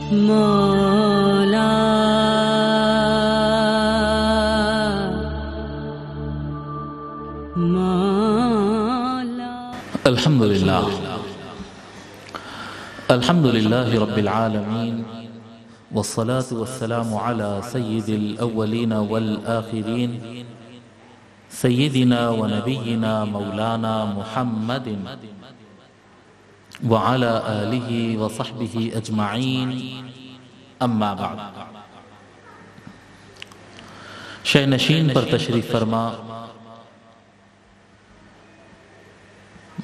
مولا مولا الحمد لله رب العالمين والصلاة والسلام على سيد الأولين والآخرين سيدنا ونبينا مولانا محمد وعلى آله وصحبه أجمعين اما بعد. شہ نشین پر تشریف فرما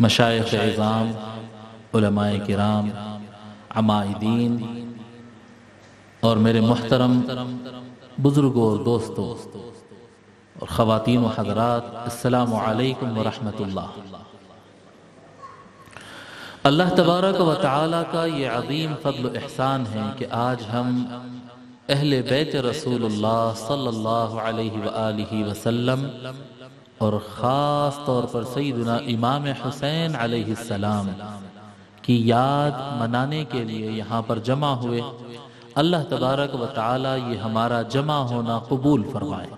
مشائخ اعظام، علماء کرام، عمائدین اور میرے محترم بزرگوں اور دوستوں اور خواتین و حضرات، السلام علیکم ورحمۃ اللہ۔ اللہ تبارک و تعالیٰ کا یہ عظیم فضل و احسان ہے کہ آج ہم اہل بیت رسول اللہ صلی اللہ علیہ وآلہ وسلم اور خاص طور پر سیدنا امام حسین علیہ السلام کی یاد منانے کے لیے یہاں پر جمع ہوئے۔ اللہ تبارک و تعالیٰ یہ ہمارا جمع ہونا قبول فرمائے۔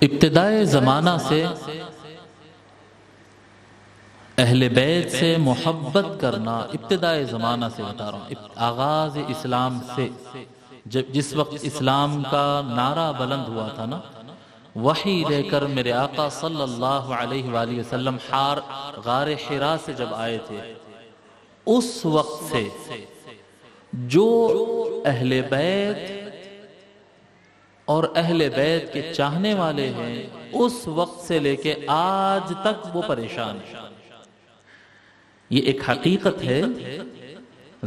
ابتدائے زمانہ سے اہل بیت سے محبت کرنا، ابتدائے زمانہ سے بتا رہا ہوں، آغاز اسلام سے، جس وقت اسلام کا نعرہ بلند ہوا تھا نا، وحی لے کر میرے آقا صلی اللہ علیہ وآلہ وسلم غار حرا سے جب آئے تھے، اس وقت سے جو اہل بیت اور اہل بیت کے چاہنے والے ہیں، اس وقت سے لے کے آج تک وہ پریشان ہیں۔ یہ ایک حقیقت ہے،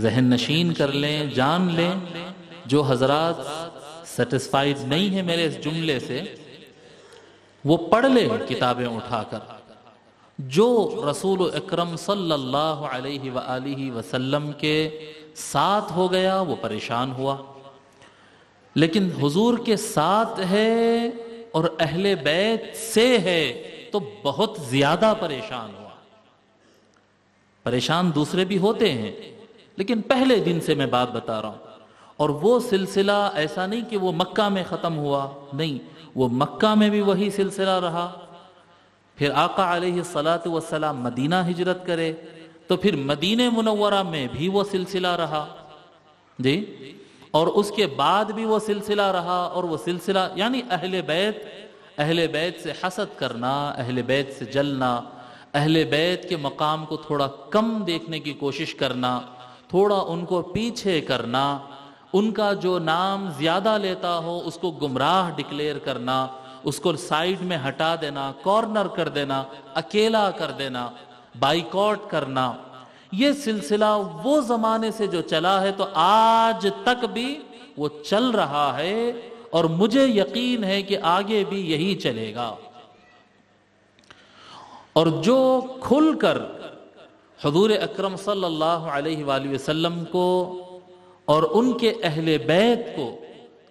ذہن نشین کر لیں، جان لیں۔ جو حضرات سیٹسفائیڈ نہیں ہیں میرے اس جملے سے، وہ پڑھ لیں کتابیں اٹھا کر۔ جو رسول اکرم صلی اللہ علیہ وآلہ وسلم کے ساتھ ہو گیا وہ پریشان ہوا، لیکن حضور کے ساتھ ہے اور اہل بیت سے ہے تو بہت زیادہ پریشان ہوا۔ پریشان دوسرے بھی ہوتے ہیں، لیکن پہلے دن سے میں بات بتا رہا ہوں۔ اور وہ سلسلہ ایسا نہیں کہ وہ مکہ میں ختم ہوا، نہیں، وہ مکہ میں بھی وہی سلسلہ رہا، پھر آقا علیہ الصلاۃ والسلام مدینہ ہجرت کرے تو پھر مدینہ منورہ میں بھی وہ سلسلہ رہا، جی، اور اس کے بعد بھی وہ سلسلہ رہا۔ اور وہ سلسلہ یعنی اہل بیت سے حسد کرنا، اہل بیت سے جلنا، اہل بیت کے مقام کو تھوڑا کم دیکھنے کی کوشش کرنا، تھوڑا ان کو پیچھے کرنا، ان کا جو نام زیادہ لیتا ہو اس کو گمراہ ڈکلیئر کرنا، اس کو سائیڈ میں ہٹا دینا، کارنر کر دینا، اکیلا کر دینا، بائیکاٹ کرنا، یہ سلسلہ وہ زمانے سے جو چلا ہے تو آج تک بھی وہ چل رہا ہے، اور مجھے یقین ہے کہ آگے بھی یہی چلے گا۔ اور جو کھل کر حضور اکرم صلی اللہ علیہ وآلہ وسلم کو اور ان کے اہل بیت کو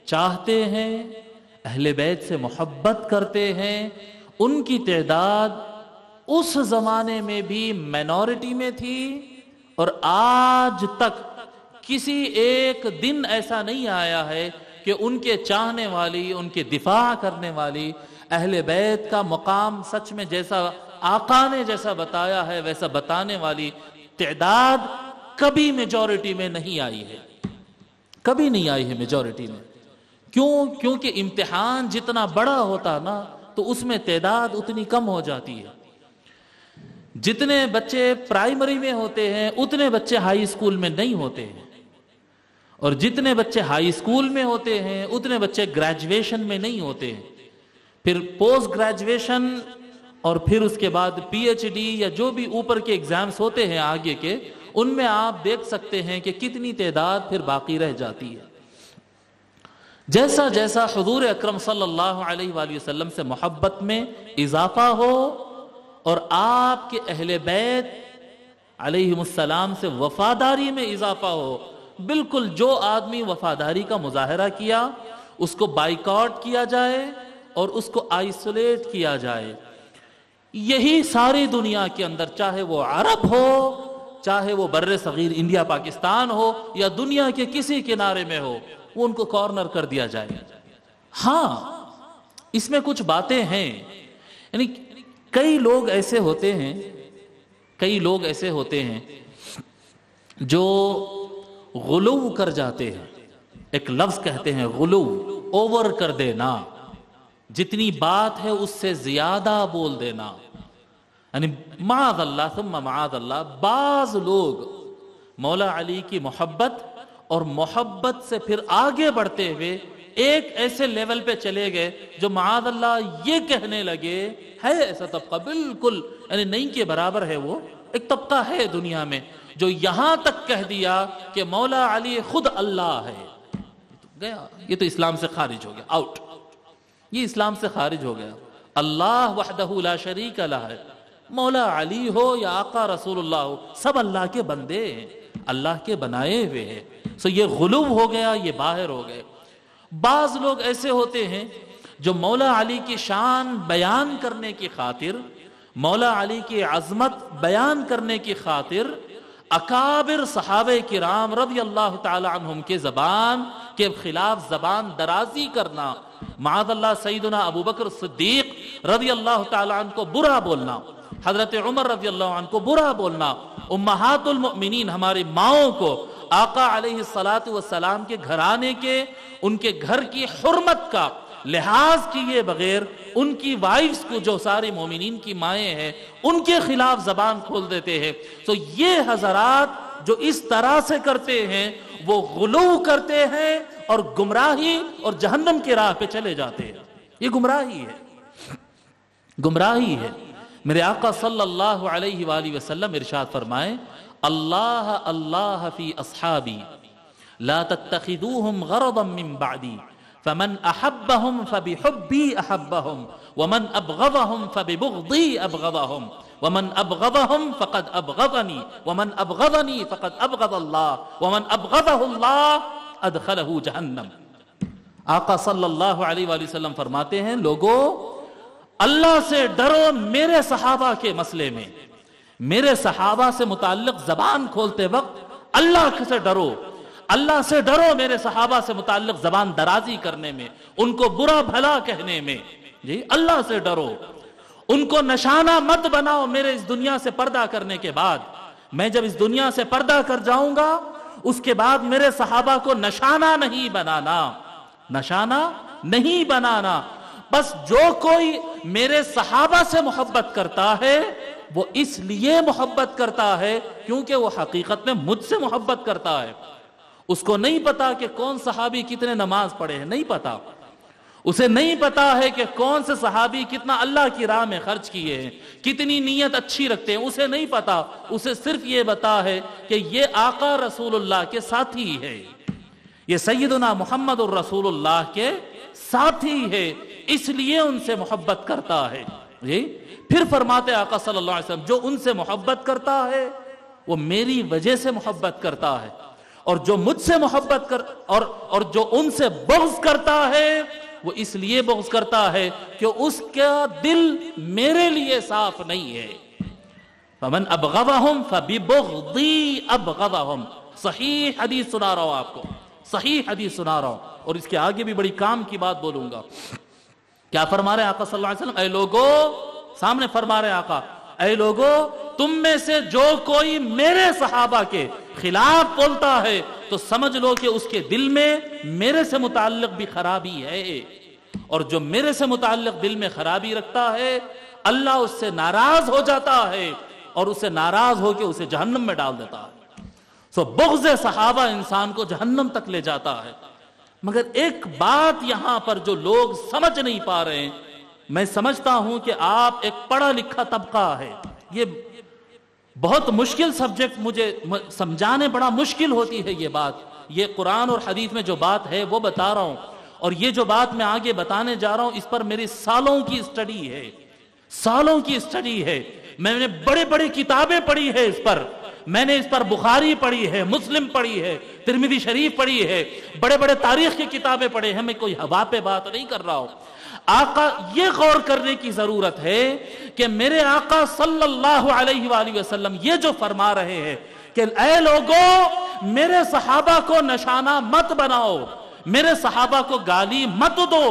چاہتے ہیں، اہل بیت سے محبت کرتے ہیں، ان کی تعداد اس زمانے میں بھی مینورٹی میں تھی، اور آج تک کسی ایک دن ایسا نہیں آیا ہے کہ ان کے چاہنے والی، ان کے دفاع کرنے والی، اہل بیت کا مقام سچ میں جیسا آقا نے جیسا بتایا ہے ویسا بتانے والی تعداد کبھی میجورٹی میں نہیں آئی ہے، کبھی نہیں آئی ہے میجورٹی میں۔ کیونکہ امتحان جتنا بڑا ہوتا نا تو اس میں تعداد اتنی کم ہو جاتی ہے۔ جتنے بچے پرائمری میں ہوتے ہیں اتنے بچے ہائی اسکول میں نہیں ہوتے ہیں، اور جتنے بچے ہائی اسکول میں ہوتے ہیں اتنے بچے گریجویشن میں نہیں ہوتے ہیں، پھر پوسٹ گریجویشن اور پھر اس کے بعد پی ایچ ڈی یا جو بھی اوپر کے ایگزامز ہوتے ہیں آگے کے، ان میں آپ دیکھ سکتے ہیں کہ کتنی تعداد پھر باقی رہ جاتی ہے۔ جیسا جیسا حضور اکرم صلی اللہ علیہ وآلہ وسلم سے محبت میں اضافہ ہو اور آپ کے اہل بیت علیہم السلام سے وفاداری میں اضافہ ہو، بالکل جو آدمی وفاداری کا مظاہرہ کیا اس کو بائیکاٹ کیا جائے اور اس کو آئسولیٹ کیا جائے، یہی ساری دنیا کے اندر، چاہے وہ عرب ہو، چاہے وہ بر صغیر انڈیا پاکستان ہو، یا دنیا کے کسی کنارے میں ہو، وہ ان کو کارنر کر دیا جائے. ہاں اس میں کچھ باتیں ہیں، یعنی کئی لوگ ایسے ہوتے ہیں جو غلو کر جاتے ہیں. ایک لفظ کہتے ہیں غلو، اوور کر دینا، جتنی بات ہے اس سے زیادہ بول دینا. یعنی معاذ اللہ ثم معاذ اللہ، بعض لوگ مولا علی کی محبت اور محبت سے پھر آگے بڑھتے ہوئے ایک ایسے لیول پہ چلے گئے جو معاذ اللہ یہ کہنے لگے، ہے ایسا طبقہ بالکل یعنی نہیں کے برابر ہے، وہ ایک طبقہ ہے دنیا میں جو یہاں تک کہہ دیا کہ مولا علی خود اللہ ہے. گیا، یہ تو اسلام سے خارج ہو گیا، آؤٹ، یہ اسلام سے خارج ہو گیا. اللہ وحدہ لا شریک لہ ہے، مولا علی ہو یا آقا رسول اللہ ہو، سب اللہ کے بندے ہیں، اللہ کے بنائے ہوئے ہیں. سو یہ غلو ہو گیا، یہ باہر ہو گئے. بعض لوگ ایسے ہوتے ہیں جو مولا علی کی شان بیان کرنے کی خاطر، مولا علی کی عظمت بیان کرنے کی خاطر اکابر صحابہ کرام رضی اللہ تعالی عنہم کے زبان کے خلاف زبان درازی کرنا، معاذ اللہ سیدنا ابو بکر صدیق رضی اللہ تعالی عنہ کو برا بولنا، حضرت عمر رضی اللہ عنہ کو برا بولنا، امہات المؤمنین ہماری ماؤں کو، آقا علیہ الصلاۃ والسلام کے گھرانے کے، ان کے گھر کی حرمت کا لحاظ کیے بغیر ان کی وائفز کو جو سارے مومنین کی مائیں ہیں ان کے خلاف زبان کھول دیتے ہیں. تو یہ حضرات جو اس طرح سے کرتے ہیں وہ غلو کرتے ہیں اور گمراہی اور جہنم کی راہ پہ چلے جاتے ہیں. یہ گمراہی ہے. میرے آقا صلی اللہ علیہ وآلہ وسلم ارشاد فرمائے، اللہ اللہ فی اصحابی لا تتخذوهم غرضا من بعدی فمن احبهم فبحبی احبهم ومن ابغضهم فببغضی ابغضهم ومن ابغضهم فقد ابغضنی ومن ابغضنی فقد ابغض اللہ ومن ابغضه اللہ ادخلہ جہنم. آقا صلی اللہ علیہ وآلہ وسلم فرماتے ہیں، لوگو اللہ سے ڈرو میرے صحابہ کے مسئلے میں، میرے صحابہ سے متعلق زبان کھولتے وقت اللہ سے ڈرو، اللہ سے ڈرو میرے صحابہ سے متعلق زبان درازی کرنے میں، ان کو برا بھلا کہنے میں. جی اللہ سے ڈرو، ان کو نشانہ مت بناؤ میرے اس دنیا سے پردہ کرنے کے بعد. میں جب اس دنیا سے پردہ کر جاؤں گا اس کے بعد میرے صحابہ کو نشانہ نہیں بنانا، نشانہ نہیں بنانا. بس جو کوئی میرے صحابہ سے محبت کرتا ہے وہ اس لیے محبت کرتا ہے کیونکہ وہ حقیقت میں مجھ سے محبت کرتا ہے. اس کو نہیں پتا کہ کون صحابی کتنے نماز پڑھے ہیں، نہیں پتا. اسے نہیں پتا ہے کہ کون سے صحابی کتنا اللہ کی راہ میں خرچ کیے ہیں، کتنی نیت اچھی رکھتے ہیں، اسے نہیں پتا. اسے صرف یہ پتا ہے کہ یہ آقا رسول اللہ کے ساتھی ہے، یہ سیدنا محمد الرسول اللہ کے ساتھی ہے، اس لیے ان سے محبت کرتا ہے. جی پھر فرماتے آقا صلی اللہ علیہ وسلم، جو ان سے محبت کرتا ہے وہ میری وجہ سے محبت کرتا ہے، اور جو مجھ سے محبت اور جو ان سے بغض کرتا ہے وہ اس لیے بغض کرتا ہے کہ اس کا دل میرے لیے صاف نہیں ہے. فمن ابغضهم فببغضی ابغضهم. صحیح حدیث سنا رہا ہوں آپ کو، صحیح حدیث سنا رہا ہوں، اور اس کے آگے بھی بڑی کام کی بات بولوں گا. کیا فرما رہے آقا صلی اللہ علیہ وسلم؟ اے لوگو، سامنے فرما رہے آقا، اے لوگو تم میں سے جو کوئی میرے صحابہ کے خلاف بولتا ہے تو سمجھ لو کہ اس کے دل میں میرے سے متعلق بھی خرابی ہے، اور جو میرے سے متعلق دل میں خرابی رکھتا ہے اللہ اس سے ناراض ہو جاتا ہے اور اسے ناراض ہو کے اسے جہنم میں ڈال دیتا ہے. سو بغض صحابہ انسان کو جہنم تک لے جاتا ہے. مگر ایک بات یہاں پر جو لوگ سمجھ نہیں پا رہے ہیں، میں سمجھتا ہوں کہ آپ ایک پڑھا لکھا طبقہ ہے، یہ بہت مشکل سبجیکٹ مجھے سمجھانے بڑا مشکل ہوتی ہے یہ بات. یہ قرآن اور حدیث میں جو بات ہے وہ بتا رہا ہوں، اور یہ جو بات میں آگے بتانے جا رہا ہوں اس پر میری سالوں کی اسٹڈی ہے، سالوں کی اسٹڈی ہے. میں نے بڑے بڑے کتابیں پڑھی ہے اس پر، میں نے اس پر بخاری پڑھی ہے، مسلم پڑھی ہے، ترمذی شریف پڑھی ہے، بڑے بڑے تاریخ کی کتابیں پڑھی ہیں. میں کوئی ہوا پہ بات نہیں کر رہا ہوں. آقا یہ غور کرنے کی ضرورت ہے کہ میرے آقا صلی اللہ علیہ وآلہ وسلم یہ جو فرما رہے ہیں کہ اے لوگوں میرے صحابہ کو نشانہ مت بناؤ، میرے صحابہ کو گالی مت دو،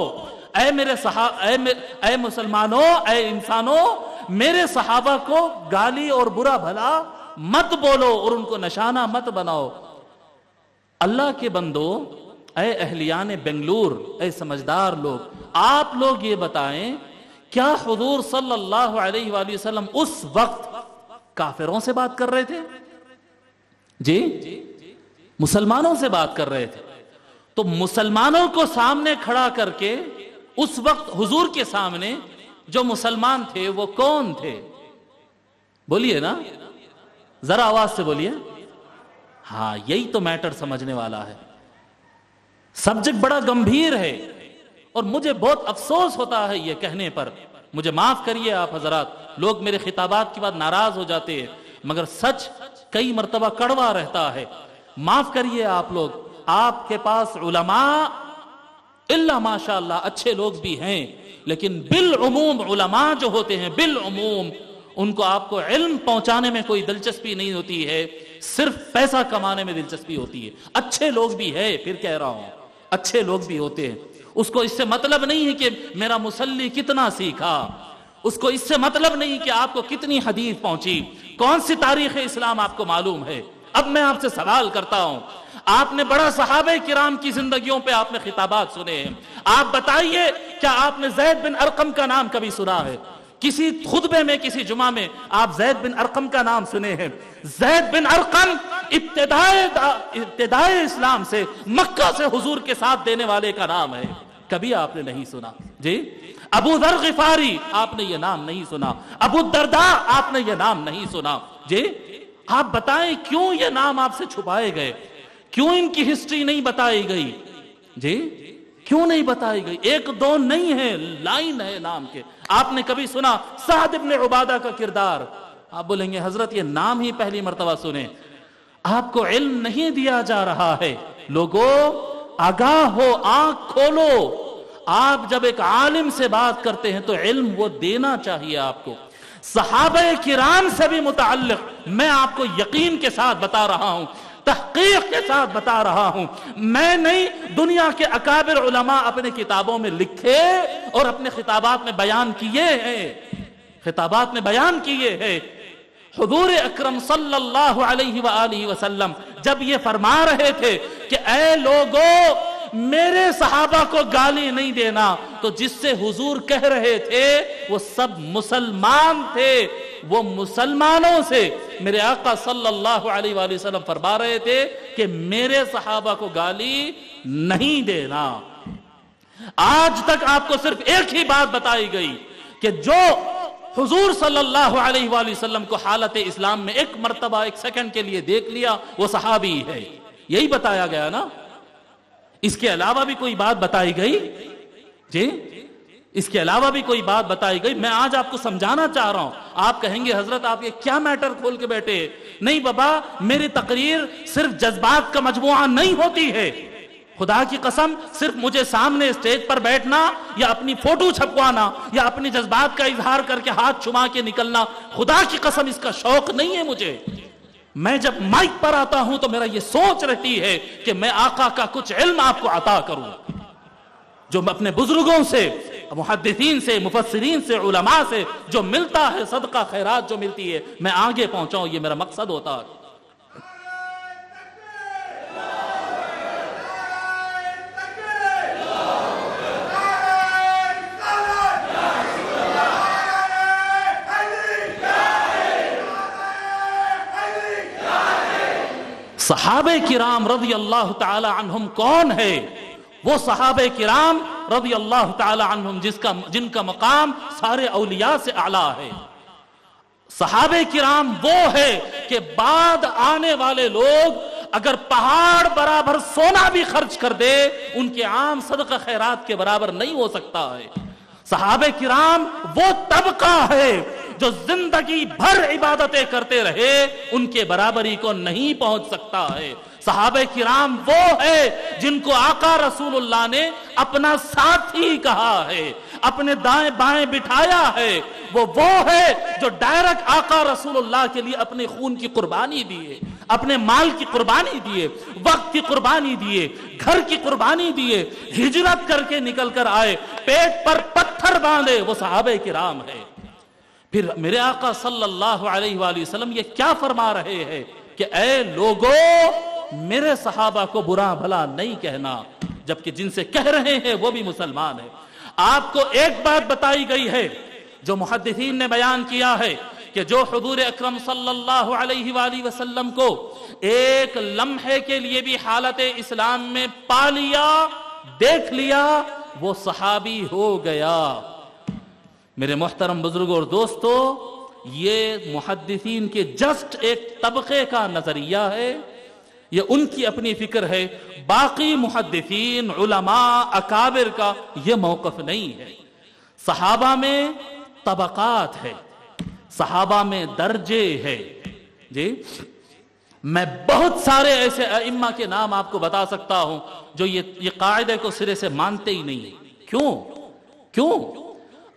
اے مسلمانوں، اے انسانوں، میرے صحابہ کو گالی اور برا بھلا مت بولو اور ان کو نشانہ مت بناؤ۔ اللہ کے بندو، اے اہلیان بنگلور، اے سمجھدار لوگ، آپ لوگ یہ بتائیں کیا حضور صلی اللہ علیہ وآلہ وسلم اس وقت کافروں سے بات کر رہے تھے؟ جی مسلمانوں سے بات کر رہے تھے۔ تو مسلمانوں کو سامنے کھڑا کر کے اس وقت حضور کے سامنے جو مسلمان تھے وہ کون تھے؟ بولیے نا، ذرا آواز سے بولیے۔ ہاں یہی تو میٹر سمجھنے والا ہے۔ سبجیکٹ بڑا گمبھیر ہے اور مجھے بہت افسوس ہوتا ہے یہ کہنے پر، مجھے معاف کریے آپ حضرات، لوگ میرے خطابات کے بعد ناراض ہو جاتے ہیں مگر سچ کئی مرتبہ کڑوا رہتا ہے۔ معاف کریے آپ لوگ، آپ کے پاس علماء اللہ ماشاءاللہ اچھے لوگ بھی ہیں، لیکن بالعموم علماء جو ہوتے ہیں بالعموم ان کو آپ کو علم پہنچانے میں کوئی دلچسپی نہیں ہوتی ہے، صرف پیسہ کمانے میں دلچسپی ہوتی ہے۔ اچھے لوگ بھی ہے، پھر کہہ رہا ہوں اچھے لوگ بھی ہوتے ہیں، اس کو اس سے مطلب نہیں ہے کہ میرا مصلی کتنا سیکھا، اس کو اس سے مطلب نہیں کہ آپ کو کتنی حدیث پہنچی، کون سی تاریخ اسلام آپ کو معلوم ہے۔ اب میں آپ سے سوال کرتا ہوں، آپ نے بڑا صحابہ کرام کی زندگیوں پہ آپ نے خطابات سنے ہیں، آپ بتائیے کیا آپ نے زید بن ارقم کا نام کبھی سنا ہے؟ کسی خطبے میں کسی جمعہ میں آپ زید بن ارقم کا نام سنے ہیں؟ زید بن ارقم ابتدائے اسلام سے مکہ سے حضور کے ساتھ دینے والے کا نام ہے، کبھی آپ نے نہیں سنا؟ جی ابو ذر غفاری آپ نے یہ نام نہیں سنا، ابو الدرداء آپ نے یہ نام نہیں سنا؟ جی آپ بتائیں کیوں یہ نام آپ سے چھپائے گئے، کیوں ان کی ہسٹری نہیں بتائی گئی؟ جی کیوں نہیں بتائی گئی؟ ایک دو نہیں ہے، لائن ہے نام کے۔ آپ نے کبھی سنا سعد ابن عبادہ کا کردار؟ آپ بولیں گے حضرت یہ نام ہی پہلی مرتبہ سنے۔ آپ کو علم نہیں دیا جا رہا ہے، لوگوں آگاہ ہو، آنکھ کھولو۔ آپ جب ایک عالم سے بات کرتے ہیں تو علم وہ دینا چاہیے آپ کو۔ صحابہ کرام سے بھی متعلق میں آپ کو یقین کے ساتھ بتا رہا ہوں، تحقیق کے ساتھ بتا رہا ہوں، میں نہیں دنیا کے اکابر علماء اپنے کتابوں میں لکھے اور اپنے خطابات میں بیان کیے ہیں، خطابات میں بیان کیے ہیں۔ حضور اکرم صلی اللہ علیہ وآلہ وسلم جب یہ فرما رہے تھے کہ اے لوگوں میرے صحابہ کو گالی نہیں دینا، تو جس سے حضور کہہ رہے تھے وہ سب مسلمان تھے، وہ مسلمانوں سے میرے آقا صلی اللہ علیہ وآلہ وسلم فرما رہے تھے کہ میرے صحابہ کو گالی نہیں دینا۔ آج تک آپ کو صرف ایک ہی بات بتائی گئی کہ جو حضور صلی اللہ علیہ وآلہ وسلم کو حالت اسلام میں ایک مرتبہ ایک سیکنڈ کے لیے دیکھ لیا وہ صحابی ہے، یہی بتایا گیا نا؟ اس کے علاوہ بھی کوئی بات بتائی گئی؟ جی اس کے علاوہ بھی کوئی بات بتائی گئی؟ میں آج آپ کو سمجھانا چاہ رہا ہوں۔ آپ کہیں گے حضرت آپ یہ کیا میٹر کھول کے بیٹھے؟ نہیں بابا، میری تقریر صرف جذبات کا مجموعہ نہیں ہوتی ہے۔ خدا کی قسم صرف مجھے سامنے اسٹیج پر بیٹھنا یا اپنی فوٹو چھپوانا یا اپنی جذبات کا اظہار کر کے ہاتھ چھما کے نکلنا، خدا کی قسم اس کا شوق نہیں ہے مجھے۔ میں جب مائک پر آتا ہوں تو میرا یہ سوچ رہتی ہے کہ میں آقا کا کچھ علم آپ کو عطا کروں، جو اپنے بزرگوں سے، محدثین سے، مفسرین سے، علماء سے جو ملتا ہے، صدقہ خیرات جو ملتی ہے، میں آگے پہنچاؤں، یہ میرا مقصد ہوتا ہے۔ صحابہ کرام رضی اللہ تعالی عنہم کون ہے؟ وہ صحابہ کرام رضی اللہ تعالی عنہم جن کا مقام سارے اولیاء سے اعلیٰ ہے۔ صحابہ کرام وہ ہے کہ بعد آنے والے لوگ اگر پہاڑ برابر سونا بھی خرچ کر دے ان کے عام صدقہ خیرات کے برابر نہیں ہو سکتا ہے۔ صحابہ کرام وہ طبقہ ہے جو زندگی بھر عبادتیں کرتے رہے، ان کے برابری کو نہیں پہنچ سکتا ہے۔ صحابہ کرام وہ ہے جن کو آقا رسول اللہ نے اپنا ساتھی کہا ہے، اپنے دائیں بائیں بٹھایا ہے وہ ہے جو ڈائریکٹ آقا رسول اللہ کے لیے اپنے خون کی قربانی دیے، اپنے مال کی قربانی دیے، وقت کی قربانی دیے، گھر کی قربانی دیے، ہجرت کر کے نکل کر آئے، پیٹ پر پتھر باندھے، وہ صحابہ کرام ہے۔ پھر میرے آقا صلی اللہ علیہ وآلہ وسلم یہ کیا فرما رہے ہیں کہ اے لوگو میرے صحابہ کو برا بھلا نہیں کہنا، جبکہ جن سے کہہ رہے ہیں وہ بھی مسلمان ہیں۔ آپ کو ایک بات بتائی گئی ہے جو محدثین نے بیان کیا ہے کہ جو حضور اکرم صلی اللہ علیہ وآلہ وسلم کو ایک لمحے کے لیے بھی حالت اسلام میں پا لیا، دیکھ لیا، وہ صحابی ہو گیا۔ میرے محترم بزرگوں اور دوستو، یہ محدثین کے جسٹ ایک طبقے کا نظریہ ہے، یہ ان کی اپنی فکر ہے، باقی محدثین علماء اکابر کا یہ موقف نہیں ہے۔ صحابہ میں طبقات ہے، صحابہ میں درجے ہے۔ جی میں بہت سارے ایسے ائمہ کے نام آپ کو بتا سکتا ہوں جو یہ قاعدے کو سرے سے مانتے ہی نہیں ہیں۔ کیوں؟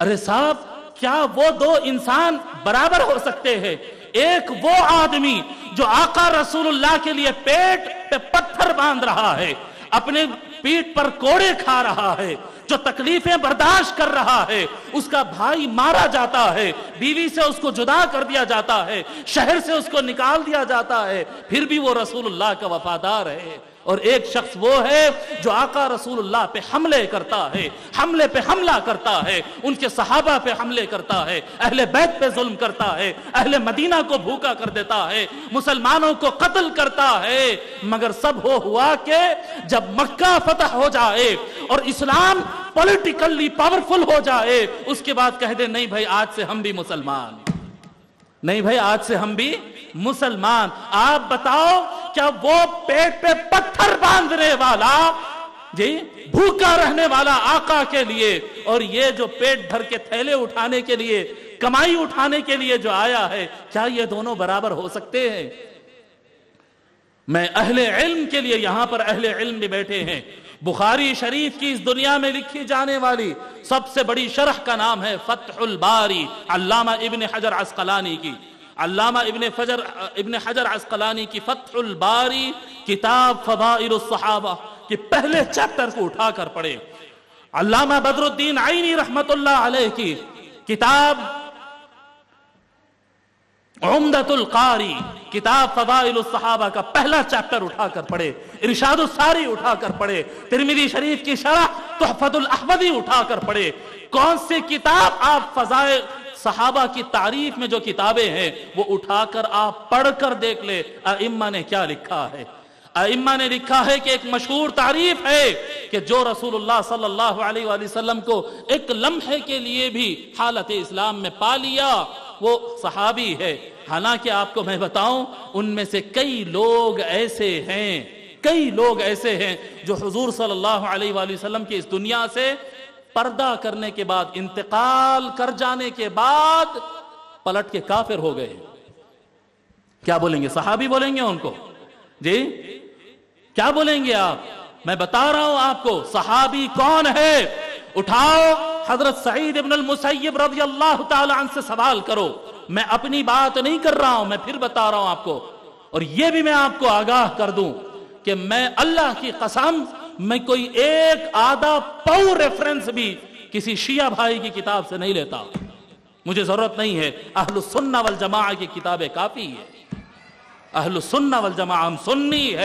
ارے صاحب، کیا وہ دو انسان برابر ہو سکتے ہیں؟ ایک وہ آدمی جو آقا رسول اللہ کے لیے پیٹ پہ پتھر باندھ رہا ہے، اپنے پیٹ پر کوڑے کھا رہا ہے، جو تکلیفیں برداشت کر رہا ہے، اس کا بھائی مارا جاتا ہے، بیوی سے اس کو جدا کر دیا جاتا ہے، شہر سے اس کو نکال دیا جاتا ہے، پھر بھی وہ رسول اللہ کا وفادار ہے۔ اور ایک شخص وہ ہے جو آقا رسول اللہ پہ حملے کرتا ہے، حملے پہ حملہ کرتا ہے، ان کے صحابہ پہ حملے کرتا ہے، اہل بیت پہ ظلم کرتا ہے، اہل مدینہ کو بھوکا کر دیتا ہے، مسلمانوں کو قتل کرتا ہے۔ مگر سب ہوا کہ جب مکہ فتح ہو جائے اور اسلام پولیٹیکلی پاورفل ہو جائے، اس کے بعد کہہ دے نہیں بھائی آج سے ہم بھی مسلمان، نہیں بھائی آج سے ہم بھی مسلمان۔ آپ بتاؤ کیا وہ پیٹ پہ پتھر باندھنے والا، جی بھوکا رہنے والا آقا کے لیے، اور یہ جو پیٹ بھر کے تھیلے اٹھانے کے لیے، کمائی اٹھانے کے لیے جو آیا ہے، کیا یہ دونوں برابر ہو سکتے ہیں؟ میں اہل علم کے لیے، یہاں پر اہل علم بھی بیٹھے ہیں، بخاری شریف کی اس دنیا میں لکھی جانے والی سب سے بڑی شرح کا نام ہے فتح الباری، علامہ ابن حجر عسقلانی کی، علامہ ابن حجر عسقلانی کی فتح الباری کتاب فضائل الصحابہ کے پہلے چیپٹر کو اٹھا کر پڑھے۔ علامہ بدر الدین عینی رحمت اللہ علیہ کی کتاب عمدۃ القاری، کتاب فضائل الصحابہ کا پہلا چیپٹر اٹھا کر پڑھے، ارشاد الساری اٹھا کر پڑھے، ترمذی شریف کی شرح تحفۃ الاحمدی اٹھا کر پڑھے۔ کون سی کتاب آپ فضائل صحابہ کی تعریف میں جو کتابیں ہیں وہ اٹھا کر آپ پڑھ کر دیکھ لے ائمہ نے کیا لکھا ہے۔ ائمہ نے لکھا ہے کہ ایک مشہور تعریف ہے کہ جو رسول اللہ صلی اللہ علیہ وآلہ وسلم کو ایک لمحے کے لیے بھی حالت اسلام میں پا لیا وہ صحابی ہے۔ حالانکہ آپ کو میں بتاؤں ان میں سے کئی لوگ ایسے ہیں جو حضور صلی اللہ علیہ وآلہ وسلم کی اس دنیا سے پردہ کرنے کے بعد، انتقال کر جانے کے بعد پلٹ کے کافر ہو گئے۔ کیا بولیں گے؟ صحابی بولیں گے ان کو؟ جی کیا بولیں گے آپ؟ میں بتا رہا ہوں آپ کو صحابی کون ہے۔ اٹھاؤ حضرت سعید ابن المسیب رضی اللہ تعالی عنہ سے سوال کرو۔ میں اپنی بات نہیں کر رہا ہوں، میں پھر بتا رہا ہوں آپ کو، اور یہ بھی میں آپ کو آگاہ کر دوں کہ میں اللہ کی قسم میں کوئی ایک آدھا پاؤ ریفرنس بھی کسی شیعہ بھائی کی کتاب سے نہیں لیتا، مجھے ضرورت نہیں ہے۔ اہل السنہ والجماعہ کی کتابیں کافی ہے۔ اہل السنہ والجماعہ، ہم سنی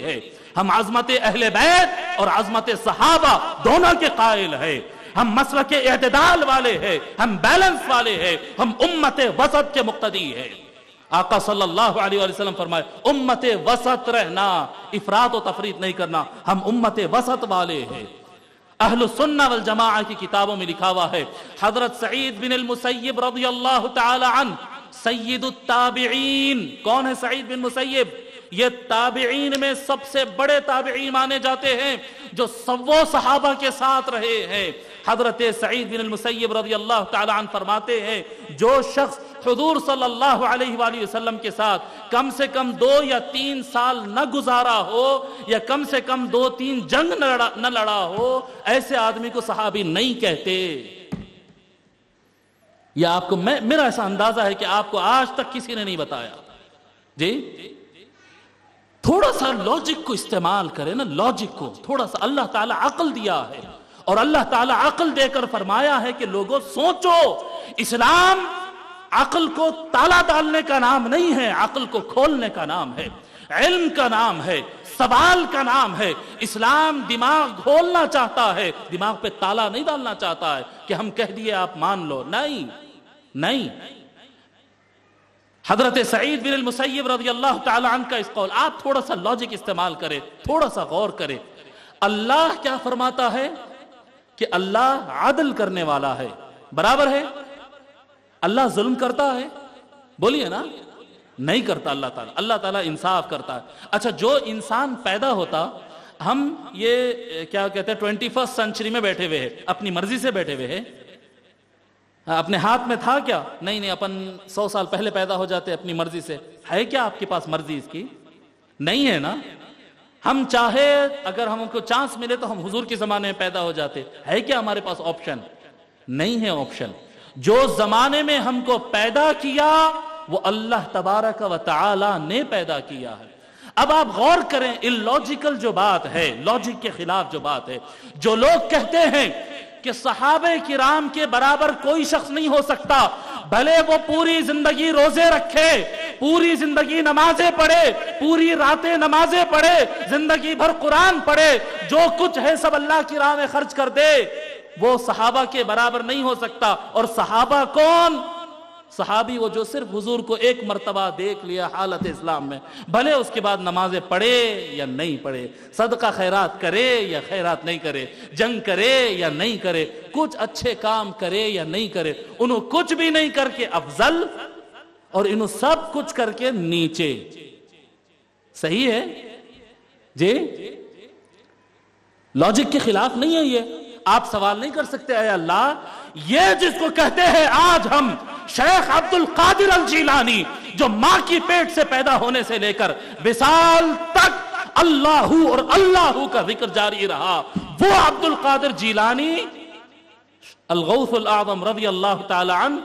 ہے، ہم عظمت اہل بیت اور عظمت صحابہ دونوں کے قائل ہیں، ہم مسلک اعتدال والے ہیں، ہم بیلنس والے ہیں، ہم امت وسط کے مقتدی ہیں۔ آقا صلی اللہ علیہ وآلہ وسلم فرمائے امت وسط رہنا، افراط و تفریط نہیں کرنا، ہم امت وسط والے ہیں۔ اہل السنہ والجماعہ کی کتابوں میں لکھا ہوا ہے حضرت سعید بن المسیب رضی اللہ تعالی عنہ سید التابعین۔ کون ہے سعید بن مسیب؟ یہ تابعین میں سب سے بڑے تابعین مانے جاتے ہیں جو وہ صحابہ کے ساتھ رہے ہیں۔ حضرت سعید بن المسیب رضی اللہ تعالی عنہ فرماتے ہیں جو شخص حضور صلی اللہ علیہ وآلہ وسلم کے ساتھ کم سے کم 2 یا 3 سال نہ گزارا ہو یا کم سے کم 2-3 جنگ نہ لڑا ہو، ایسے آدمی کو صحابی نہیں کہتے۔ یہ آپ کو میرا ایسا اندازہ ہے کہ آپ کو آج تک کسی نے نہیں بتایا۔ جی تھوڑا سا لاجک کو استعمال کرے نا، لاجک کو تھوڑا سا۔ اللہ تعالیٰ عقل دیا ہے، اور اللہ تعالیٰ عقل دے کر فرمایا ہے کہ لوگوں سوچو۔ اسلام عقل کو تالا ڈالنے کا نام نہیں ہے، عقل کو کھولنے کا نام ہے، علم کا نام ہے، سوال کا نام ہے۔ اسلام دماغ کھولنا چاہتا ہے، دماغ پہ تالا نہیں ڈالنا چاہتا ہے کہ ہم کہہ دیے آپ مان لو۔ نہیں۔ حضرت سعید بن المسیب رضی اللہ تعالی عنہ کا اس قول، آپ تھوڑا سا لاجک استعمال کریں، تھوڑا سا غور کریں۔ اللہ کیا فرماتا ہے کہ اللہ عدل کرنے والا ہے، برابر ہے؟ اللہ ظلم کرتا ہے؟ بولیے نا، نہیں کرتا اللہ تعالیٰ انصاف کرتا ہے۔ اچھا، جو انسان پیدا ہوتا، ہم یہ کیا کہتے ہیں 21 سینچری میں بیٹھے ہوئے ہیں، اپنی مرضی سے بیٹھے ہوئے ہیں، اپنے ہاتھ میں تھا کیا؟ نہیں، اپن 100 سال پہلے پیدا ہو جاتے اپنی مرضی سے۔ ہے کیا آپ کے پاس مرضی اس کی؟ نہیں ہے نا۔ ہم چاہے اگر ہم کو چانس ملے تو ہم حضور کے زمانے میں پیدا ہو جاتے۔ ہے کیا ہمارے پاس آپشن؟ نہیں ہے آپشن۔ جو زمانے میں ہم کو پیدا کیا وہ اللہ تبارک و تعالی نے پیدا کیا ہے۔ اب آپ غور کریں، اللاجیکل جو بات ہے، لاجک کے خلاف جو بات ہے، جو لوگ کہتے ہیں کہ صحابہ کرام کے برابر کوئی شخص نہیں ہو سکتا، بھلے وہ پوری زندگی روزے رکھے، پوری زندگی نمازیں پڑھے، پوری راتیں نمازیں پڑھے، زندگی بھر قرآن پڑھے، جو کچھ ہے سب اللہ کی راہ میں خرچ کر دے، وہ صحابہ کے برابر نہیں ہو سکتا۔ اور صحابہ کون؟ صحابی وہ جو صرف حضور کو ایک مرتبہ دیکھ لیا حالت اسلام میں، بھلے اس کے بعد نمازیں پڑھے یا نہیں پڑھے، صدقہ خیرات کرے یا خیرات نہیں کرے، جنگ کرے یا نہیں کرے، کچھ اچھے کام کرے یا نہیں کرے، انہوں کچھ بھی نہیں کر کے افضل اور انہوں سب کچھ کر کے نیچے۔ صحیح ہے جی؟ لاجک کے خلاف نہیں ہے یہ۔ آپ سوال نہیں کر سکتے اے اللہ، یہ جس کو کہتے ہیں آج ہم شیخ عبد القادر الجیلانی، جو ماں کی پیٹ سے پیدا ہونے سے لے کر وصال تک اللہ اور اللہ کا ذکر جاری رہا، وہ عبد القادر جیلانی الغوث الاعظم رضی اللہ تعالی عنہ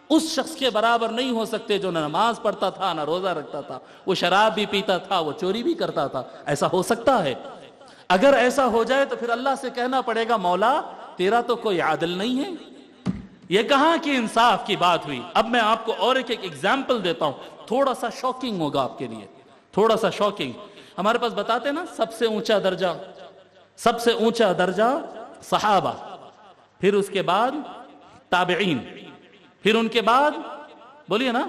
اس شخص کے برابر نہیں ہو سکتے جو نہ نماز پڑھتا تھا نہ روزہ رکھتا تھا، وہ شراب بھی پیتا تھا، وہ چوری بھی کرتا تھا۔ ایسا ہو سکتا ہے؟ اگر ایسا ہو جائے تو پھر اللہ سے کہنا پڑے گا مولا تیرا تو کوئی عادل نہیں ہے۔ یہ کہاں کی انصاف کی بات ہوئی؟ اب میں آپ کو اور ایک ایگزامپل دیتا ہوں، تھوڑا سا شاکنگ ہوگا آپ کے لیے، تھوڑا سا شاکنگ۔ ہمارے پاس بتاتے نا سب سے اونچا درجہ صحابہ، پھر اس کے بعد تابعین، پھر ان کے بعد بولیے نا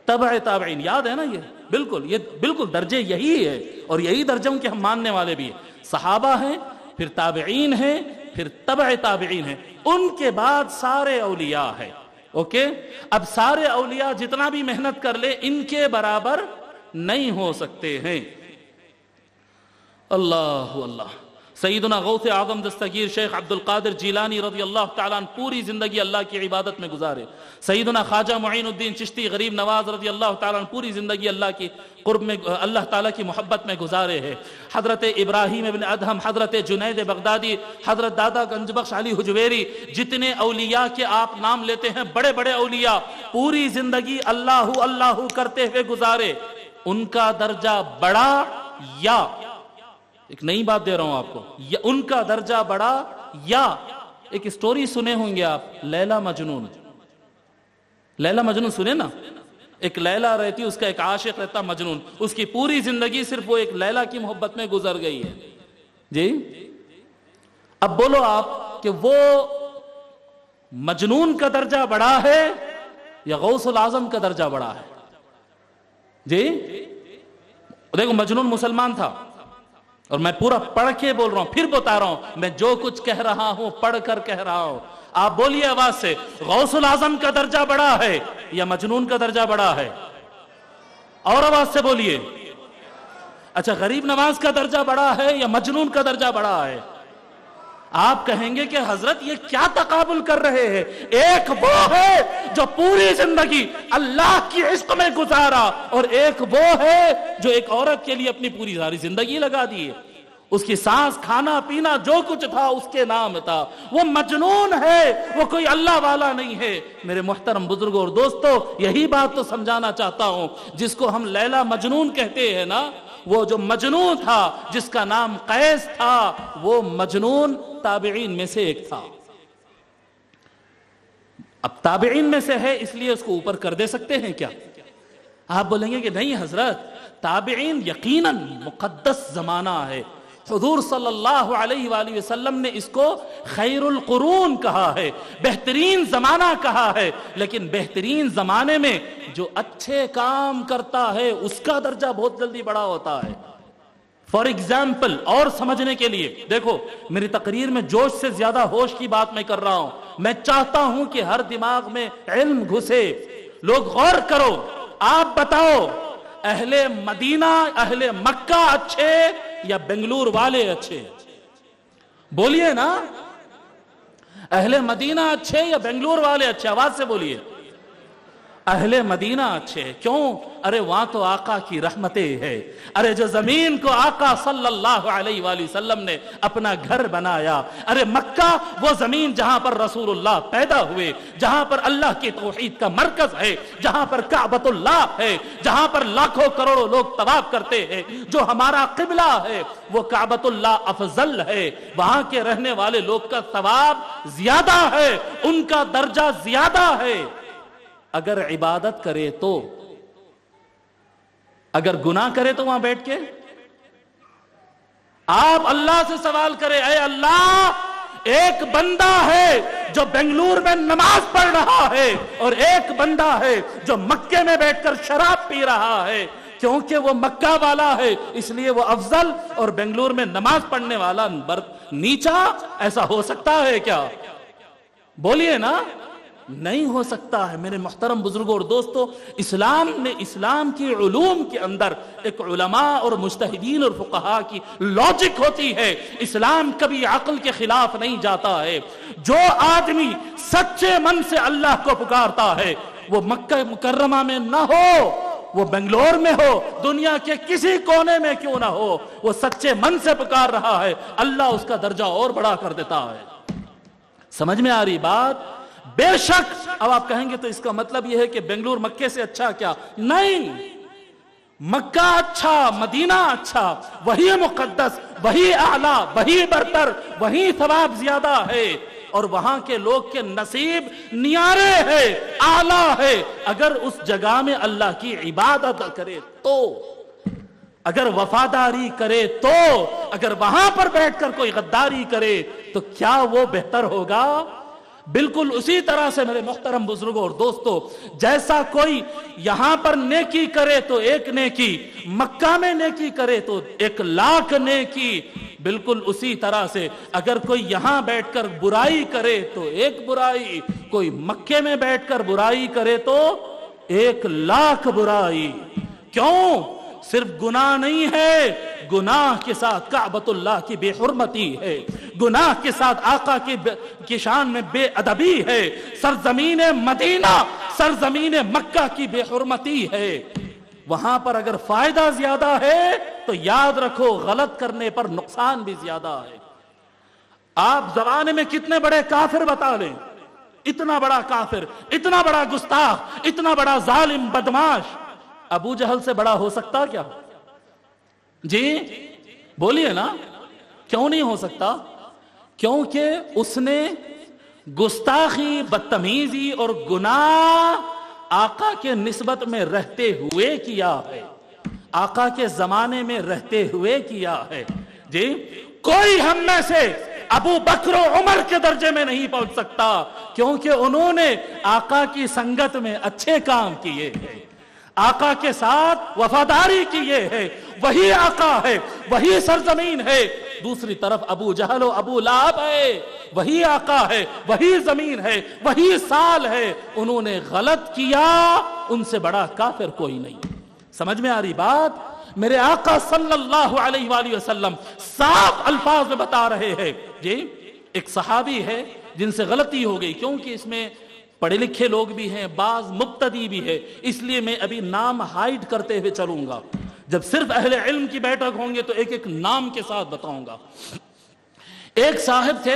تبع تابعین، یاد ہے نا؟ یہ بالکل درجے یہی ہے، اور یہی درجوں کے ہم ماننے والے بھی ہیں۔ صحابہ ہیں، پھر تابعین ہیں، پھر تبع تابعین ہیں، ان کے بعد سارے اولیاء ہیں۔ اوکے، اب سارے اولیاء جتنا بھی محنت کر لے ان کے برابر نہیں ہو سکتے ہیں۔ اللہ اللہ۔ سیدنا غوث اعظم دستگیر شیخ عبد القادر جیلانی رضی اللہ تعالیٰ عنہ پوری زندگی اللہ کی عبادت میں گزارے۔ سیدنا خواجہ معین الدین چشتی غریب نواز رضی اللہ تعالیٰ عنہ پوری زندگی اللہ کی قرب میں، اللہ تعالیٰ کی محبت میں گزارے ہیں۔ حضرت ابراہیم ابن ادہم، حضرت جنید بغدادی، حضرت دادا گنج بخش علی حجویری، جتنے اولیاء کے آپ نام لیتے ہیں، بڑے بڑے اولیاء پوری زندگی اللہ اللہ کرتے ہوئے گزارے۔ ان کا درجہ بڑا، یا ایک نئی بات دے رہا ہوں آپ کو، ان کا درجہ بڑا، یا ایک سٹوری سنے ہوں گے آپ، لیلا مجنون۔ لیلا مجنون سنے نا؟ ایک لیلا رہتی، اس کا ایک عاشق رہتا مجنون، اس کی پوری زندگی صرف وہ ایک لیلا کی محبت میں گزر گئی ہے جی۔ اب بولو آپ کہ وہ مجنون کا درجہ بڑا ہے یا غوث العظم کا درجہ بڑا ہے جی؟ دیکھو مجنون مسلمان تھا، اور میں پورا پڑھ کے بول رہا ہوں، پھر بتا رہا ہوں، میں جو کچھ کہہ رہا ہوں پڑھ کر کہہ رہا ہوں۔ آپ بولیے آواز سے، غوث العظم کا درجہ بڑا ہے یا مجنون کا درجہ بڑا ہے؟ اور آواز سے بولیے۔ اچھا، غریب نواز کا درجہ بڑا ہے یا مجنون کا درجہ بڑا ہے؟ آپ کہیں گے کہ حضرت یہ کیا تقابل کر رہے ہیں؟ ایک وہ ہے جو پوری زندگی اللہ کی عشق میں گزارا، اور ایک وہ ہے جو ایک عورت کے لیے اپنی پوری ساری زندگی لگا دی ہے، اس کی سانس کھانا پینا جو کچھ تھا اس کے نام تھا، وہ مجنون ہے، وہ کوئی اللہ والا نہیں ہے۔ میرے محترم بزرگوں اور دوستو، یہی بات تو سمجھانا چاہتا ہوں، جس کو ہم لیلا مجنون کہتے ہیں نا، وہ جو مجنون تھا جس کا نام قیس تھا، وہ مجنون تابعین میں سے ایک تھا۔ اب تابعین میں سے ہے اس لیے اس کو اوپر کر دے سکتے ہیں کیا؟ آپ بولیں گے کہ نہیں حضرت، تابعین یقیناً مقدس زمانہ ہے، حضور صلی اللہ علیہ وآلہ وسلم نے اس کو خیر القرون کہا ہے، بہترین زمانہ کہا ہے، لیکن بہترین زمانے میں جو اچھے کام کرتا ہے اس کا درجہ بہت جلدی بڑا ہوتا ہے۔ فار ایگزامپل، اور سمجھنے کے لیے دیکھو، میری تقریر میں جوش سے زیادہ ہوش کی بات میں کر رہا ہوں، میں چاہتا ہوں کہ ہر دماغ میں علم گھسے، لوگ غور کرو، آپ بتاؤ اہل مدینہ اہل مکہ اچھے یا بنگلور والے اچھے؟ بولیے نا، اہل مدینہ اچھے یا بنگلور والے اچھے؟ آواز سے بولیے۔ اہل مدینہ اچھے، کیوں؟ ارے وہاں تو آقا کی رحمتیں ہے، ارے جو زمین کو آقا صلی اللہ علیہ وآلہ وسلم نے اپنا گھر بنایا، ارے مکہ وہ زمین جہاں پر رسول اللہ پیدا ہوئے، جہاں پر اللہ کی توحید کا مرکز ہے، جہاں پر کعبۃ اللہ ہے، جہاں پر لاکھوں کروڑوں لوگ طواف کرتے ہیں، جو ہمارا قبلہ ہے وہ کعبۃ اللہ افضل ہے، وہاں کے رہنے والے لوگ کا ثواب زیادہ ہے، ان کا درجہ زیادہ ہے۔ اگر عبادت کرے تو، اگر گناہ کرے تو وہاں بیٹھ کے آپ اللہ سے سوال کرے، اے اللہ، ایک بندہ ہے جو بنگلور میں نماز پڑھ رہا ہے اور ایک بندہ ہے جو مکے میں بیٹھ کر شراب پی رہا ہے، کیونکہ وہ مکہ والا ہے اس لیے وہ افضل اور بنگلور میں نماز پڑھنے والا نیچا، ایسا ہو سکتا ہے کیا؟ بولیے نا، نہیں ہو سکتا ہے۔ میرے محترم بزرگوں اور دوستو، اسلام کی علوم کے اندر ایک علماء اور مجتہدین اور فقہاء کی لاجک ہوتی ہے، اسلام کبھی عقل کے خلاف نہیں جاتا ہے۔ جو آدمی سچے من سے اللہ کو پکارتا ہے، وہ مکہ مکرمہ میں نہ ہو، وہ بنگلور میں ہو، دنیا کے کسی کونے میں کیوں نہ ہو، وہ سچے من سے پکار رہا ہے، اللہ اس کا درجہ اور بڑا کر دیتا ہے۔ سمجھ میں آ رہی بات؟ بے شک اب آپ کہیں گے تو اس کا مطلب یہ ہے کہ بنگلور مکے سے اچھا کیا؟ نہیں، مکہ اچھا، مدینہ اچھا، وہی مقدس، وہی اعلیٰ، وہی برتر، وہی ثواب زیادہ ہے، اور وہاں کے لوگ کے نصیب نیارے ہے، اعلیٰ ہے، اگر اس جگہ میں اللہ کی عبادت کرے تو، اگر وفاداری کرے تو، اگر وہاں پر بیٹھ کر کوئی غداری کرے تو کیا وہ بہتر ہوگا؟ بالکل اسی طرح سے میرے محترم بزرگوں اور دوستو، جیسا کوئی یہاں پر نیکی کرے تو ایک نیکی، مکہ میں نیکی کرے تو 1,00,000 نیکی، بالکل اسی طرح سے اگر کوئی یہاں بیٹھ کر برائی کرے تو ایک برائی، کوئی مکے میں بیٹھ کر برائی کرے تو 1,00,000 برائی۔ کیوں؟ صرف گناہ نہیں ہے، گناہ کے ساتھ کعبۃ اللہ کی بے حرمتی ہے، گناہ کے ساتھ آقا کی شان میں بے ادبی ہے، سرزمین مدینہ، سرزمین مکہ کی بے حرمتی ہے۔ وہاں پر اگر فائدہ زیادہ ہے تو یاد رکھو غلط کرنے پر نقصان بھی زیادہ ہے۔ آپ زمانے میں کتنے بڑے کافر بتا لیں، اتنا بڑا کافر، اتنا بڑا گستاخ، اتنا بڑا ظالم بدماش ابو جہل سے بڑا ہو سکتا کیا؟ جی بولیے نا، کیوں نہیں ہو سکتا؟ کیونکہ اس نے گستاخی، بدتمیزی اور گناہ آقا کے نسبت میں رہتے ہوئے کیا ہے، آقا کے زمانے میں رہتے ہوئے کیا ہے۔ جی کوئی ہم میں سے ابو بکر و عمر کے درجے میں نہیں پہنچ سکتا، کیونکہ انہوں نے آقا کی سنگت میں اچھے کام کیے ہیں، آقا کے ساتھ وفاداری کیے ہے، وہی آقا ہے، وہی سرزمین ہے۔ دوسری طرف ابو جہل و ابو لہب ہے، وہی آقا ہے، وہی زمین ہے، وہی سال ہے، انہوں نے غلط کیا، ان سے بڑا کافر کوئی نہیں۔ سمجھ میں آ رہی بات؟ میرے آقا صلی اللہ علیہ وآلہ وسلم صاف الفاظ میں بتا رہے ہیں، جی ایک صحابی ہے جن سے غلطی ہو گئی، کیونکہ اس میں پڑھے لکھے لوگ بھی ہیں، بعض مبتدی بھی ہے، اس لیے میں ابھی نام ہائیڈ کرتے ہوئے چلوں گا. جب صرف اہل علم کی بیٹھک ہوں گے تو ایک ایک نام کے ساتھ بتاؤں گا. ایک صاحب تھے،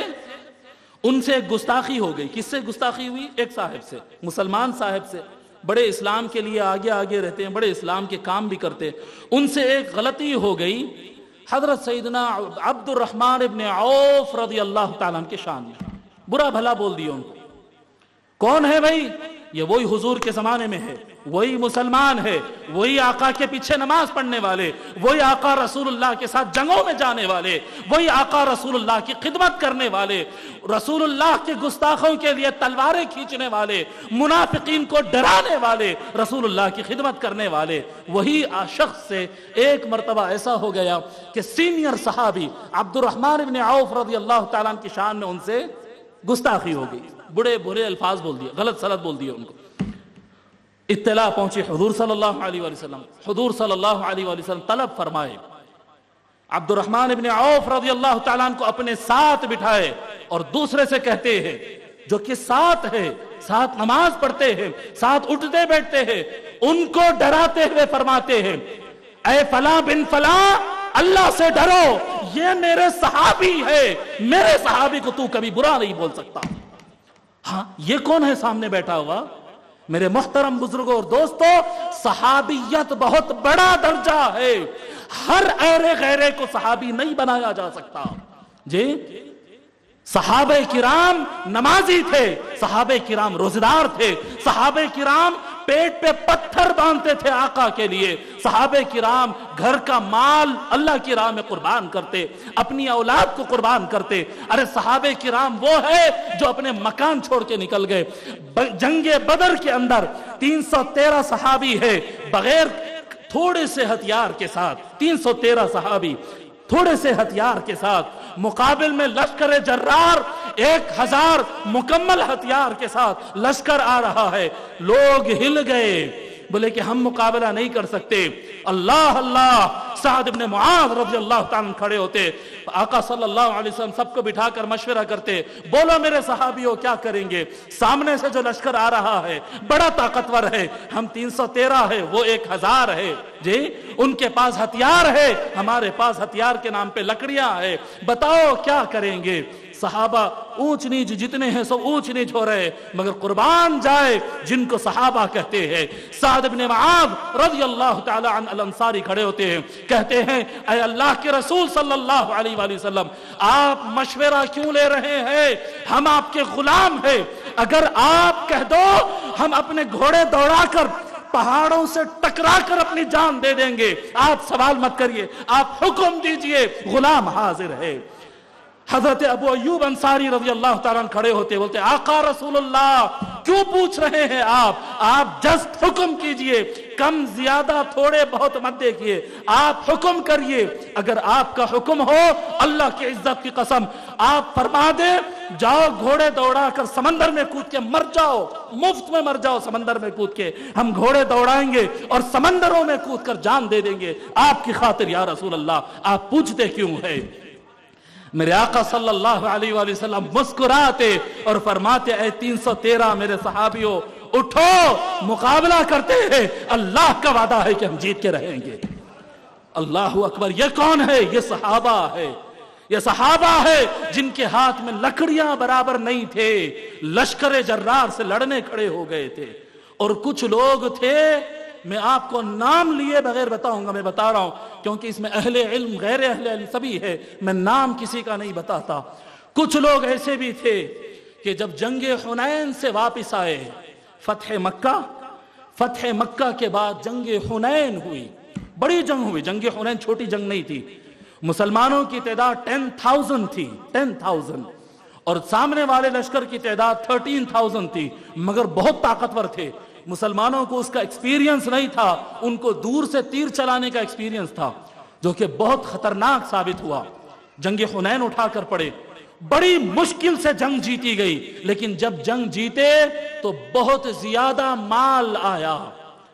ان سے گستاخی ہو گئی. کس سے گستاخی ہوئی؟ ایک صاحب سے، مسلمان صاحب سے، بڑے اسلام کے لیے آگے آگے رہتے ہیں، بڑے اسلام کے کام بھی کرتے ہیں. ان سے ایک غلطی ہو گئی حضرت سیدنا عبد الرحمن ابن عوف رضی اللہ تعالیٰ عنہ کے شان میں. برا بھلا بول دیا ان کو. کون ہے بھائی؟ یہ وہی حضور کے زمانے میں ہے، وہی مسلمان ہے، وہی آقا کے پیچھے نماز پڑھنے والے، وہی آقا رسول اللہ کے ساتھ جنگوں میں جانے والے، وہی آقا رسول اللہ کی خدمت کرنے والے، رسول اللہ کے گستاخوں کے لیے تلواریں کھینچنے والے، منافقین کو ڈرانے والے، رسول اللہ کی خدمت کرنے والے. وہی شخص سے ایک مرتبہ ایسا ہو گیا کہ سینئر صحابی عبد الرحمن ابن عوف رضی اللہ تعالیٰ عنہ کی شان میں ان سے گستاخی ہو گئی. بڑے برے الفاظ بول دیے، غلط سلط بول دیے ان کو. اطلاع پہنچی حضور صلی اللہ علیہ وآلہ وسلم. حضور صلی اللہ علیہ وآلہ وسلم طلب فرمائے، عبد الرحمن ابن عوف رضی اللہ تعالیٰ عنہ کو اپنے ساتھ بٹھائے اور دوسرے سے کہتے ہیں جو کہ ساتھ ہے، ساتھ نماز پڑھتے ہیں، ساتھ اٹھتے بیٹھتے ہیں، ان کو ڈراتے ہوئے فرماتے ہیں اے فلاں بن فلاں، اللہ سے ڈرو، یہ میرے صحابی ہے، میرے صحابی کو تو کبھی برا نہیں بول سکتا. ہاں یہ کون ہے سامنے بیٹھا ہوا؟ میرے محترم بزرگوں اور دوستو، صحابیت بہت بڑا درجہ ہے. ہر ایرے غیرے کو صحابی نہیں بنایا جا سکتا. جی صحابہ کرام نمازی تھے، صحابہ کرام روزدار تھے، صحابہ کرام پیٹ پہ پتھر باندھتے تھے آقا کے لیے، صحابہ کرام گھر کا مال اللہ کی راہ میں قربان کرتے، اپنی اولاد کو قربان کرتے. ارے صحابہ کرام وہ ہے جو اپنے مکان چھوڑ کے نکل گئے. جنگ بدر کے اندر 313 صحابی ہے، بغیر تھوڑے سے ہتھیار کے ساتھ 313 صحابی تھوڑے سے ہتھیار کے ساتھ، مقابل میں لشکر جرار 1000 مکمل ہتھیار کے ساتھ لشکر آ رہا ہے. لوگ ہل گئے، بولے کہ ہم مقابلہ نہیں کر سکتے. اللہ اللہ، سعد بن معاذ رضی اللہ تعالیٰ کھڑے ہوتے، آقا صلی اللہ علیہ وسلم سب کو بٹھا کر مشورہ کرتے، بولو میرے صحابیوں کیا کریں گے؟ سامنے سے جو لشکر آ رہا ہے بڑا طاقتور ہے، ہم 313 ہے، وہ 1000 ہے. جی ان کے پاس ہتھیار ہے، ہمارے پاس ہتھیار کے نام پہ لکڑیاں ہے، بتاؤ کیا کریں گے؟ صحابہ اونچ نیچ جتنے ہیں سب اونچ نیچ ہو رہے، مگر قربان جائے جن کو صحابہ کہتے ہیں. سعد بن معاذ رضی اللہ تعالی عنہ الانصاری کھڑے ہوتے ہیں، کہتے ہیں اے اللہ کے رسول صلی اللہ علیہ وآلہ وسلم، آپ مشورہ کیوں لے رہے ہیں؟ ہم آپ کے غلام ہیں، اگر آپ کہہ دو ہم اپنے گھوڑے دوڑا کر پہاڑوں سے ٹکرا کر اپنی جان دے دیں گے. آپ سوال مت کریے، آپ حکم دیجئے، غلام حاضر ہے. حضرت ابو ایوب انصاری رضی اللہ تعالیٰ عنہ کھڑے ہوتے بولتے آقا رسول اللہ کیوں پوچھ رہے ہیں آپ جسٹ حکم کیجئے، کم زیادہ تھوڑے بہت مت دیکھیے، آپ حکم کریے. اگر آپ کا حکم ہو اللہ کی عزت کی قسم آپ فرما دیں جاؤ گھوڑے دوڑا کر سمندر میں کود کے مر جاؤ، مفت میں مر جاؤ سمندر میں کود کے، ہم گھوڑے دوڑائیں گے اور سمندروں میں کود کر جان دے دیں گے آپ کی خاطر یا رسول اللہ، آپ پوچھتے کیوں ہے؟ میرے آقا صلی اللہ علیہ وآلہ وسلم مسکراتے اور فرماتے اے 313 میرے صحابیوں اٹھو، مقابلہ کرتے ہیں، اللہ کا وعدہ ہے کہ ہم جیت کے رہیں گے. اللہ اکبر. یہ کون ہے؟ یہ صحابہ ہے، یہ صحابہ ہے جن کے ہاتھ میں لکڑیاں برابر نہیں تھے، لشکر جرار سے لڑنے کھڑے ہو گئے تھے. اور کچھ لوگ تھے، میں آپ کو نام لیے بغیر بتاؤں گا، میں بتا رہا ہوں کیونکہ اس میں اہل علم غیر اہل علم سبھی ہے، میں نام کسی کا نہیں بتاتا. کچھ لوگ ایسے بھی تھے کہ جب جنگ حنین سے واپس آئے، فتح مکہ کے بعد جنگ حنین ہوئی، بڑی جنگ ہوئی. جنگ حنین چھوٹی جنگ نہیں تھی، مسلمانوں کی تعداد 10,000 تھی، 10,000، اور سامنے والے لشکر کی تعداد 13,000 تھی، مگر بہت طاقتور تھے. مسلمانوں کو اس کا ایکسپیرینس نہیں تھا، ان کو دور سے تیر چلانے کا ایکسپیرینس تھا، جو کہ بہت خطرناک ثابت ہوا. جنگ حنین اٹھا کر پڑے، بڑی مشکل سے جنگ جیتی گئی، لیکن جب جنگ جیتے تو بہت زیادہ مال آیا،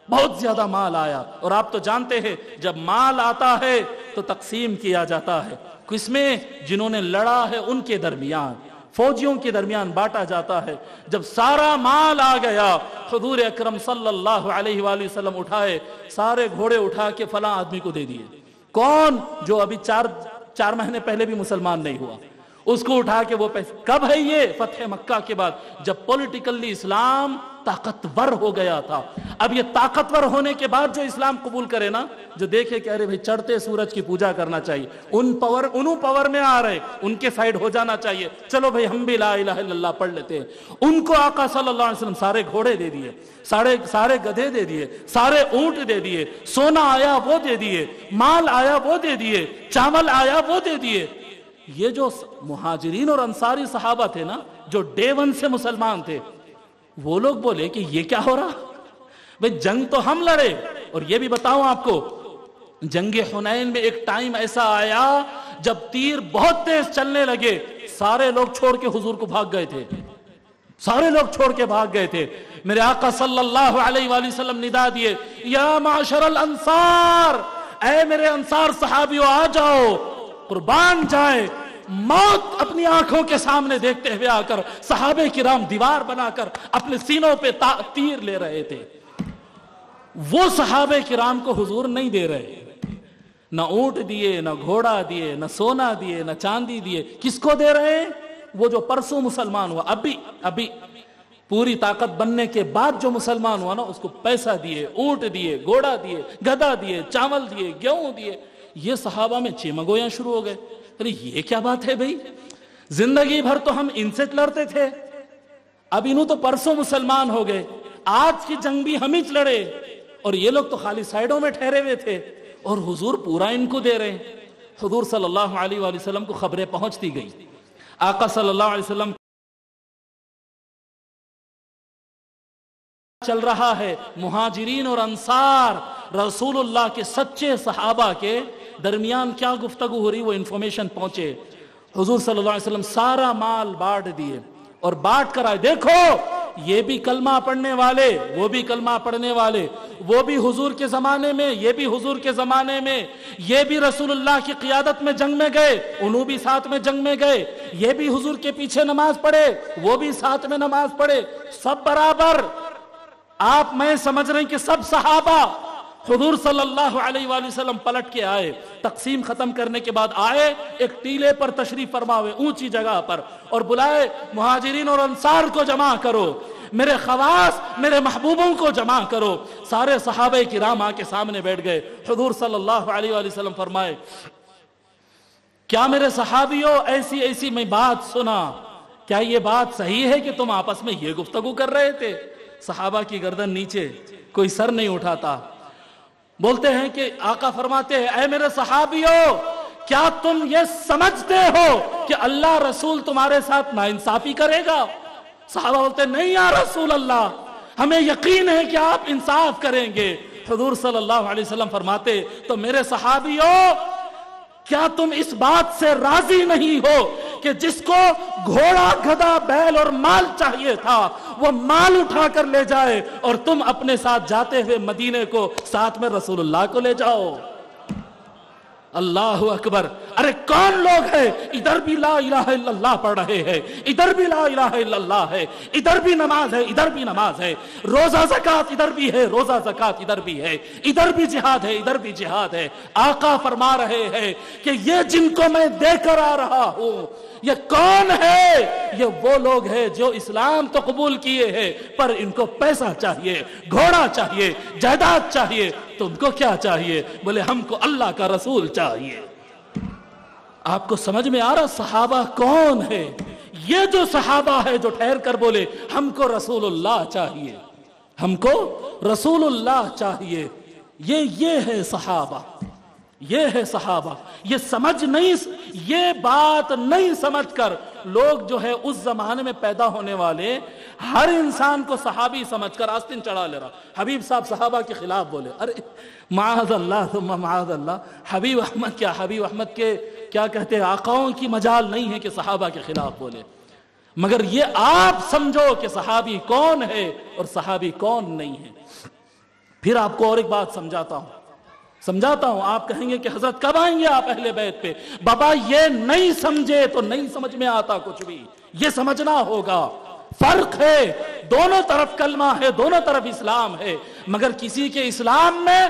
بہت زیادہ مال آیا، اور آپ تو جانتے ہیں جب مال آتا ہے تو تقسیم کیا جاتا ہے، کس میں؟ جنہوں نے لڑا ہے ان کے درمیان، فوجیوں کے درمیان بانٹا جاتا ہے۔ جب سارا مال آ گیا، حضور اکرم صلی اللہ علیہ وآلہ وسلم اٹھائے، سارے گھوڑے اٹھا کے فلاں آدمی کو دے دیے۔ کون؟ جو ابھی چار مہینے پہلے بھی مسلمان نہیں ہوا، اس کو اٹھا کے وہ پیسے۔ کب ہے یہ؟ فتح مکہ کے بعد، جب پولیٹیکلی اسلام طاقتور ہو گیا تھا۔ اب یہ طاقتور ہونے کے بعد جو اسلام قبول کرے نا، جو دیکھے کہ ارے بھائی چڑھتے سورج کی پوجا کرنا چاہیے، انہوں پاور میں آ رہے، ان کے سائیڈ ہو جانا چاہیے، چلو بھائی ہم بھی لا الہ الا اللہ پڑھ لیتے ہیں۔ ان کو آقا صلی اللہ علیہ وسلم سارے گھوڑے دے دیے، سارے گدھے دے دیے، سارے اونٹ دے دیے، سونا آیا وہ دے دیے، مال آیا وہ دے دیے، چاول آیا وہ دے دیے۔ یہ جو مہاجرین اور انصاری صحابہ تھے نا، جو ڈے ون سے مسلمان تھے، وہ لوگ بولے کہ یہ کیا ہو رہا؟ بھئی جنگ تو ہم لڑے، اور یہ بھی بتاؤں آپ کو، جنگ حنین میں ایک ٹائم ایسا آیا جب تیر بہت تیز چلنے لگے، سارے لوگ چھوڑ کے حضور کو بھاگ گئے تھے، سارے لوگ چھوڑ کے بھاگ گئے تھے۔ میرے آقا صلی اللہ علیہ وآلہ وسلم ندا دیے، یا معاشر الانصار، اے میرے انصار صحابیوں آ جاؤ، قربان جائے۔ موت اپنی آنکھوں کے سامنے دیکھتے ہوئے آ کر صحابہ کرام دیوار بنا کر اپنے سینوں پہ تیر لے رہے تھے۔ وہ صحابہ کرام کو حضور نہیں دے رہے، نہ اونٹ دیے، نہ گھوڑا دیے، نہ سونا دیے، نہ چاندی دیے۔ کس کو دے رہے ہیں؟ وہ جو پرسوں مسلمان ہوا، ابھی پوری طاقت بننے کے بعد جو مسلمان ہوا نا، اس کو پیسہ دیے، اونٹ دیے، گھوڑا دیے، گدھا دیے، چاول دیے، گیہوں دیے۔ یہ صحابہ میں چیمگویاں شروع ہو گئے، ارے یہ کیا بات ہے بھائی؟ زندگی بھر تو ہم ان سے لڑتے تھے، اب انہوں تو پرسوں مسلمان ہو گئے، آج کی جنگ بھی ہم ہی لڑے، اور یہ لوگ تو خالی سائیڈوں میں ٹھہرے ہوئے تھے، اور حضور پورا ان کو دے رہے ہیں۔ حضور صلی اللہ علیہ وآلہ وسلم کو خبریں پہنچتی گئی، آقا صلی اللہ علیہ وسلم چل رہا ہے، مہاجرین اور انصار رسول اللہ کے سچے صحابہ کے درمیان کیا گفتگو ہو رہی، وہ انفارمیشن پہنچے۔ حضور صلی اللہ علیہ وسلم سارا مال بانٹ دیے، اور بانٹ کر آئے، دیکھو یہ بھی کلمہ پڑھنے والے، وہ بھی کلمہ پڑھنے والے، وہ بھی حضور کے زمانے میں، یہ بھی حضور کے زمانے میں، یہ بھی رسول اللہ کی قیادت میں جنگ میں گئے، انہوں بھی ساتھ میں جنگ میں گئے، یہ بھی حضور کے پیچھے نماز پڑھے، وہ بھی ساتھ میں نماز پڑھے، سب برابر۔ آپ میں سمجھ رہے ہیں کہ سب صحابہ۔ حضور صلی اللہ علیہ وآلہ وسلم پلٹ کے آئے، تقسیم ختم کرنے کے بعد آئے، ایک ٹیلے پر تشریف فرما ہوئے، اونچی جگہ پر، اور بلائے مہاجرین اور انصار کو جمع کرو، میرے خواص، میرے محبوبوں کو جمع کرو۔ سارے صحابہ کرام آ کے سامنے بیٹھ گئے۔ حضور صلی اللہ علیہ وآلہ وسلم فرمائے، کیا میرے صحابیوں ایسی میں بات سنا، کیا یہ بات صحیح ہے کہ تم آپس میں یہ گفتگو کر رہے تھے؟ صحابہ کی گردن نیچے، کوئی سر نہیں اٹھاتا۔ بولتے ہیں کہ آقا فرماتے ہیں، اے میرے صحابیوں، کیا تم یہ سمجھتے ہو کہ اللہ رسول تمہارے ساتھ ناانصافی کرے گا؟ صحابہ بولتے ہیں، نہیں یا رسول اللہ، ہمیں یقین ہے کہ آپ انصاف کریں گے۔ حضور صلی اللہ علیہ وسلم فرماتے، تو میرے صحابیوں، کیا تم اس بات سے راضی نہیں ہو کہ جس کو گھوڑا، گدھا، بیل اور مال چاہیے تھا، وہ مال اٹھا کر لے جائے، اور تم اپنے ساتھ جاتے ہوئے مدینے کو ساتھ میں رسول اللہ کو لے جاؤ؟ اللہ اکبر۔ ارے کون لوگ ہیں ادھر بھی لا الہ الا اللہ پڑھ رہے ہیں، ادھر بھی لا الہ الا اللہ ہے، ادھر بھی نماز ہے، ادھر بھی نماز ہے، روزہ زکات ادھر بھی ہے، روزہ زکات ادھر بھی ہے، ادھر بھی جہاد ہے، ادھر بھی جہاد ہے۔ آقا فرما رہے ہیں کہ یہ جن کو میں دے کر آ رہا ہوں، یہ کون ہے؟ یہ وہ لوگ ہیں جو اسلام تو قبول کیے ہیں، پر ان کو پیسہ چاہیے، گھوڑا چاہیے، جائیداد چاہیے۔ تم کو کیا چاہیے؟ بولے ہم کو اللہ کا رسول چاہیے۔ آپ کو سمجھ میں آ رہا صحابہ کون ہے؟ یہ جو صحابہ ہے جو ٹھہر کر بولے ہم کو رسول اللہ چاہیے، ہم کو رسول اللہ چاہیے، یہ ہے صحابہ، یہ ہے صحابہ۔ یہ سمجھ نہیں، یہ بات نہیں سمجھ کر لوگ جو ہے اس زمانے میں پیدا ہونے والے ہر انسان کو صحابی سمجھ کر آستین چڑھا لے رہا۔ حبیب صاحب صحابہ کے خلاف بولے، ارے معاذ اللہ ثم معاذ اللہ، حبیب احمد کیا، حبیب احمد کے کیا کہتے ہیں، آقاؤں کی مجال نہیں ہے کہ صحابہ کے خلاف بولے۔ مگر یہ آپ سمجھو کہ صحابی کون ہے اور صحابی کون نہیں ہے۔ پھر آپ کو اور ایک بات سمجھاتا ہوں. آپ کہیں گے کہ حضرت کب آئیں گے آپ اہل بیت پہ؟ بابا یہ نہیں سمجھے تو نہیں سمجھ میں آتا کچھ بھی. یہ سمجھنا ہوگا فرق ہے، دونوں طرف کلمہ ہے، دونوں طرف اسلام ہے، مگر کسی کے اسلام میں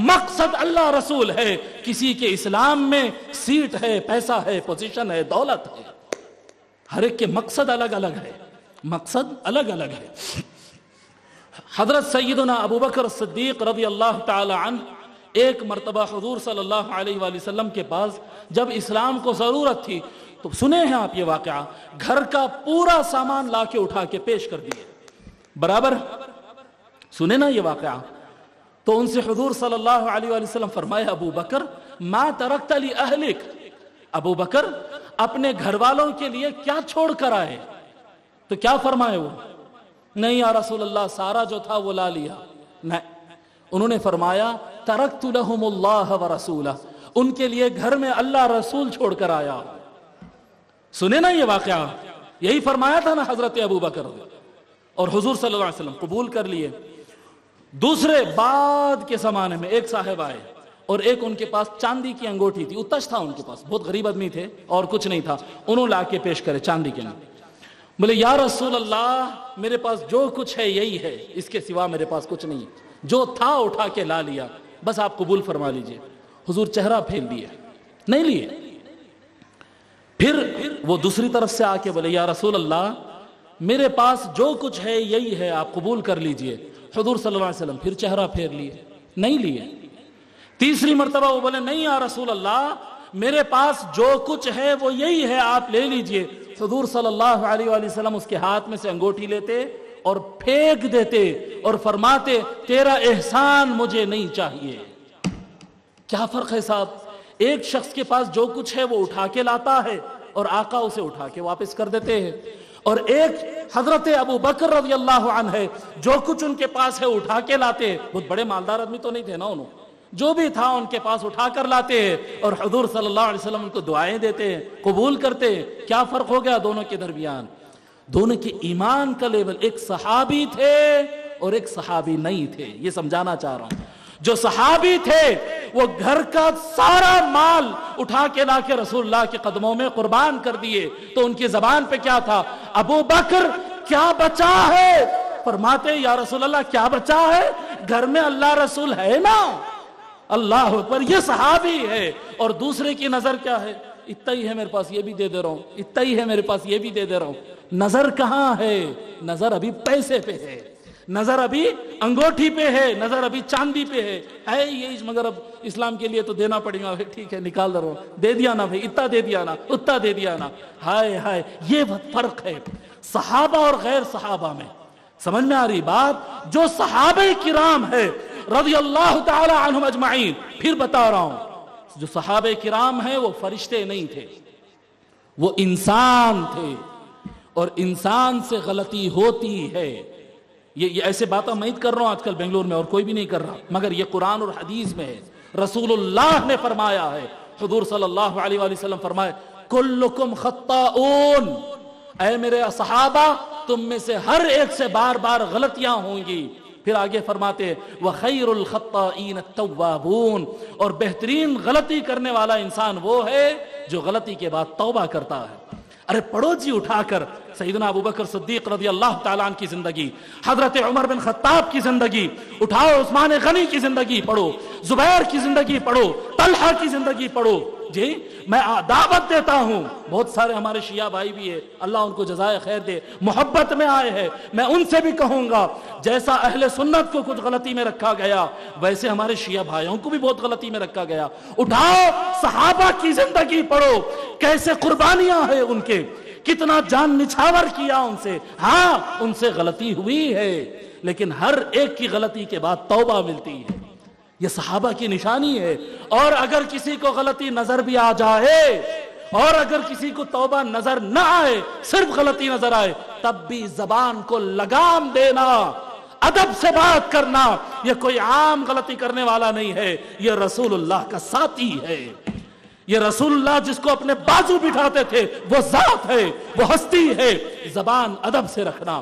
مقصد اللہ رسول ہے، کسی کے اسلام میں سیٹ ہے، پیسہ ہے، پوزیشن ہے، دولت ہے. ہر ایک کے مقصد الگ الگ ہے، مقصد الگ الگ ہے. حضرت سیدنا ابو بکر صدیق رضی اللہ تعالی عنہ ایک مرتبہ حضور صلی اللہ علیہ وآلہ وسلم کے پاس جب اسلام کو ضرورت تھی تو سنے ہیں آپ یہ واقعہ، گھر کا پورا سامان لا کے اٹھا کے پیش کر دیے. برابر سنے نا یہ واقعہ؟ تو ان سے حضور صلی اللہ علیہ وآلہ وسلم فرمایا ابو بکر ما ترکت لأہلک، ابو بکر اپنے گھر والوں کے لیے کیا چھوڑ کر آئے؟ تو کیا فرمائے وہ؟ نہیں یا رسول اللہ سارا جو تھا وہ لا لیا. نہیں، انہوں نے فرمایا ترکت لہم اللہ ورسولہ، ان کے لیے گھر میں اللہ رسول چھوڑ کر آیا. سنے نا یہ واقعہ؟ یہی فرمایا تھا نا حضرت ابو بکر، اور حضور صلی اللہ علیہ وسلم قبول کر لیے. دوسرے بعد کے زمانے میں ایک صاحب آئے اور ایک ان کے پاس چاندی کی انگوٹھی تھی، اتش تھا ان کے پاس، بہت غریب آدمی تھے اور کچھ نہیں تھا. انہوں لا کے پیش کرے چاندی کے انگوٹھی. بولے یا رسول اللہ میرے پاس جو کچھ ہے یہی ہے، اس کے سوا میرے پاس کچھ نہیں، جو تھا اٹھا کے لا لیا، بس آپ قبول فرما لیجئے. حضور چہرہ پھیر دیے، نہیں لیے. پھر وہ دوسری طرف سے آ کے بولے یا رسول اللہ میرے پاس جو کچھ ہے یہی ہے، آپ قبول کر لیجئے. حضور صلی اللہ علیہ وسلم پھر چہرہ پھیر لیے، نہیں لیے. تیسری مرتبہ وہ بولے نہیں یا رسول اللہ میرے پاس جو کچھ ہے وہ یہی ہے، آپ لے لیجئے. حضور صلی اللہ علیہ وآلہ وسلم اس کے ہاتھ میں سے انگوٹھی لیتے اور پھینک دیتے اور فرماتے تیرا احسان مجھے نہیں چاہیے. کیا فرق ہے صاحب؟ ایک شخص کے پاس جو کچھ ہے وہ اٹھا کے لاتا ہے اور آقا اسے اٹھا کے واپس کر دیتے ہیں، اور ایک حضرت ابو بکر رضی اللہ عنہ ہے جو کچھ ان کے پاس ہے اٹھا کے لاتے. بہت بڑے مالدار آدمی تو نہیں تھے نا، انہوں جو بھی تھا ان کے پاس اٹھا کر لاتے ہیں اور حضور صلی اللہ علیہ وسلم ان کو دعائیں دیتے ہیں، قبول کرتے ہیں. کیا فرق ہو گیا دونوں کے درمیان؟ دونوں کے ایمان کا لیول، ایک صحابی تھے اور ایک صحابی نہیں تھے. یہ سمجھانا چاہ رہا ہوں. جو صحابی تھے وہ گھر کا سارا مال اٹھا کے لا کے رسول اللہ کے قدموں میں قربان کر دیے. تو ان کی زبان پہ کیا تھا؟ ابو بکر کیا بچا ہے؟ فرماتے یا رسول اللہ کیا بچا ہے؟ گھر میں اللہ رسول ہے نا. اللہ اکبر. یہ صحابی ہے. اور دوسرے کی نظر کیا ہے؟ اتنا ہی ہے میرے پاس یہ بھی دے دے رہا ہوں، اتنا ہی ہے میرے پاس یہ بھی دے دے رہا ہوں. نظر کہاں ہے؟ نظر ابھی پیسے پہ ہے، نظر ابھی انگوٹھی پہ ہے، نظر ابھی چاندی پہ ہے یہ، مگر اب اسلام کے لیے تو دینا پڑے گا. ٹھیک ہے نکال دے رہا ہوں، دے دیا نا بھائی، اتنا دے دیا نا، اتنا دے دیا نا. ہائے ہائے، یہ فرق ہے صحابہ اور غیر صحابہ میں. سمجھ میں آ رہی بات؟ جو صحابہ کرام ہے رضی اللہ تعالی عنہم اجمعین، پھر بتا رہا ہوں جو صحابہ کرام ہیں وہ فرشتے نہیں تھے، وہ انسان تھے، اور انسان سے غلطی ہوتی ہے. یہ ایسے باتیں میں کر رہا ہوں آج کل بنگلور میں اور کوئی بھی نہیں کر رہا، مگر یہ قرآن اور حدیث میں ہے. رسول اللہ نے فرمایا ہے، حضور صلی اللہ علیہ وآلہ وسلم فرمائے کلکم خطاؤن، اے میرے صحابہ تم میں سے ہر ایک سے بار بار غلطیاں ہوں گی. پھر آگے فرماتے وَخَيْرُ الْخَطَّائِينَ التَّوَّابُونَ، اور بہترین غلطی کرنے والا انسان وہ ہے جو غلطی کے بعد توبہ کرتا ہے. ارے پڑھو جی اٹھا کر سیدنا ابو بکر صدیق رضی اللہ تعالیٰ عنہ کی زندگی، حضرت عمر بن خطاب کی زندگی اٹھاؤ، عثمان غنی کی زندگی پڑھو، زبیر کی زندگی پڑھو، طلحہ کی زندگی پڑھو. جی میں دعوت دیتا ہوں، بہت سارے ہمارے شیعہ بھائی بھی ہے، اللہ ان کو جزائے خیر دے، محبت میں آئے ہیں. میں ان سے بھی کہوں گا جیسا اہل سنت کو کچھ غلطی میں رکھا گیا ویسے ہمارے شیعہ بھائیوں کو بھی بہت غلطی میں رکھا گیا. اٹھاؤ صحابہ کی زندگی پڑھو، کیسے قربانیاں ہیں ان کے، کتنا جان نچھاور کیا ان سے. ہاں ان سے غلطی ہوئی ہے لیکن ہر ایک کی غلطی کے بعد توبہ ملتی ہے. یہ صحابہ کی نشانی ہے. اور اگر کسی کو غلطی نظر بھی آ جائے اور اگر کسی کو توبہ نظر نہ آئے، صرف غلطی نظر آئے، تب بھی زبان کو لگام دینا، ادب سے بات کرنا. یہ کوئی عام غلطی کرنے والا نہیں ہے، یہ رسول اللہ کا ساتھی ہے. یہ رسول اللہ جس کو اپنے بازو بٹھاتے تھے وہ ذات ہے، وہ ہستی ہے. زبان ادب سے رکھنا.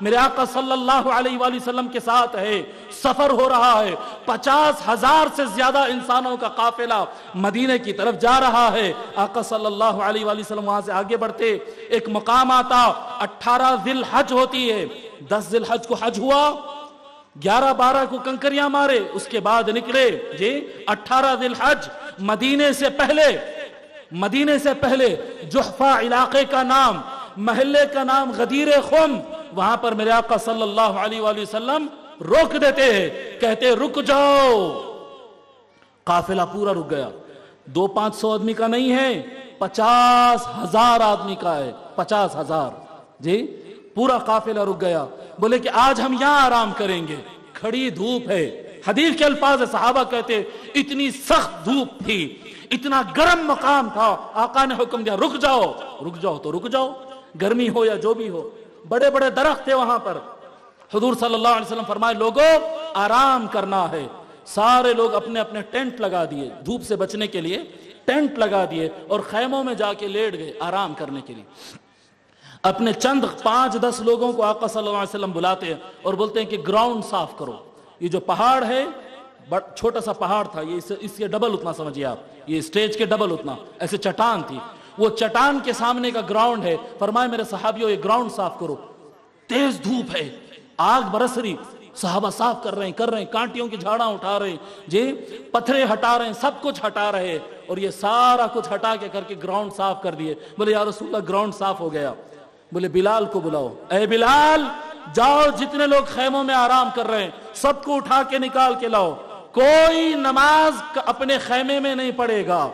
میرے آقا صلی اللہ علیہ وآلہ وسلم کے ساتھ ہے، سفر ہو رہا ہے، 50,000 سے زیادہ انسانوں کا قافلہ مدینے کی طرف جا رہا ہے۔ آقا صلی اللہ علیہ وآلہ وسلم وہاں سے آگے بڑھتے، ایک مقام آتا، 18 ذی الحج ہوتی ہے، 10 ذی الحج کو حج ہوا، 11-12 کو کنکریاں مارے، اس کے بعد نکلے جی 18 ذی الحج، مدینے سے پہلے جحفہ علاقے کا نام، محلے کا نام غدیر خم، وہاں پر میرے آقا صلی اللہ علیہ وآلہ وسلم روک دیتے ہیں، کہتے رک جاؤ۔ قافلہ پورا رک گیا، 200-500 آدمی کا نہیں ہے، 50,000 آدمی کا ہے، 50,000 جی، پورا قافلہ رک گیا۔ بولے کہ آج ہم یہاں آرام کریں گے، کھڑی دھوپ ہے، حدیث کے الفاظ صحابہ کہتے اتنی سخت دھوپ تھی، اتنا گرم مقام تھا، آقا نے حکم دیا رک جاؤ تو رک جاؤ، گرمی ہو یا جو بھی ہو، بڑے بڑے درخت تھے وہاں پر۔ حضور صلی اللہ علیہ وسلم فرمائے لوگوں آرام کرنا ہے، سارے لوگ اپنے اپنے ٹینٹ لگا دیے، دھوپ سے بچنے کے لیے ٹینٹ لگا دیے اور خیموں میں جا کے لیٹ گئے آرام کرنے کے لیے۔ اپنے چند 5-10 لوگوں کو آقا صلی اللہ علیہ وسلم بلاتے ہیں اور بولتے ہیں کہ گراؤنڈ صاف کرو، یہ جو پہاڑ ہے چھوٹا سا پہاڑ تھا، یہ اس کے ڈبل اتنا سمجھیے آپ، یہ اسٹیج کے ڈبل اتنا، ایسے چٹان تھی، وہ چٹان کے سامنے کا گراؤنڈ ہے۔ فرمائے میرے صحابیوں یہ گراؤنڈ صاف کرو، تیز دھوپ ہے، آگ برس رہی، صحابہ صاف کر رہے ہیں، کانٹیوں کی جھاڑاں اٹھا رہے ہیں جی، پتھرے ہٹا رہے ہیں، سب کچھ ہٹا رہے ہیں، اور یہ سارا کچھ ہٹا کے کر کے گراؤنڈ صاف کر دیے۔ بولے یا رسول اللہ گراؤنڈ صاف ہو گیا۔ بولے بلال کو بلاؤ، اے بلال جاؤ، جتنے لوگ خیموں میں آرام کر رہے ہیں سب کو اٹھا کے نکال کے لاؤ، کوئی نماز اپنے خیمے میں نہیں پڑھے گا،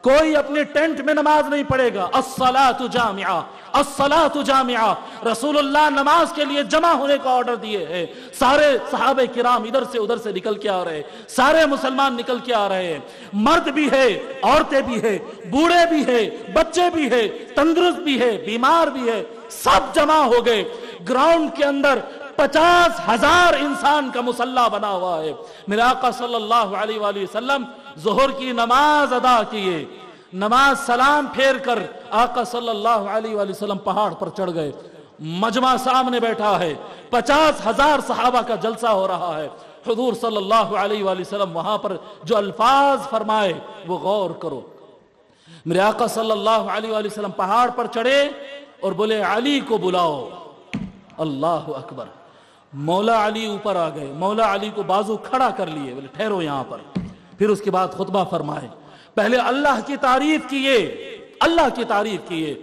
کوئی اپنے ٹینٹ میں نماز نہیں پڑھے گا۔ الصلاۃ جامعہ، الصلاۃ جامعہ، رسول اللہ نماز کے لیے جمع ہونے کا آرڈر دیے ہیں۔ سارے صحابہ کرام ادھر سے ادھر سے نکل کے آ رہے ہیں، سارے مسلمان نکل کے آ رہے ہیں، مرد بھی ہے، عورتیں بھی ہے، بوڑھے بھی ہے، بچے بھی ہے، تندرست بھی ہے، بیمار بھی ہے، سب جمع ہو گئے۔ گراؤنڈ کے اندر 50,000 انسان کا مسلح بنا ہوا ہے۔ میرے آقا صلی اللہ علیہ وآلہ وسلم ظہر کی نماز ادا کیے، نماز سلام پھیر کر آقا صلی اللہ علیہ وآلہ وسلم پہاڑ پر چڑھ گئے، مجمع سامنے بیٹھا ہے، 50,000 صحابہ کا جلسہ ہو رہا ہے۔ حضور صلی اللہ علیہ وآلہ وسلم وہاں پر جو الفاظ فرمائے وہ غور کرو۔ میرے آقا صلی اللہ علیہ وآلہ وسلم پہاڑ پر چڑھے اور بولے علی کو بلاؤ، اللہ اکبر، مولا علی اوپر آ گئے، مولا علی کو بازو کھڑا کر لیے، بولے ٹھہرو یہاں پر۔ پھر اس کے بعد خطبہ فرمائے، پہلے اللہ کی تعریف کیے، اللہ کی تعریف کیے،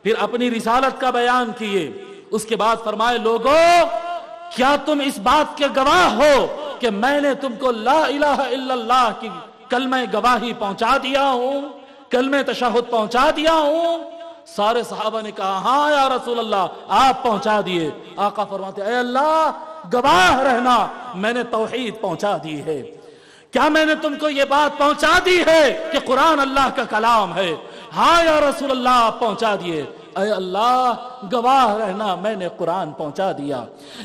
پھر اپنی رسالت کا بیان کیے، اس کے بعد فرمائے لوگوں کیا تم اس بات کے گواہ ہو کہ میں نے تم کو لا الہ الا اللہ کی کلمہ گواہی پہنچا دیا ہوں، کلمہ تشہد پہنچا دیا ہوں؟ سارے صحابہ نے کہا ہاں یا رسول اللہ آپ پہنچا دیے۔ آقا فرماتے اے اللہ گواہ رہنا میں نے توحید پہنچا دی ہے، کیا میں نے تم کو یہ بات پہنچا دی ہے کہ قرآن اللہ کا کلام ہے؟ ہاں یا رسول اللہ آپ پہنچا دیے۔ اے اللہ گواہ رہنا میں نے قرآن پہنچا دیا۔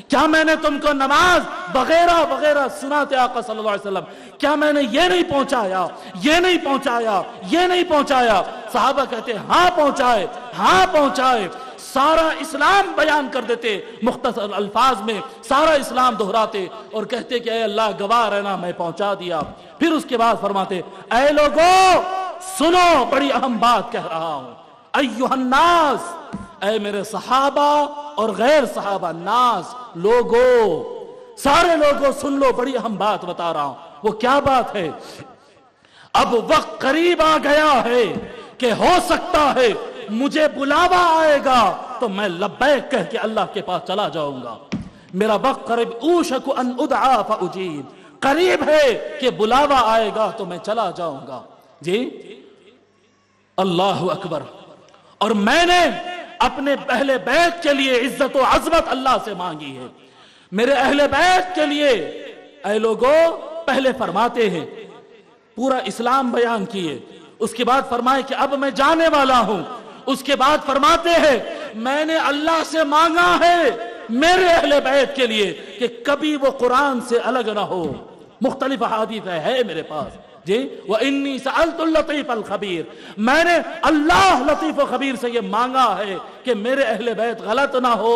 کیا میں نے تم کو نماز وغیرہ وغیرہ سناتے آقا صلی اللہ علیہ وسلم، کیا میں نے یہ نہیں پہنچایا، یہ نہیں پہنچایا، یہ نہیں پہنچایا؟ صحابہ کہتے ہاں پہنچائے، ہاں پہنچائے، سارا اسلام بیان کر دیتے، مختصر الفاظ میں سارا اسلام دہراتے اور کہتے کہ اے اللہ گواہ رہنا میں پہنچا دیا۔ پھر اس کے بعد فرماتے اے لوگوں سنو بڑی اہم بات کہہ رہا ہوں، ایھا الناس، اے میرے صحابہ اور غیر صحابہ، ناس لوگو، سارے لوگوں سن لو، بڑی اہم بات بتا رہا ہوں۔ وہ کیا بات ہے؟ اب وقت قریب آ گیا ہے کہ ہو سکتا ہے مجھے بلاوا آئے گا تو میں لبیک کہہ کے اللہ کے پاس چلا جاؤں گا، میرا وقت قریب، اوشک ان ادعا فاجیب، قریب ہے کہ بلاوا آئے گا تو میں چلا جاؤں گا۔ جی اللہ اکبر۔ اور میں نے اپنے اہل بیت کے لیے عزت و عظمت اللہ سے مانگی ہے، میرے اہل بیت کے لیے۔ اے لوگوں پہلے فرماتے ہیں پورا اسلام بیان کیے، اس کے بعد فرمائے کہ اب میں جانے والا ہوں، اس کے بعد فرماتے ہیں میں نے اللہ سے مانگا ہے میرے اہل بیت کے لیے کہ کبھی وہ قرآن سے الگ نہ ہو۔ مختلف احادیث ہے میرے پاس جی، وَإِنِّي سَأَلْتُ اللَّطِيفَ الْخَبِيرَ، میں نے اللہ لطیف و خبیر سے یہ مانگا ہے کہ میرے اہل بیت غلط نہ ہو،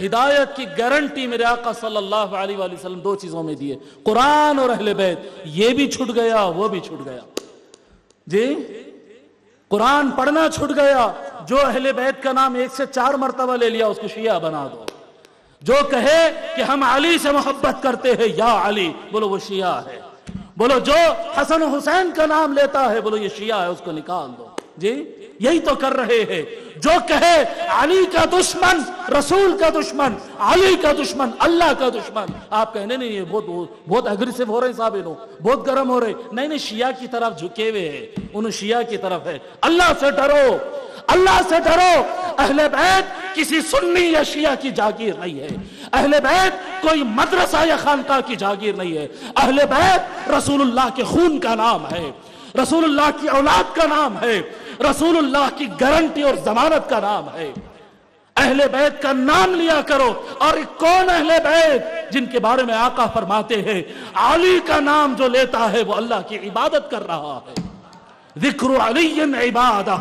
ہدایت کی گارنٹی میرے آقا صلی اللہ علیہ وآلہ وسلم دو چیزوں میں دیے، قرآن اور اہل بیت۔ یہ بھی چھٹ گیا، وہ بھی چھٹ گیا جی۔ قرآن پڑھنا چھٹ گیا، جو اہل بیت کا نام 1 سے 4 مرتبہ لے لیا اس کو شیعہ بنا دو۔ جو کہے کہ ہم علی سے محبت کرتے ہیں، یا علی، بولو وہ شیعہ ہے۔ بولو جو حسن و حسین کا نام لیتا ہے، بولو یہ شیعہ ہے، اس کو نکال دو جی۔ یہی تو کر رہے ہیں۔ جو کہے علی کا دشمن، رسول کا دشمن، علی کا دشمن، اللہ کا دشمن، آپ کہنے نہیں یہ بہت اگریسو ہو رہے صاحب، بہت گرم ہو رہے۔ نہیں، شیعہ کی طرف جھکے ہوئے ہیں، انہوں شیعہ کی طرف ہے۔ اللہ سے ڈرو، اللہ سے ڈرو۔ اہل بیت کسی سنی یا شیعہ کی جاگیر نہیں ہے، اہل بیت کوئی مدرسہ یا خانقاہ کی جاگیر نہیں ہے۔ اہل بیت رسول اللہ کے خون کا نام ہے، رسول اللہ کی اولاد کا نام ہے، رسول اللہ کی گارنٹی اور ضمانت کا نام ہے۔ اہل بیت کا نام لیا کرو۔ اور کون اہل بیت؟ جن کے بارے میں آقا فرماتے ہیں علی کا نام جو لیتا ہے وہ اللہ کی عبادت کر رہا ہے۔ ذکر علی عبادہ،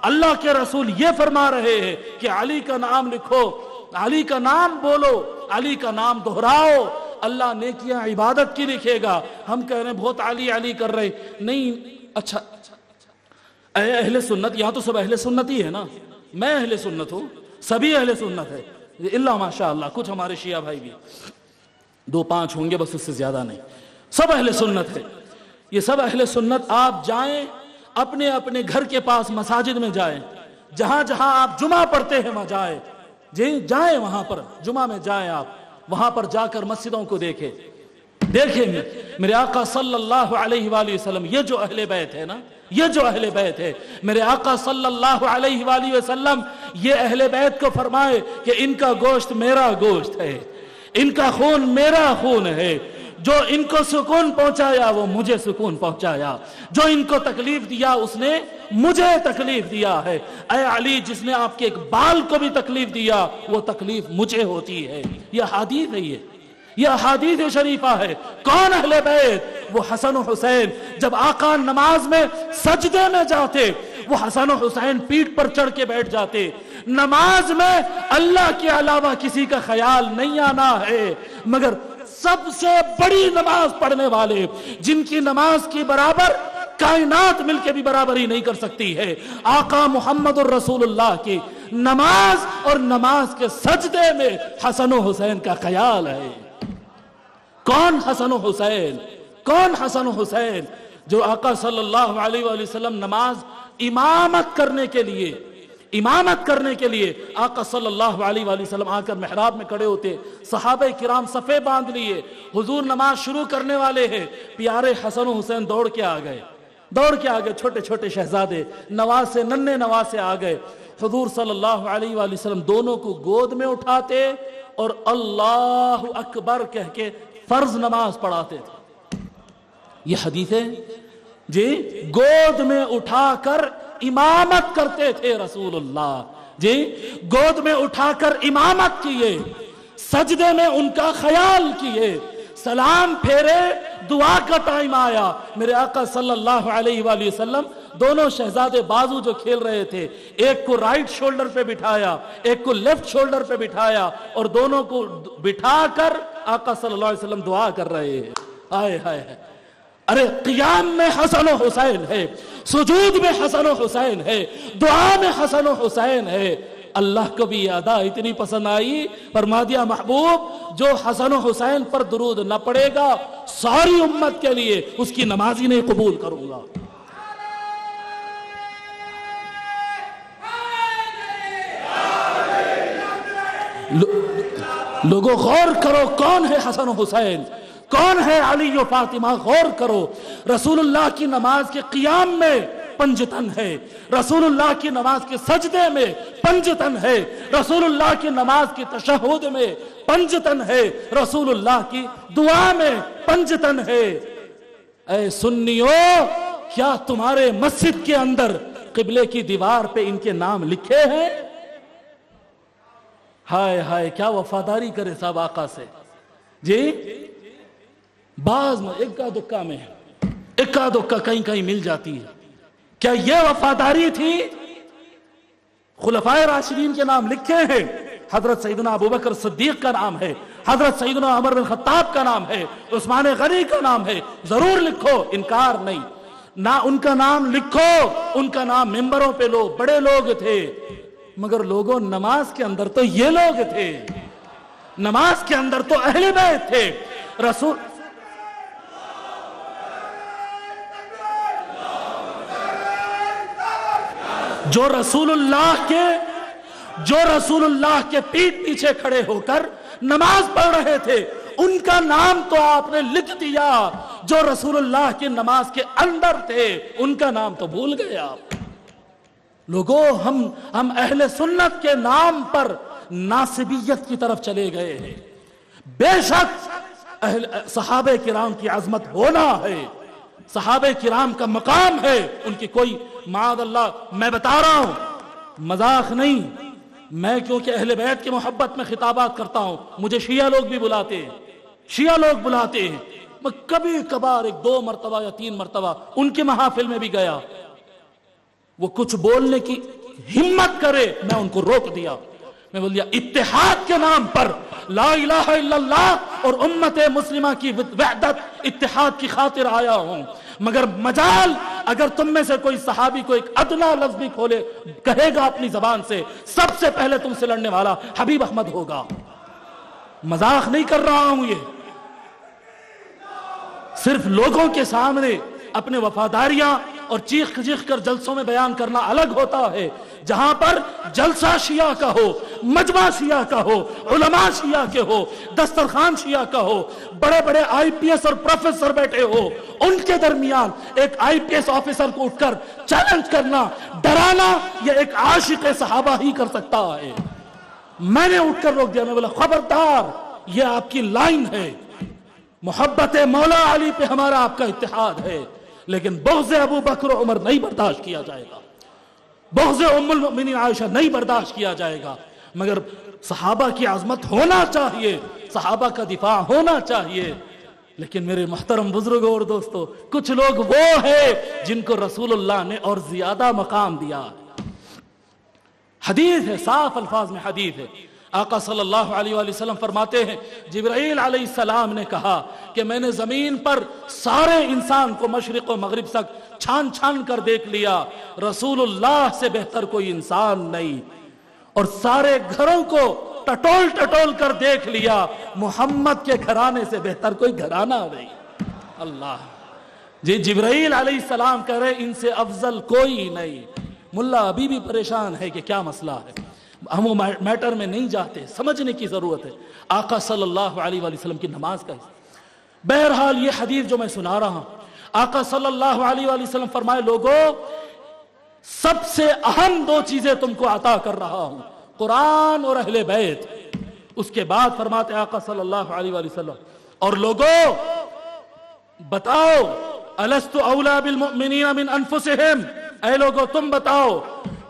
اللہ کے رسول یہ فرما رہے ہیں کہ علی کا نام لکھو، علی کا نام بولو، علی کا نام دہراؤ، اللہ نیکیاں عبادت کی لکھے گا۔ ہم کہہ رہے ہیں بہت علی علی کر رہے نہیں۔ اچھا اے اہل سنت، یہاں تو سب اہل سنت ہی ہے نا، میں اہل سنت ہوں، سبھی اہل سنت ہے، اللہ ماشاءاللہ کچھ ہمارے شیعہ بھائی بھی 2-5 ہوں گے بس، اس سے زیادہ نہیں، سب اہل سنت ہے۔ یہ سب اہل سنت، آپ جائیں اپنے اپنے گھر کے پاس مساجد میں جائیں، جہاں جہاں آپ جمعہ پڑھتے ہیں وہاں جائیں جی، جائیں وہاں پر جمعہ میں جائیں، آپ وہاں پر جا کر مسجدوں کو دیکھیں میرے آقا صلی اللہ علیہ وآلہ وسلم، یہ جو اہل بیت ہے نا، یہ جو اہل بیت ہے، میرے آقا صلی اللہ علیہ وآلہ وسلم یہ اہل بیت کو فرمائے کہ ان کا گوشت میرا گوشت ہے، ان کا خون میرا خون ہے، جو ان کو سکون پہنچایا وہ مجھے سکون پہنچایا، جو ان کو تکلیف دیا اس نے مجھے تکلیف دیا ہے۔ اے علی، جس نے آپ کے ایک بال کو بھی تکلیف دیا وہ تکلیف مجھے ہوتی ہے۔ یہ حدیث ہے، یہ حدیث شریفہ ہے۔ کون اہل بیت؟ وہ حسن و حسین۔ جب آقا نماز میں سجدے میں جاتے وہ حسن و حسین پیٹھ پر چڑھ کے بیٹھ جاتے۔ نماز میں اللہ کے علاوہ کسی کا خیال نہیں آنا ہے، مگر سب سے بڑی نماز پڑھنے والے، جن کی نماز کی برابر کائنات مل کے بھی برابری نہیں کر سکتی ہے، آقا محمد الرسول اللہ کی نماز اور نماز کے سجدے میں حسن و حسین کا خیال ہے۔ کون حسن و حسین؟ کون حسن و حسین؟ جو آقا صلی اللہ علیہ وآلہ وسلم نماز امامت کرنے کے لیے آقا صلی اللہ علیہ وآلہ وسلم آ کر محراب میں کھڑے ہوتے، صحابہ کرام صفے باندھ لیے، حضور نماز شروع کرنے والے ہیں، پیارے حسن و حسین دوڑ کے آ گئے، چھوٹے چھوٹے شہزادے نواسے، ننھے نواسے آ گئے، حضور صلی اللہ علیہ وآلہ وسلم دونوں کو گود میں اٹھاتے اور اللہ اکبر کہہ کے فرض نماز پڑھاتے تھے۔ یہ حدیث ہے جی، گود میں اٹھا کر امامت کرتے تھے رسول اللہ جی، گود میں اٹھا کر امامت کیے، سجدے میں ان کا خیال کیے، سلام پھیرے، دعا کا ٹائم آیا، میرے آقا صلی اللہ علیہ وآلہ وسلم دونوں شہزادے بازو جو کھیل رہے تھے، ایک کو رائٹ شولڈر پہ بٹھایا، ایک کو لیفٹ شولڈر پہ بٹھایا، اور دونوں کو بٹھا کر آقا صلی اللہ علیہ وسلم دعا کر رہے ہیں۔ آئے ہائے، ارے قیام میں حسن و حسین ہے، سجود میں حسن و حسین ہے، دعا میں حسن و حسین ہے۔ اللہ کو بھی یہ ادا اتنی پسند آئی، فرما دیا محبوب جو حسن و حسین پر درود نہ پڑے گا ساری امت کے لیے اس کی نماز ہی نہیں قبول کروں گا۔ لوگوں غور کرو، کون ہے حسن و حسین، کون ہے علی و فاطمہ؟ غور کرو۔ رسول اللہ کی نماز کے قیام میں پنجتن ہے، رسول اللہ کی نماز کے سجدے میں پنجتن ہے، رسول اللہ کی نماز کی تشہد میں پنجتن ہے، رسول اللہ کی دعا میں پنجتن ہے۔ اے سنیو، کیا تمہارے مسجد کے اندر قبلے کی دیوار پہ ان کے نام لکھے ہیں؟ ہائے ہائے، کیا وفاداری کرے صاحب آقا سے جی۔ بعض اکا دکا میں، اکا دکا کہیں کہیں مل جاتی ہے۔ کیا یہ وفاداری تھی؟ خلفائے راشدین کے نام لکھے ہیں، حضرت سیدنا ابو بکر صدیق کا نام ہے، حضرت سیدنا عمر بن خطاب کا نام ہے، عثمان غنی کا نام ہے، ضرور لکھو، انکار نہیں، نہ ان کا نام لکھو، ان کا نام ممبروں پہ لو، بڑے لوگ تھے، مگر لوگوں نماز کے اندر تو یہ لوگ تھے، نماز کے اندر تو اہل بیت تھے۔ رسول جو رسول اللہ کے پیٹھ پیچھے کھڑے ہو کر نماز پڑھ رہے تھے، ان کا نام تو آپ نے لکھ دیا، جو رسول اللہ کی نماز کے اندر تھے ان کا نام تو بھول گئے آپ۔ لوگوں ہم اہل سنت کے نام پر ناصبیت کی طرف چلے گئے ہیں۔ بے شک صحابہ کرام کی عظمت ہونا ہے، صحابہ کرام کا مقام ہے، ان کی کوئی معاذ اللہ، میں بتا رہا ہوں مذاق نہیں، میں کیونکہ اہل بیت کی محبت میں خطابات کرتا ہوں، مجھے شیعہ لوگ بھی بلاتے ہیں، شیعہ لوگ بلاتے ہیں، میں کبھی کبھار 1-2 مرتبہ یا 3 مرتبہ ان کے محافل میں بھی گیا، وہ کچھ بولنے کی ہمت کرے میں ان کو روک دیا، میں بول دیا اتحاد کے نام پر لا الہ الا اللہ اور امت مسلمہ کی وحدت اتحاد کی خاطر آیا ہوں، مگر مجال اگر تم میں سے کوئی صحابی کو ایک ادنا لفظ بھی کھولے کہے گا اپنی زبان سے، سب سے پہلے تم سے لڑنے والا حبیب احمد ہوگا۔ مذاق نہیں کر رہا ہوں، یہ صرف لوگوں کے سامنے اپنے وفاداریاں اور چیخ چیخ کر جلسوں میں بیان کرنا الگ ہوتا ہے، جہاں پر جلسہ شیعہ کا ہو، مجمع شیعہ کا ہو، علماء شیعہ کے ہو، دسترخوان شیعہ کا ہو، بڑے بڑے آئی پی ایس اور پروفیسر بیٹھے ہو، ان کے درمیان ایک آئی پی ایس آفیسر کو اٹھ کر چیلنج کرنا، ڈرانا، یہ ایک عاشق صحابہ ہی کر سکتا ہے۔ میں نے اٹھ کر روک دیا، میں بولا خبردار، یہ آپ کی لائن ہے، محبت مولا علی پہ ہمارا آپ کا اتحاد ہے، لیکن بغض ابو بکر و عمر نہیں برداشت کیا جائے گا، بغض ام المؤمنین عائشہ نہیں برداشت کیا جائے گا، مگر صحابہ کی عظمت ہونا چاہیے، صحابہ کا دفاع ہونا چاہیے۔ لیکن میرے محترم بزرگوں اور دوستو، کچھ لوگ وہ ہیں جن کو رسول اللہ نے اور زیادہ مقام دیا۔ حدیث ہے، صاف الفاظ میں حدیث ہے، آقا صلی اللہ علیہ وآلہ وسلم فرماتے ہیں جبرائیل علیہ السلام نے کہا کہ میں نے زمین پر سارے انسان کو مشرق و مغرب تک چھان چھان کر دیکھ لیا، رسول اللہ سے بہتر کوئی انسان نہیں، اور سارے گھروں کو ٹٹول ٹٹول کر دیکھ لیا، محمد کے گھرانے سے بہتر کوئی گھرانہ نہیں۔ اللہ جی، جبرائیل علیہ السلام کہہ رہے ان سے افضل کوئی نہیں۔ ملا ابھی بھی پریشان ہے کہ کیا مسئلہ ہے، ہم وہ میٹر میں نہیں جاتے، سمجھنے کی ضرورت ہے۔ آقا صلی اللہ علیہ وآلہ وسلم کی نماز کا حصہ، بہرحال یہ حدیث جو میں سنا رہا ہوں، آقا صلی اللہ علیہ وآلہ وسلم فرمائے لوگوں سب سے اہم 2 چیزیں تم کو عطا کر رہا ہوں، قرآن اور اہل بیت۔ اس کے بعد فرماتے آقا صلی اللہ علیہ وآلہ وسلم اور لوگوں بتاؤ الست اولا بالمؤمنین من انفسہم، اے لوگوں تم بتاؤ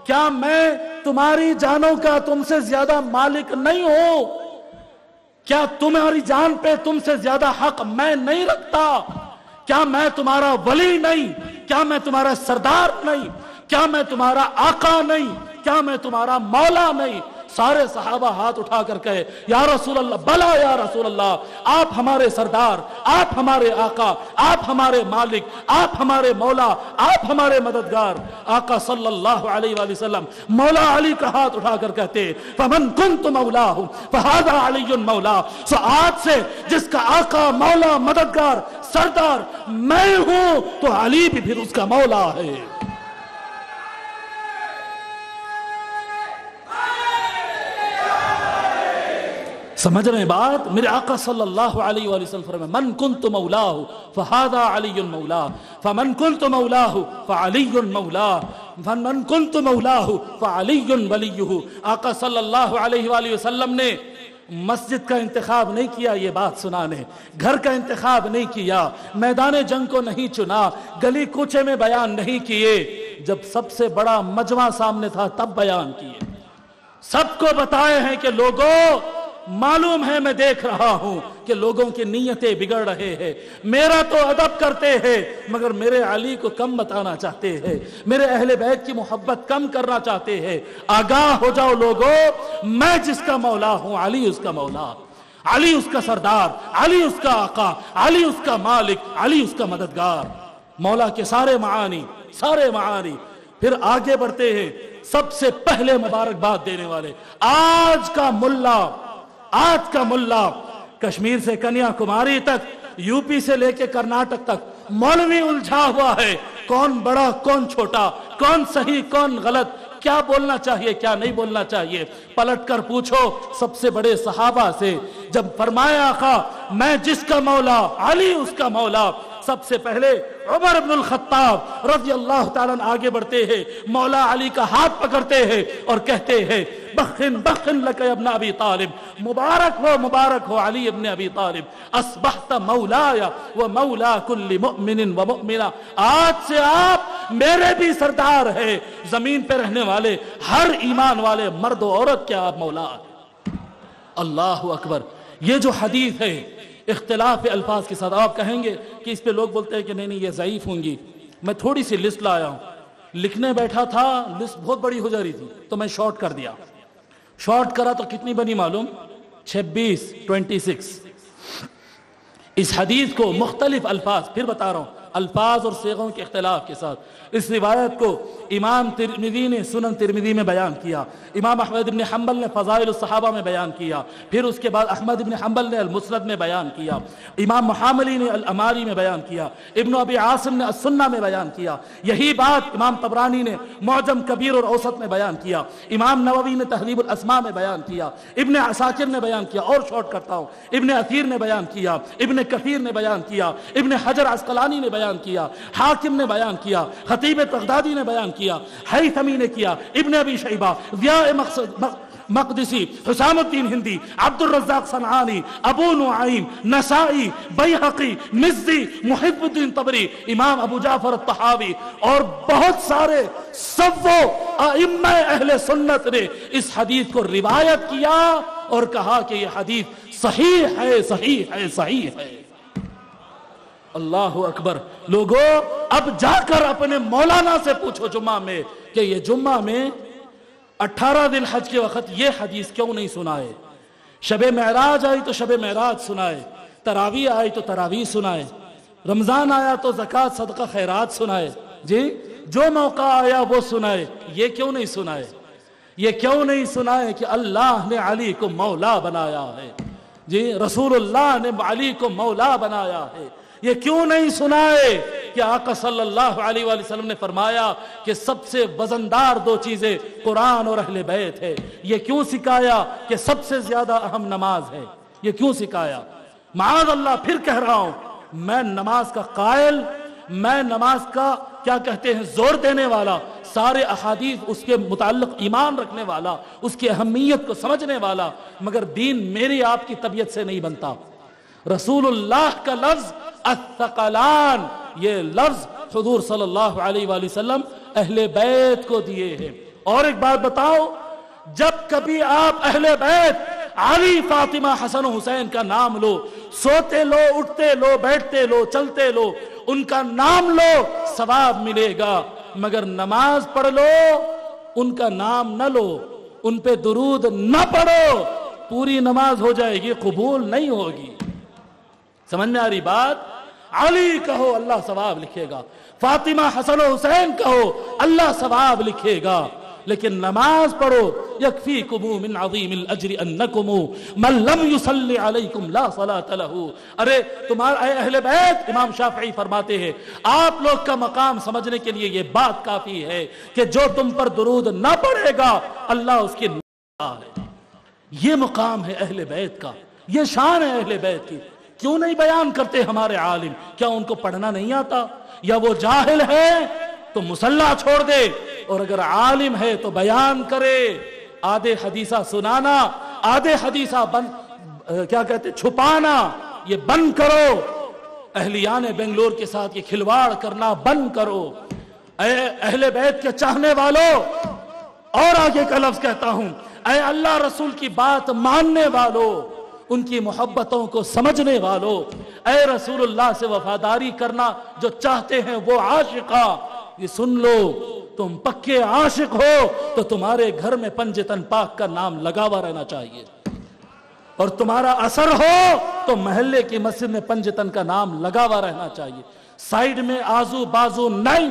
کیا میں تمہاری جانوں کا تم سے زیادہ مالک نہیں ہوں؟ کیا تمہاری جان پہ تم سے زیادہ حق میں نہیں رکھتا؟ کیا میں تمہارا ولی نہیں؟ کیا میں تمہارا سردار نہیں؟ کیا میں تمہارا آقا نہیں؟ کیا میں تمہارا مولا نہیں؟ سارے صحابہ ہاتھ اٹھا کر کہے یا رسول اللہ، بلا یا رسول اللہ، آپ ہمارے سردار، آپ ہمارے آقا، آپ ہمارے مالک، آپ ہمارے مولا، آپ ہمارے مددگار۔ آقا صلی اللہ علیہ وآلہ وسلم مولا علی کا ہاتھ اٹھا کر کہتے فمن کنت مولاہ فہذا علی مولا، سو آج سے جس کا آقا، مولا، مددگار، سردار میں ہوں تو علی بھی پھر اس کا مولا ہے۔ سمجھ رہے ہیں بات؟ میرے آقا صلی اللہ علیہ وآلہ وسلم فرمائے من کنت مولاہ فہذا علی مولا، فمن کنت مولاہ فعلی مولا، فمن کنت مولاہ فعلی ولیہ۔ آقا صلی اللہ علیہ وآلہ وسلم نے مسجد کا انتخاب نہیں کیا یہ بات سنانے، گھر کا انتخاب نہیں کیا، میدان جنگ کو نہیں چنا، گلی کوچے میں بیان نہیں کیے، جب سب سے بڑا مجمع سامنے تھا تب بیان کیے، سب کو بتائے ہیں کہ لوگوں معلوم ہے میں دیکھ رہا ہوں کہ لوگوں کی نیتیں بگڑ رہے ہیں، میرا تو ادب کرتے ہیں مگر میرے علی کو کم بتانا چاہتے ہیں، میرے اہل بیت کی محبت کم کرنا چاہتے ہیں۔ آگاہ ہو جاؤ لوگوں، میں جس کا مولا ہوں علی اس کا مولا، علی اس کا سردار، علی اس کا آقا، علی اس کا مالک، علی اس کا مددگار۔ مولا کے سارے معانی، سارے معانی۔ پھر آگے بڑھتے ہیں، سب سے پہلے مبارکباد دینے والے آج کا ملا کشمیر سے کنیا کماری تک، یو پی سے لے کے کرناٹک تک مولوی الجھا ہوا ہے، کون بڑا کون چھوٹا، کون صحیح کون غلط، کیا بولنا چاہیے کیا نہیں بولنا چاہیے۔ پلٹ کر پوچھو سب سے بڑے صحابہ سے، جب فرمایا آقا میں جس کا مولا علی اس کا مولا، سب سے پہلے عمر بن الخطاب رضی اللہ تعالیٰ آگے بڑھتے ہیں، مولا علی کا ہاتھ پکڑتے ہیں اور کہتے ہیں بخن بخن لک ابن ابی طالب، مبارک ہو علی ابن ابی طالب، اصبحت مولایا و مولا کل مؤمن و مؤمنہ، آج سے آپ میرے بھی سردار ہیں، زمین پہ رہنے والے ہر ایمان والے مرد و عورت کے آپ مولا ہیں۔ اللہ اکبر۔ یہ جو حدیث ہے اختلاف الفاظ کے ساتھ، آپ کہیں گے کہ اس پہ لوگ بولتے ہیں کہ نہیں یہ ضعیف ہوں گی، میں تھوڑی سی لسٹ لایا ہوں، لکھنے بیٹھا تھا لسٹ بہت بڑی ہو جا رہی تھی تو میں شارٹ کر دیا، شارٹ کرا تو کتنی بنی معلوم؟ 26 اس حدیث کو مختلف الفاظ، پھر بتا رہا ہوں، الفاظ اور صیغوں کے اختلاف کے ساتھ اس روایت کو امام ترمذی نے سنن ترمذی میں بیان کیا، امام احمد بن حنبل نے فضائل الصحابہ میں بیان کیا، پھر اس کے بعد احمد بن حنبل نے المسند میں بیان کیا، امام محاملی نے الاماری میں بیان کیا، ابن ابی عاصم نے السنہ میں بیان کیا، یہی بات امام طبرانی نے معجم کبیر اور اوسط میں بیان کیا، امام نووی نے تہذیب الاسماء میں بیان کیا، ابن عساکر نے بیان کیا، اور شارٹ کرتا ہوں، ابن اثیر نے بیان کیا، ابن کثیر نے بیان کیا، ابن حجر عسقلانی نے بیان کیا، حاکم نے بیان کیا، خطیب بغدادی نے بیان کیا، ہیثمی نے کیا، ابن ابی شیبہ، ضیاء مقدسی، حسام الدین ہندی، عبد الرزاق صنعانی، ابو نعیم، نسائی، بیہقی، مزی، محب الدین طبری، امام ابو جعفر الطحاوی اور بہت سارے سو ائمہ اہل سنت نے اس حدیث کو روایت کیا اور کہا کہ یہ حدیث صحیح ہے، صحیح ہے، صحیح ہے۔ اللہ اکبر۔ لوگوں اب جا کر اپنے مولانا سے پوچھو جمعہ میں کہ یہ جمعہ میں 18 ذی الحج کے وقت یہ حدیث کیوں نہیں سنائے؟ شب معراج آئی تو شب معراج سنائے، تراویح آئی تو تراویح سنائے، رمضان آیا تو زکوٰۃ صدقہ خیرات سنائے، جی جو موقع آیا وہ سنائے، یہ کیوں نہیں سنائے؟ یہ کیوں نہیں سنائے کہ اللہ نے علی کو مولا بنایا ہے، جی رسول اللہ نے علی کو مولا بنایا ہے؟ یہ کیوں نہیں سنائے کہ آقا صلی اللہ علیہ وآلہ وسلم نے فرمایا کہ سب سے وزندار دو چیزیں قرآن اور اہل بیت ہے؟ یہ کیوں سکھایا کہ سب سے زیادہ اہم نماز ہے؟ یہ کیوں سکھایا؟ معاذ اللہ، پھر کہہ رہا ہوں، میں نماز کا قائل، میں نماز کا کیا کہتے ہیں زور دینے والا، سارے احادیث اس کے متعلق ایمان رکھنے والا، اس کی اہمیت کو سمجھنے والا، مگر دین میری آپ کی طبیعت سے نہیں بنتا۔ رسول اللہ کا لفظ الثقلان، یہ لفظ حضور صلی اللہ علیہ وآلہ وسلم اہل بیت کو دیے ہیں۔ اور ایک بات بتاؤ، جب کبھی آپ اہل بیت علی، فاطمہ، حسن و حسین کا نام لو، سوتے لو، اٹھتے لو، بیٹھتے لو، چلتے لو، ان کا نام لو، ثواب ملے گا، مگر نماز پڑھ لو ان کا نام نہ لو، ان پہ درود نہ پڑھو، پوری نماز ہو جائے گی، قبول نہیں ہوگی۔ سمجھ میں آ رہی بات؟ علی کہو اللہ ثواب لکھے گا، فاطمہ، حسن و حسین کہو اللہ ثواب لکھے گا، لیکن نماز پڑھو۔ یکفیکم من عظیم الاجر انکم من لم یصلی علیکم لا صلاۃ لہ۔ ارے تمہارا اے اہل بیت، امام شافعی فرماتے ہیں آپ لوگ کا مقام سمجھنے کے لیے یہ بات کافی ہے کہ جو تم پر درود نہ پڑھے گا اللہ اس کی ہے۔ یہ مقام ہے اہل بیت کا، یہ شان ہے اہل بیت کی۔ کیوں نہیں بیان کرتے ہمارے عالم؟ کیا ان کو پڑھنا نہیں آتا؟ یا وہ جاہل ہے تو مصلی چھوڑ دے، اور اگر عالم ہے تو بیان کرے۔ آدھے حدیثہ سنانا، آدھے حدیثہ کیا کہتے چھپانا، یہ بند کرو۔ اہلیان بنگلور کے ساتھ یہ کھلواڑ کرنا بند کرو۔ اے اہل بیت کے چاہنے والوں، اور آگے کا لفظ کہتا ہوں، اے اللہ رسول کی بات ماننے والوں، ان کی محبتوں کو سمجھنے والوں، اے رسول اللہ سے وفاداری کرنا جو چاہتے ہیں وہ عاشقہ، یہ سن لو، تم پکے عاشق ہو تو تمہارے گھر میں پنجتن پاک کا نام لگا ہوا رہنا چاہیے، اور تمہارا اثر ہو تو محلے کی مسجد میں پنجتن کا نام لگا ہوا رہنا چاہیے، سائیڈ میں آزو بازو نہیں،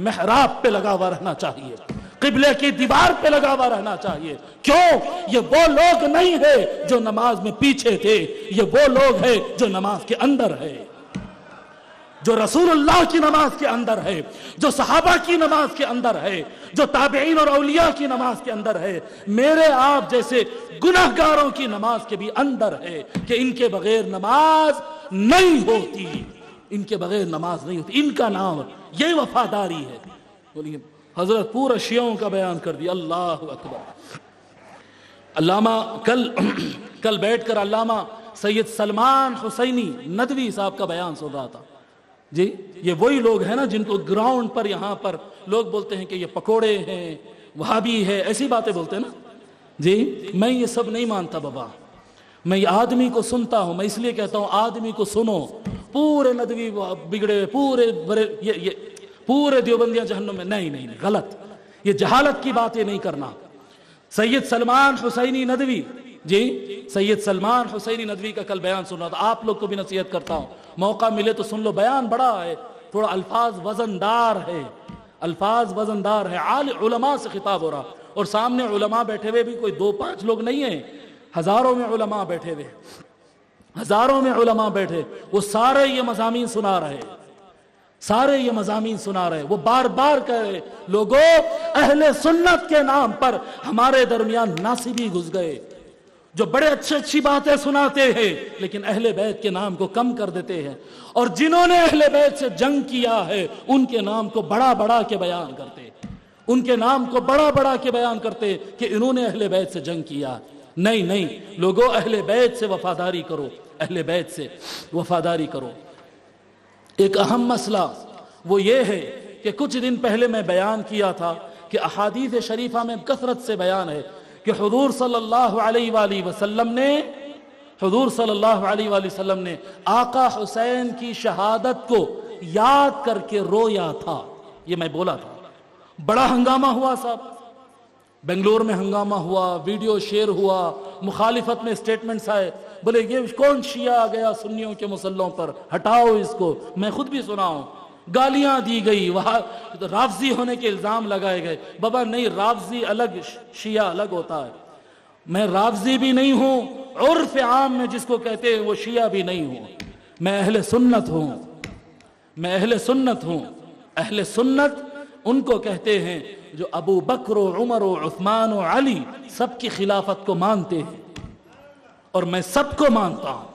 محراب پہ لگا ہوا رہنا چاہیے، قبلے کی دیوار پہ لگا ہوا رہنا چاہیے۔ کیوں؟ یہ وہ لوگ نہیں ہے جو نماز میں پیچھے تھے، یہ وہ لوگ ہیں جو نماز کے اندر ہے، جو رسول اللہ کی نماز کے اندر ہے، جو صحابہ کی نماز کے اندر ہے، جو تابعین اور اولیاء کی نماز کے اندر ہے، میرے آپ جیسے گناہگاروں کی نماز کے بھی اندر ہے، کہ ان کے بغیر نماز نہیں ہوتی، ان کے بغیر نماز نہیں ہوتی، ان کا نام یہ وفاداری ہے۔ بولیے حضرت پورا شیعوں کا بیان کر دیا، اللہ اکبر۔ علامہ کل بیٹھ کر علامہ سید سلمان حسینی ندوی صاحب کا بیان سن رہا تھا جی، یہ وہی لوگ ہیں نا جن کو گراؤنڈ پر یہاں پر لوگ بولتے ہیں کہ یہ پکوڑے ہیں، وہابی ہے، ایسی باتیں بولتے ہیں نا جی۔ میں یہ سب نہیں مانتا بابا، میں یہ آدمی کو سنتا ہوں، میں اس لیے کہتا ہوں آدمی کو سنو، پورے ندوی بگڑے، پورے دیوبندیاں جہنم میں، نہیں، غلط، یہ جہالت کی باتیں نہیں کرنا۔ سید سلمان حسینی ندوی جی، سید سلمان حسینی ندوی کا کل بیان سنا تھا، آپ لوگ کو بھی نصیحت کرتا ہوں، موقع ملے تو سن لو، بیان بڑا ہے، تھوڑا الفاظ وزندار ہے، الفاظ وزندار ہے، علماء سے خطاب ہو رہا، اور سامنے علماء بیٹھے ہوئے بھی کوئی 2-5 لوگ نہیں ہیں، ہزاروں میں علماء بیٹھے ہوئے، ہزاروں میں علماء بیٹھے، وہ سارے یہ مضامین سنا رہے، سارے یہ مضامین سنا رہے، وہ بار بار کہہ رہے، لوگوں اہل سنت کے نام پر ہمارے درمیان ناصبی گھس گئے، جو بڑے اچھی باتیں سناتے ہیں لیکن اہل بیت کے نام کو کم کر دیتے ہیں، اور جنہوں نے اہل بیت سے جنگ کیا ہے ان کے نام کو بڑا کے بیان کرتے، ان کے نام کو بڑا کے بیان کرتے کہ انہوں نے اہل بیت سے جنگ کیا۔ نہیں لوگوں، اہل بیت سے وفاداری کرو، اہل بیت سے وفاداری کرو۔ ایک اہم مسئلہ وہ یہ ہے کہ کچھ دن پہلے میں بیان کیا تھا کہ احادیث شریفہ میں کثرت سے بیان ہے کہ حضور صلی اللہ علیہ وآلہ وسلم نے آقا حسین کی شہادت کو یاد کر کے رویا تھا، یہ میں بولا تھا، بڑا ہنگامہ ہوا صاحب، بنگلور میں ہنگامہ ہوا، ویڈیو شیئر ہوا، مخالفت میں سٹیٹمنٹس آئے، بولے یہ کون شیعہ آ گیا سنیوں کے مسلوں پر، ہٹاؤ اس کو، میں خود بھی سنا ہوں، گالیاں دی گئی، وہاں رافضی ہونے کے الزام لگائے گئے، بابا نہیں، رافضی الگ شیعہ الگ ہوتا ہے، میں رافضی بھی نہیں ہوں، عرف عام میں جس کو کہتے ہیں وہ شیعہ بھی نہیں ہوں، میں اہل سنت ہوں، میں اہل سنت ہوں۔ اہل سنت ان کو کہتے ہیں جو ابو بکر و عمر و عثمان و علی سب کی خلافت کو مانتے ہیں، اور میں سب کو مانتا ہوں،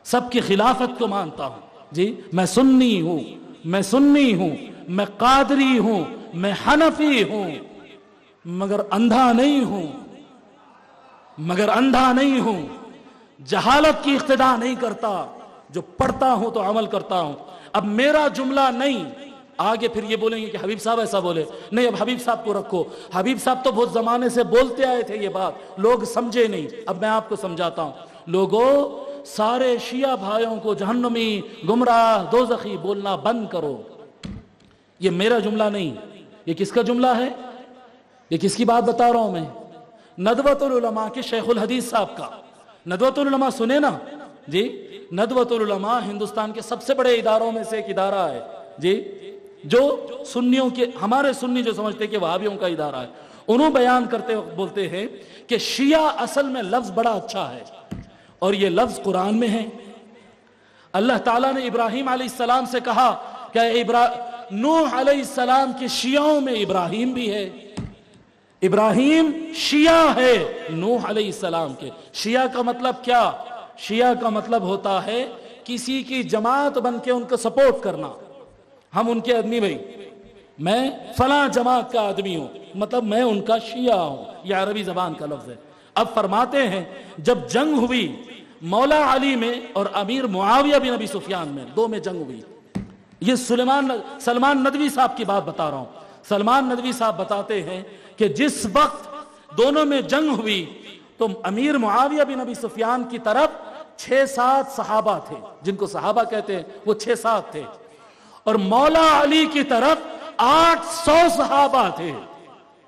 سب کی خلافت کو مانتا ہوں جی، میں سنی ہوں، میں قادری ہوں، میں حنفی ہوں، مگر اندھا نہیں ہوں، جہالت کی اقتدا نہیں کرتا، جو پڑھتا ہوں تو عمل کرتا ہوں۔ اب میرا جملہ نہیں، آگے پھر یہ بولیں گے کہ حبیب صاحب ایسا بولے، نہیں، اب حبیب صاحب کو رکھو، حبیب صاحب تو بہت زمانے سے بولتے آئے تھے یہ بات، لوگ سمجھے نہیں، اب میں آپ کو سمجھاتا ہوں۔ لوگوں، سارے شیعہ بھائیوں کو جہنمی، گمراہ، دوزخی بولنا بند کرو، یہ میرا جملہ نہیں، یہ کس کا جملہ ہے؟ یہ کس کی بات بتا رہا ہوں میں؟ ندوۃ العلماء کے شیخ الحدیث صاحب کا۔ ندوۃ العلماء سنے نا جی، ندوۃ العلماء ہندوستان کے سب سے بڑے اداروں میں سے ایک ادارہ ہے جی، جو سنیوں کے، ہمارے سنی جو سمجھتے کہ وہابیوں کا ادارہ ہے، انہوں بیان کرتے وقت بولتے ہیں کہ شیعہ اصل میں لفظ بڑا اچھا ہے، اور یہ لفظ قرآن میں ہے۔ اللہ تعالیٰ نے ابراہیم علیہ السلام سے کہا کہ نوح علیہ السلام کے شیعوں میں ابراہیم بھی ہے، ابراہیم شیعہ ہے نوح علیہ السلام کے۔ شیعہ کا مطلب کیا؟ شیعہ کا مطلب ہوتا ہے کسی کی جماعت بن کے ان کو سپورٹ کرنا، ہم ان کے آدمی بھائی، میں فلاں جماعت کا آدمی ہوں، مطلب میں ان کا شیعہ ہوں، یہ عربی زبان کا لفظ ہے۔ اب فرماتے ہیں جب جنگ ہوئی مولا علی میں اور امیر معاویہ بن ابی سفیان میں، دو میں جنگ ہوئی، یہ سلمان ندوی صاحب کی بات بتا رہا ہوں۔ سلمان ندوی صاحب بتاتے ہیں کہ جس وقت دونوں میں جنگ ہوئی تو امیر معاویہ بن ابی سفیان کی طرف 6-7 صحابہ تھے، جن کو صحابہ کہتے ہیں، وہ 6-7 تھے، اور مولا علی کی طرف 800 صحابہ تھے۔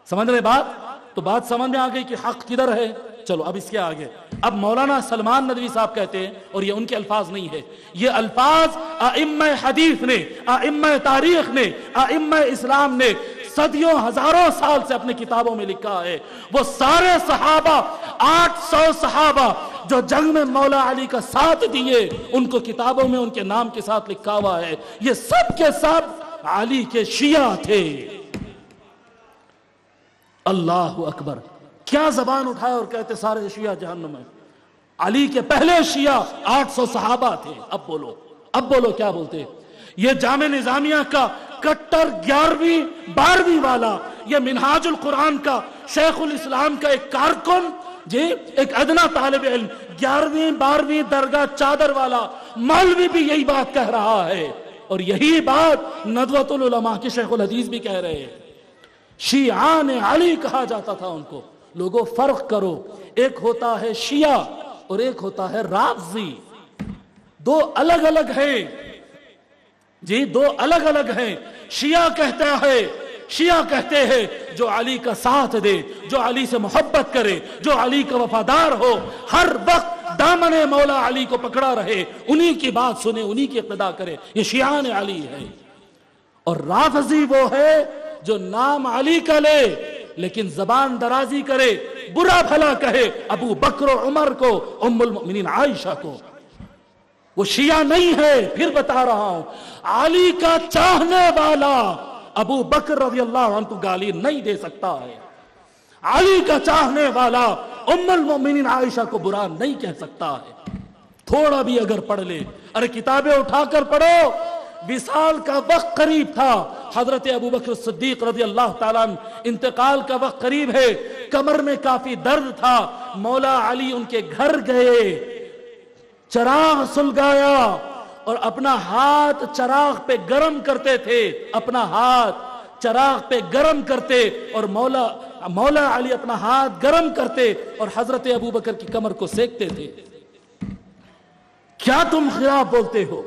سمجھ رہے بات؟ تو بات سمجھ میں آ گئی کہ حق کدھر ہے۔ چلو اب اس کے آگے، اب مولانا سلمان ندوی صاحب کہتے ہیں، اور یہ ان کے الفاظ نہیں ہے، یہ الفاظ ائمہ حدیث نے، ائمہ تاریخ نے، ائمہ اسلام نے صدیوں ہزاروں سال سے اپنے کتابوں میں لکھا ہے۔ وہ سارے صحابہ، 800 صحابہ جو جنگ میں مولا علی کا ساتھ دیے، ان کو کتابوں میں ان کے نام کے ساتھ لکھا ہوا ہے، یہ سب کے سب علی کے شیعہ تھے۔ اللہ اکبر، کیا زبان اٹھائے اور کہتے سارے شیعہ جہنم میں۔ علی کے پہلے شیعہ 800 صحابہ تھے۔ اب بولو کیا بولتے؟ یہ جامع نظامیہ کا کٹر 11ویں 12ویں والا، یہ منہاج القرآن کا شیخ الاسلام کا ایک کارکن، جی ایک ادنا طالب علم، 11ویں 12ویں درگاہ چادر والا مولوی بھی یہی بات کہہ رہا ہے، اور یہی بات ندوۃ العلماء کے شیخ الحدیث بھی کہہ رہے ہیں۔ شیعان علی کہا جاتا تھا ان کو۔ لوگوں فرق کرو، ایک ہوتا ہے شیعہ اور ایک ہوتا ہے رافضی، دو الگ الگ ہیں جی، دو الگ الگ ہیں۔ شیعہ کہتے ہیں جو علی کا ساتھ دے، جو علی سے محبت کرے، جو علی کا وفادار ہو، ہر وقت دامن مولا علی کو پکڑا رہے، انہی کی بات سنے، انہی کی اقتداء کرے، یہ شیعان علی ہے۔ اور رافضی وہ ہے جو نام علی کا لے لیکن زبان درازی کرے، برا بھلا کہے ابو بکر و عمر کو، ام المؤمنین عائشہ کو۔ وہ شیعہ نہیں ہے، پھر بتا رہا ہوں، علی کا چاہنے والا ابو بکر رضی اللہ عنہ کو گالی نہیں دے سکتا ہے، علی کا چاہنے والا ام المؤمنین عائشہ کو برا نہیں کہہ سکتا ہے۔ تھوڑا بھی اگر پڑھ لے، ارے کتابیں اٹھا کر پڑھو، وصال کا وقت قریب تھا، حضرت ابو بکر صدیق رضی اللہ تعالیٰ عنہ انتقال کا وقت قریب ہے، کمر میں کافی درد تھا، مولا علی ان کے گھر گئے، چراغ سلگایا اور اپنا ہاتھ چراغ پہ گرم کرتے تھے، اپنا ہاتھ چراغ پہ گرم کرتے، اور مولا علی اپنا ہاتھ گرم کرتے اور حضرت ابو بکر کی کمر کو سیکتے تھے۔ کیا تم خلاف بولتے ہو؟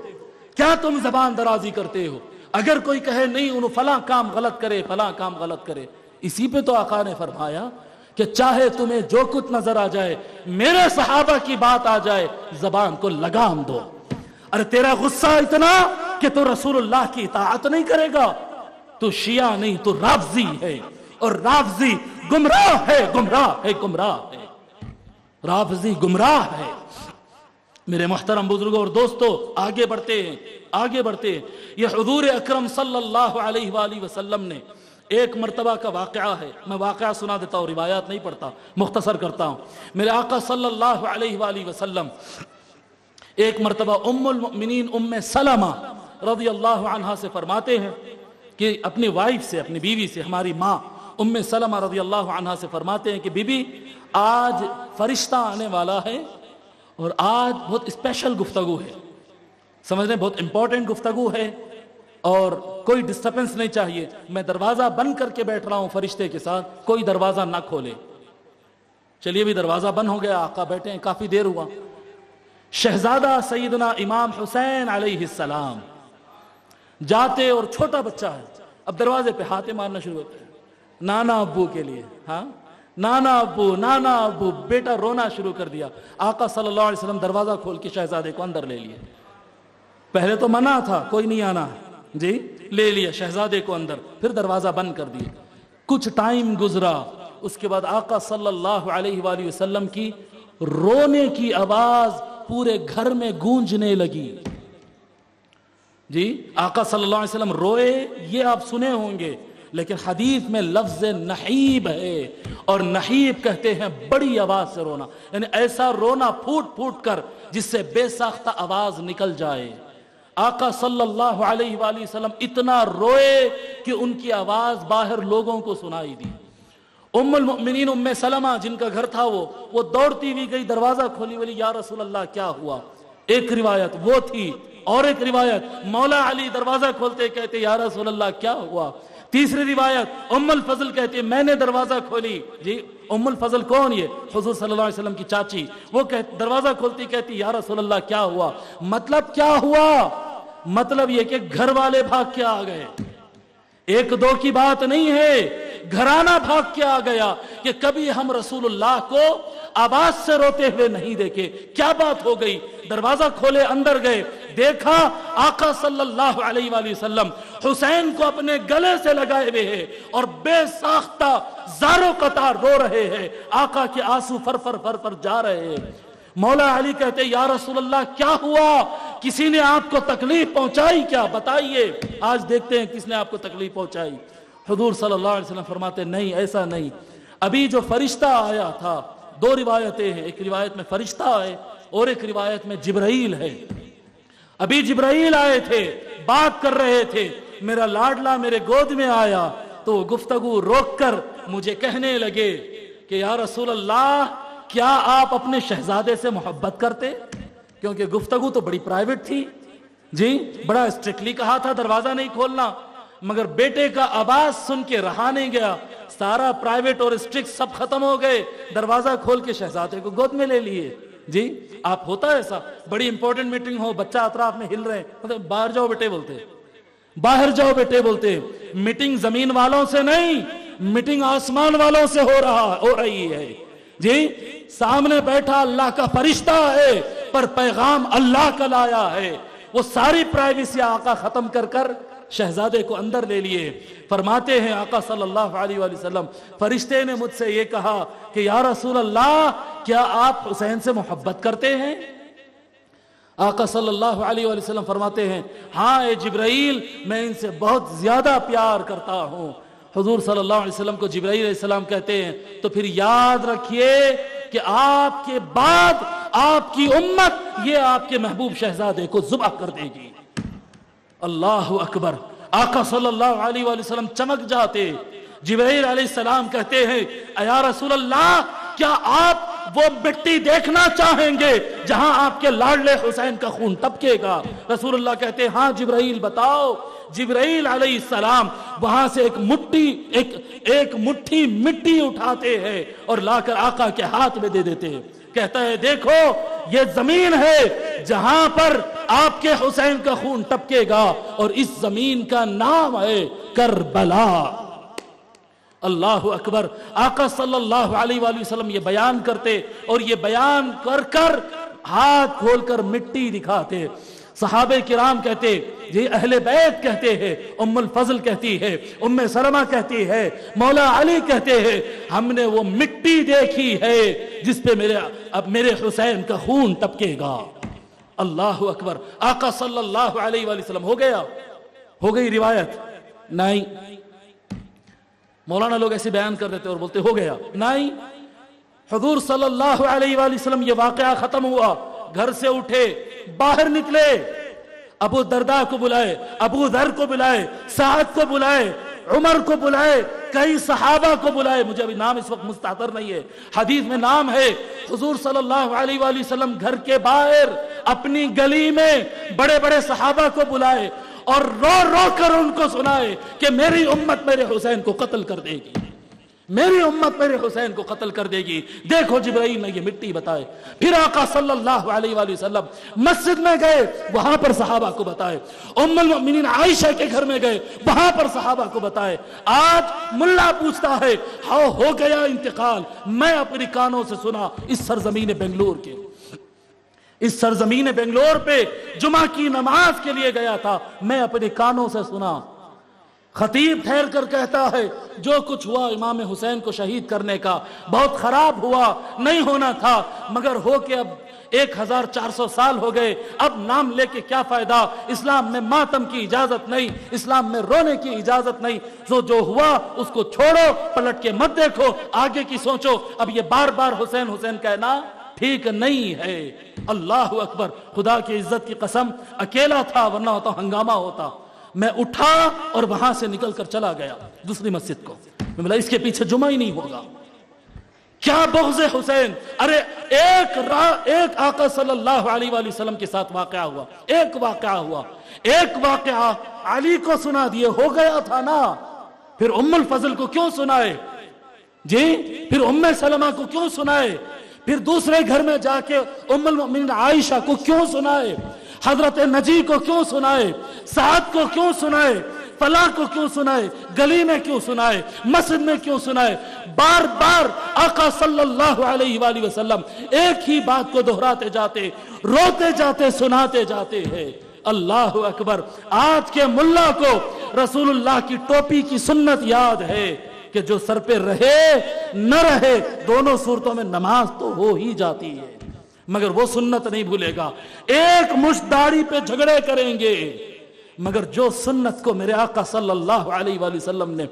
کیا تم زبان درازی کرتے ہو؟ اگر کوئی کہے نہیں انہوں فلاں کام غلط کرے، فلاں کام غلط کرے، اسی پہ تو آقا نے فرمایا کہ چاہے تمہیں جو کچھ نظر آ جائے، میرے صحابہ کی بات آ جائے، زبان کو لگام دو۔ ارے تیرا غصہ اتنا کہ تو رسول اللہ کی اطاعت نہیں کرے گا، تو شیعہ نہیں، تو رافضی ہے، اور رافضی گمراہ ہے، رافضی گمراہ ہے۔ میرے محترم بزرگوں اور دوستو، آگے بڑھتے ہیں۔ یہ حضور اکرم صلی اللہ علیہ وآلہ وسلم نے ایک مرتبہ کا واقعہ ہے، میں واقعہ سنا دیتا ہوں، روایات نہیں پڑھتا، مختصر کرتا ہوں۔ میرے آقا صلی اللہ علیہ وآلہ وسلم ایک مرتبہ ام المؤمنین ام سلمہ رضی اللہ عنہا سے فرماتے ہیں کہ اپنی وائف سے، اپنی بیوی سے، ہماری ماں ام سلمہ رضی اللہ عنہا سے فرماتے ہیں کہ بی بی آج فرشتہ آنے والا ہے اور آج بہت اسپیشل گفتگو ہے، سمجھ رہے ہیں، بہت امپورٹنٹ گفتگو ہے اور کوئی ڈسٹربنس نہیں چاہیے، میں دروازہ بند کر کے بیٹھ رہا ہوں فرشتے کے ساتھ، کوئی دروازہ نہ کھولے۔ چلیے بھی دروازہ بند ہو گیا، آقا بیٹھے ہیں، کافی دیر ہوا۔ شہزادہ سیدنا امام حسین علیہ السلام جاتے، اور چھوٹا بچہ ہے، اب دروازے پہ ہاتھ مارنا شروع ہوتے ہیں، نانا ابو کے لیے، ہاں نانا ابو، بیٹا رونا شروع کر دیا۔ آقا صلی اللہ علیہ وسلم دروازہ کھول کے شہزادے کو اندر لے لیے، پہلے تو منع تھا کوئی نہیں آنا، جی لے لیا شہزادے کو اندر، پھر دروازہ بند کر دیا۔ کچھ ٹائم گزرا، اس کے بعد آقا صلی اللہ علیہ وآلہ وسلم کی رونے کی آواز پورے گھر میں گونجنے لگی۔ جی آقا صلی اللہ علیہ وسلم روئے، یہ آپ سنے ہوں گے، لیکن حدیث میں لفظ نحیب ہے، اور نحیب کہتے ہیں بڑی آواز سے رونا، یعنی ایسا رونا پھوٹ پھوٹ کر جس سے بے ساختہ آواز نکل جائے۔ آقا صلی اللہ علیہ وآلہ وسلم اتنا روئے کہ ان کی آواز باہر لوگوں کو سنائی دی۔ ام المؤمنین ام سلمہ جن کا گھر تھا وہ دوڑتی ہوئی گئی، دروازہ کھولی، بولی یا رسول اللہ کیا ہوا؟ ایک روایت وہ تھی، اور ایک روایت مولا علی دروازہ کھولتے کہتے یا رسول اللہ کیا ہوا؟ تیسری روایت ام الفضل کہتی ہے میں نے دروازہ کھولی. جی ام الفضل کون؟ یہ حضور صلی اللہ علیہ وسلم کی چاچی. وہ دروازہ کھولتی کہتی یا رسول اللہ کیا ہوا؟ مطلب کیا ہوا؟ مطلب یہ کہ گھر والے بھاگ کے آ گئے. ایک دو کی بات نہیں ہے، گھرانہ بھاگ کے آ گیا کہ کبھی ہم رسول اللہ کو آواز سے روتے ہوئے نہیں دیکھے. کیا بات ہو گئی؟ دروازہ کھولے اندر گئے، دیکھا آقا صلی اللہ علیہ وآلہ وسلم حسین کو اپنے گلے سے لگائے ہوئے ہیں اور بے ساختہ زاروں قطار رو رہے ہیں. آقا کے آنسو فر فر فر فر جا رہے ہیں. مولا علی کہتے یا رسول اللہ کیا ہوا؟ کسی نے آپ کو تکلیف پہنچائی کیا؟ بتائیے. آج دیکھتے ہیں کس نے آپ کو تکلیف پہنچائی. حضور صلی اللہ علیہ وسلم فرماتے نہیں ایسا نہیں. ابھی جو فرشتہ آیا تھا، دو روایتیں ہیں، ایک روایت میں فرشتہ آئے اور ایک روایت میں جبرائیل ہے. ابھی جبرائیل آئے تھے، بات کر رہے تھے. میرا لاڈلا میرے گود میں آیا تو گفتگو روک کر مجھے کہنے لگے کہ یا رسول اللہ کیا آپ اپنے شہزادے سے محبت کرتے؟ کیونکہ گفتگو تو بڑی پرائیویٹ تھی. جی بڑا اسٹرکٹلی کہا تھا دروازہ نہیں کھولنا، مگر بیٹے کا آواز سن کے رہا نہیں گیا. سارا پرائیویٹ اور اسٹرکٹ سب ختم ہو گئے، دروازہ کھول کے شہزادے کو گود میں لے لیے. جی آپ ہوتا ہے ایسا، بڑی امپورٹنٹ میٹنگ ہو، بچہ اطراف میں ہل رہے ہیں، باہر جاؤ بیٹے بولتے، باہر جاؤ بیٹے بولتے. میٹنگ زمین والوں سے نہیں، میٹنگ آسمان والوں سے ہو رہی ہے. جی سامنے بیٹھا اللہ کا فرشتہ ہے پر پیغام اللہ کا لایا ہے. وہ ساری پرائیویسی آقا ختم کر کر شہزادے کو اندر لے لیے. فرماتے ہیں آقا صلی اللہ علیہ وآلہ وسلم فرشتے نے مجھ سے یہ کہا کہ یا رسول اللہ کیا آپ حسین سے محبت کرتے ہیں؟ آقا صلی اللہ علیہ وآلہ وسلم فرماتے ہیں ہاں اے جبرائیل میں ان سے بہت زیادہ پیار کرتا ہوں. حضور صلی اللہ علیہ وسلم کو جبرائیل علیہ السلام کہتے ہیں تو پھر یاد رکھیے کہ آپ کے بعد آپ کی امت یہ آپ کے محبوب شہزادے کو ذبح کر دے گی. اللہ اکبر. آقا صلی اللہ علیہ وآلہ وسلم چمک جاتے. جبرائیل علیہ السلام کہتے ہیں یا رسول اللہ کیا آپ وہ مٹی دیکھنا چاہیں گے جہاں آپ کے لاڈلے حسین کا خون ٹپکے گا؟ رسول اللہ کہتے ہیں ہاں جبرائیل بتاؤ. جبرائیل علیہ السلام وہاں سے ایک مٹھی مٹی اٹھاتے ہیں اور لا کر آقا کے ہاتھ میں دے دیتے ہیں. کہتا ہے دیکھو یہ زمین ہے جہاں پر آپ کے حسین کا خون ٹپکے گا اور اس زمین کا نام ہے کربلا. اللہ اکبر. آقا صلی اللہ علیہ وآلہ وسلم یہ بیان کرتے اور یہ بیان کر کر ہاتھ کھول کر مٹی دکھاتے. صحابہ کرام کہتے، یہ اہل بیت کہتے ہیں، ام الفضل کہتی ہے، ام سلمہ کہتی ہے، مولا علی کہتے ہیں ہم نے وہ مٹی دیکھی ہے جس پہ میرے حسین کا خون ٹپکے گا. اللہ اکبر. آقا صلی اللہ علیہ وآلہ وسلم ہو گئی روایت؟ نہیں. مولانا لوگ ایسے بیان کر دیتے اور بولتے ہو گیا. نہیں. حضور صلی اللہ علیہ وآلہ وسلم یہ واقعہ ختم ہوا، گھر سے اٹھے، باہر نکلے، ابو درداء کو بلائے، ابو ذر کو بلائے، سعد کو بلائے، عمر کو بلائے، کئی صحابہ کو بلائے. مجھے ابھی نام اس وقت مستحضر نہیں ہے، حدیث میں نام ہے. حضور صلی اللہ علیہ وآلہ وسلم گھر کے باہر اپنی گلی میں بڑے بڑے صحابہ کو بلائے اور رو رو کر ان کو سنائے کہ میری امت میرے حسین کو قتل کر دے گی، میری امت میرے حسین کو قتل کر دے گی. دیکھو جبرائیل نے یہ مٹی بتائے. پھر آقا صلی اللہ علیہ وآلہ وسلم مسجد میں گئے، وہاں پر صحابہ کو بتائے. ام المؤمنین عائشہ کے گھر میں گئے، وہاں پر صحابہ کو بتائے. آج ملا پوچھتا ہے ہو گیا انتقال. میں اپنی کانوں سے سنا اس سرزمین بنگلور کے، اس سرزمین بنگلور پہ جمعہ کی نماز کے لیے گیا تھا، میں اپنے کانوں سے سنا. خطیب ٹھہر کر کہتا ہے جو کچھ ہوا امام حسین کو شہید کرنے کا بہت خراب ہوا، نہیں ہونا تھا، مگر ہو کے اب 1400 سال ہو گئے، اب نام لے کے کیا فائدہ؟ اسلام میں ماتم کی اجازت نہیں، اسلام میں رونے کی اجازت نہیں. جو ہوا اس کو چھوڑو، پلٹ کے مت دیکھو، آگے کی سوچو. اب یہ بار بار حسین حسین کہنا ٹھیک نہیں ہے. اللہ اکبر. خدا کی عزت کی قسم اکیلا تھا ورنہ تو ہنگامہ ہوتا. میں اٹھا اور وہاں سے نکل کر چلا گیا دوسری مسجد کو. میں بولا اس کے پیچھے جمعہ ہی نہیں ہوگا. کیا بغض حسین. ارے ایک آقا صلی اللہ علیہ وآلہ وسلم کے ساتھ واقعہ ہوا، ایک واقعہ علی کو سنا دیے، ہو گیا تھا نا. پھر ام الفضل کو کیوں سنائے جی؟ پھر ام سلمہ کو کیوں سنائے؟ پھر دوسرے گھر میں جا کے ام المؤمنین عائشہ کو کیوں سنائے؟ حضرت نجی کو کیوں سنائے؟ سعد کو کیوں سنائے؟ فلاں کو کیوں سنائے؟ گلی میں کیوں سنائے؟ مسجد میں کیوں سنائے؟ بار بار آقا صلی اللہ علیہ وآلہ وسلم ایک ہی بات کو دہراتے جاتے، روتے جاتے، سناتے جاتے ہیں۔ اللہ اکبر۔ آج کے ملا کو رسول اللہ کی ٹوپی کی سنت یاد ہے کہ جو سر پہ رہے نہ رہے دونوں صورتوں میں نماز تو ہو ہی جاتی ہے، مگر وہ سنت نہیں بھولے گا۔ ایک مشت داڑھی پہ جھگڑے کریں گے، مگر جو سنت کو میرے آقا صلی اللہ علیہ وآلہ وسلم نے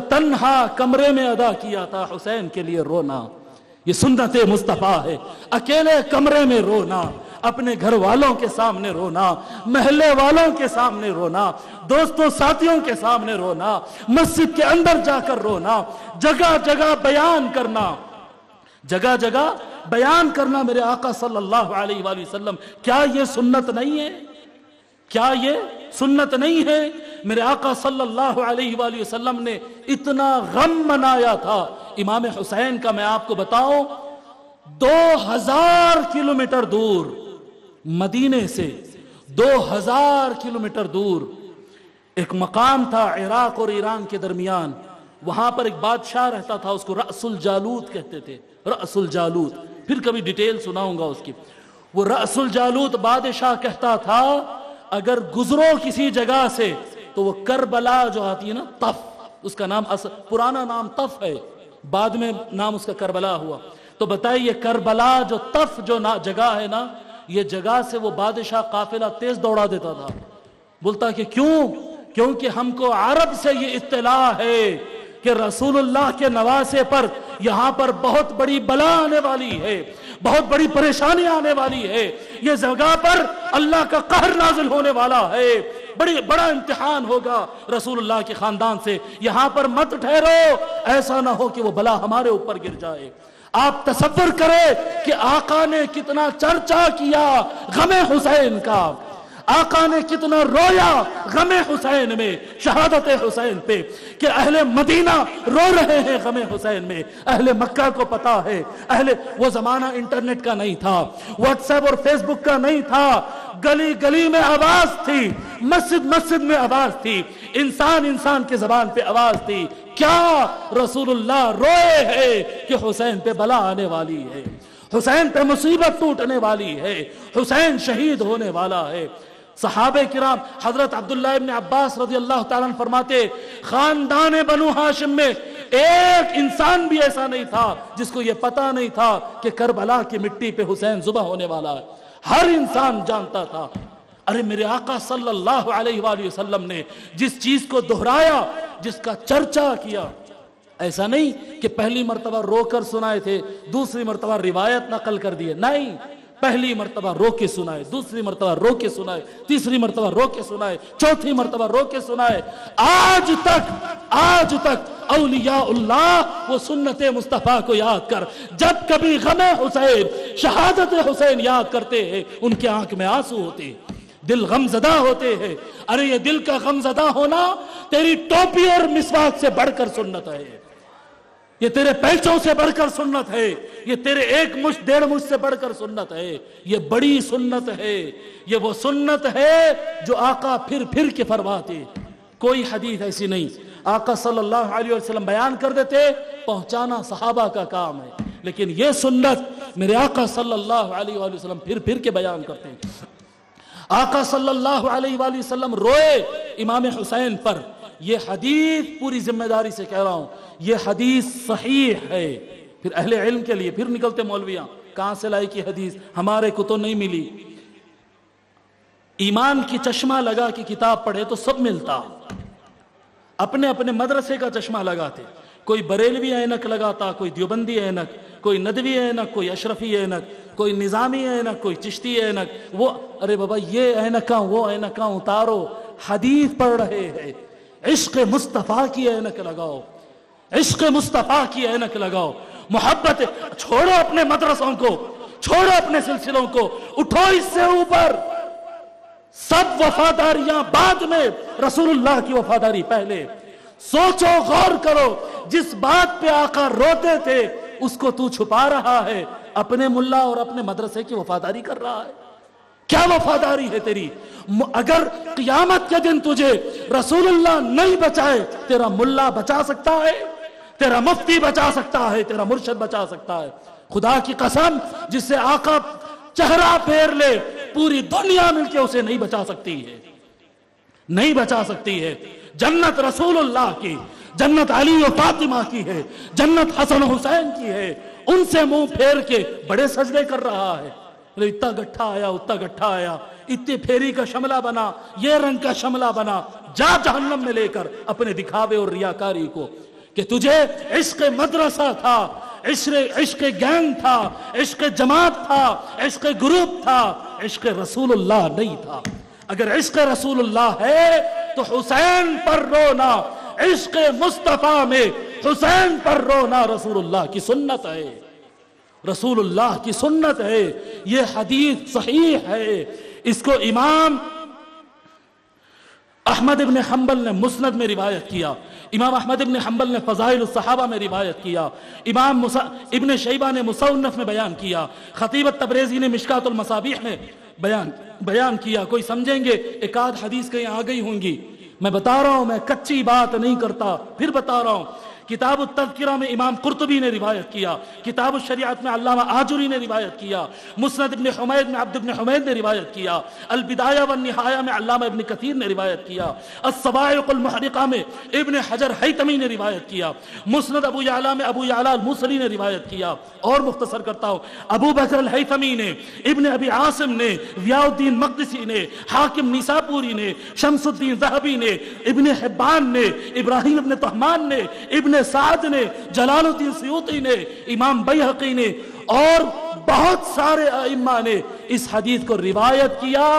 تنہا کمرے میں ادا کیا تھا، حسین کے لیے رونا، یہ سنت مصطفیٰ ہے۔ اکیلے کمرے میں رونا، اپنے گھر والوں کے سامنے رونا، محلے والوں کے سامنے رونا، دوستوں ساتھیوں کے سامنے رونا، مسجد کے اندر جا کر رونا، جگہ جگہ بیان کرنا، جگہ جگہ بیان کرنا میرے آقا صلی اللہ علیہ وآلہ وسلم۔ کیا یہ سنت نہیں ہے؟ کیا یہ سنت نہیں ہے؟ میرے آقا صلی اللہ علیہ وآلہ وسلم نے اتنا غم منایا تھا امام حسین کا، میں آپ کو بتاؤں 2000 کلومیٹر دور مدینے سے، 2000 کلومیٹر دور ایک مقام تھا عراق اور ایران کے درمیان، وہاں پر ایک بادشاہ رہتا تھا، اس کو رأس الجالوت کہتے تھے، رأس الجالوت، پھر کبھی ڈیٹیل سناؤں گا اس کی۔ وہ رأس الجالوت بادشاہ کہتا تھا اگر گزرو کسی جگہ سے تو وہ کربلا جو آتی ہے نا، طف، اس کا نام پرانا نام طف ہے، بعد میں نام اس کا کربلا ہوا، تو بتائیے یہ کربلا جو طف جو جگہ ہے نا، یہ جگہ سے وہ بادشاہ قافلہ تیز دوڑا دیتا تھا، بولتا کہ کیوں؟ کیونکہ ہم کو عرب سے یہ اطلاع ہے کہ رسول اللہ کے نواسے پر یہاں پر بہت بڑی بلا آنے والی ہے، بہت بڑی پریشانی آنے والی ہے، یہ جگہ پر اللہ کا قہر نازل ہونے والا ہے، بڑا امتحان ہوگا رسول اللہ کے خاندان سے، یہاں پر مت ٹھہرو، ایسا نہ ہو کہ وہ بلا ہمارے اوپر گر جائے۔ آپ تصور کریں کہ آقا نے کتنا چرچا کیا غم حسین کا، آقا نے کتنا رویا غم حسین میں، شہادت حسین پہ، کہ اہل مدینہ رو رہے ہیں غم حسین میں، اہل مکہ کو پتا ہے، وہ زمانہ انٹرنیٹ کا نہیں تھا، واٹس ایپ اور فیس بک کا نہیں تھا، گلی گلی میں آواز تھی، مسجد مسجد میں آواز تھی، انسان انسان کے زبان پہ آواز تھی، کیا رسول اللہ روئے ہیں کہ حسین پہ بلا آنے والی ہے، حسین پہ مصیبت ٹوٹنے والی ہے، حسین شہید ہونے والا ہے۔ صحابہ کرام حضرت عبداللہ ابن عباس رضی اللہ تعالیٰ عنہ فرماتے خاندان بنو ہاشم میں ایک انسان بھی ایسا نہیں تھا جس کو یہ پتا نہیں تھا کہ کربلا کی مٹی پہ حسین ذبح ہونے والا ہے، ہر انسان جانتا تھا۔ ارے میرے آقا صلی اللہ علیہ وآلہ وسلم نے جس چیز کو دہرایا، جس کا چرچا کیا، ایسا نہیں کہ پہلی مرتبہ رو کر سنائے تھے، دوسری مرتبہ روایت نقل کر دیے، نہیں، پہلی مرتبہ رو کے سنائے، دوسری مرتبہ رو کے سنائے، تیسری مرتبہ رو کے سنائے، چوتھی مرتبہ رو کے سنائے۔ آج تک اولیاء اللہ وہ سنت مصطفیٰ کو یاد کر جب کبھی غم حسین، شہادت حسین یاد کرتے ہیں، ان کے آنکھ میں آنسو ہوتے ہیں، دل غم زدہ ہوتے ہیں۔ ارے یہ دل کا غم زدہ ہونا تیری ٹوپی اور مسواک سے بڑھ کر سنت ہے، یہ تیرے پیچوں سے بڑھ کر سنت ہے، یہ تیرے ایک مشت 1.5 مشت سے بڑھ کر سنت ہے، یہ بڑی سنت ہے، یہ وہ سنت ہے جو آقا پھر کے فرماتے۔ کوئی حدیث ایسی نہیں، آقا صلی اللہ علیہ وسلم بیان کر دیتے، پہنچانا صحابہ کا کام ہے، لیکن یہ سنت میرے آقا صلی اللہ علیہ وآلہ وسلم پھر کے بیان کرتے ہیں۔ آقا صلی اللہ علیہ وآلہ وسلم روئے امام حسین پر، یہ حدیث پوری ذمہ داری سے کہہ رہا ہوں، یہ حدیث صحیح ہے۔ پھر اہل علم کے لیے پھر نکلتے مولویاں، کہاں سے لائی کی حدیث، ہمارے کو تو نہیں ملی۔ ایمان کی چشمہ لگا کی کتاب پڑھے تو سب ملتا، اپنے اپنے مدرسے کا چشمہ لگاتے، کوئی بریلوی اینک لگاتا، کوئی دیوبندی اینک، کوئی ندوی اینک، کوئی اشرفی اینک، کوئی نظامی اینک، کوئی چشتی اینک، وہ ارے بابا یہ اینکاں وہ اینکاں اتارو، حدیث پڑھ رہے ہیں، عشق مصطفیٰ کی اینک لگاؤ، عشق مصطفیٰ کی اینک لگاؤ، محبت، چھوڑو اپنے مدرسوں کو، چھوڑو اپنے سلسلوں کو، اٹھو اس سے اوپر، سب وفاداریاں بعد میں، رسول اللہ کی وفاداری پہلے، سوچو غور کرو، جس بات پہ آقا روتے تھے اس کو تو چھپا رہا ہے، اپنے ملا اور اپنے مدرسے کی وفاداری کر رہا ہے۔ کیا وفاداری ہے تیری؟ اگر قیامت کے دن تجھے رسول اللہ نہیں بچائے، تیرا ملا بچا سکتا ہے، تیرا مفتی بچا سکتا ہے، تیرا مرشد بچا سکتا ہے۔ خدا کی قسم، جس سے آقا چہرہ پھیر لے، پوری دنیا مل کے اسے نہیں بچا سکتی ہے، نہیں بچا سکتی ہے۔ جنت رسول اللہ کی، جنت علی و فاطمہ کی ہے، جنت حسن و حسین کی ہے، ان سے منہ پھیر کے بڑے سجدے کر رہا ہے۔ اتنا گٹھا آیا، اتنا گٹھا آیا، اتنی پھیری کا شملہ بنا، یہ رنگ کا شملہ بنا، جا جہنم میں لے کر اپنے دکھاوے اور ریاکاری کو، کہ تجھے عشق مدرسہ تھا، عشق گینگ تھا، عشق جماعت تھا، عشق گروپ تھا، عشق رسول اللہ نہیں تھا۔ اگر عشق رسول اللہ ہے تو حسین پر رونا، عشق مصطفیٰ میں حسین پر رونا رسول اللہ کی سنت ہے، رسول اللہ کی سنت ہے۔ یہ حدیث صحیح ہے، اس کو امام احمد ابن حنبل نے مسند میں روایت کیا، امام احمد ابن حنبل نے فضائل الصحابہ میں روایت کیا، امام ابن شیبہ نے مصنف میں بیان کیا، خطیب التبریزی نے مشکات المصابیح میں بیان کیا۔ کوئی سمجھیں گے ایک آدھ حدیث کہیں آ گئی ہوں گی، میں بتا رہا ہوں، میں کچی بات نہیں کرتا، پھر بتا رہا ہوں۔ کتاب التذکرہ میں امام قرطبی نے روایت کیا، کتاب الشریعت میں علامہ آجری نے روایت کیا، مسند ابن حمید میں عبد ابن حمید نے روایت کیا، البدایہ والنہایہ میں علامہ ابن کثیر نے روایت کیا، الصواعق المحرقہ میں ابن حجر حیتمی نے روایت کیا، مسند ابو یعلا میں ابو یعلا الموصلی نے روایت کیا۔ اور مختصر کرتا ہوں، ابو بکر الحیثمی نے، ابن ابی عاصم نے، ضیاء الدین مقدسی نے، حاکم نیسابوری نے، شمس الدین ذہبی نے، ابن حبان نے، ابراہیم ابن طہمان نے، ابن سعد نے، جلال الدین سیوطی نے، امام بیہقی نے، اور بہت سارے ائمہ نے اس حدیث کو روایت کیا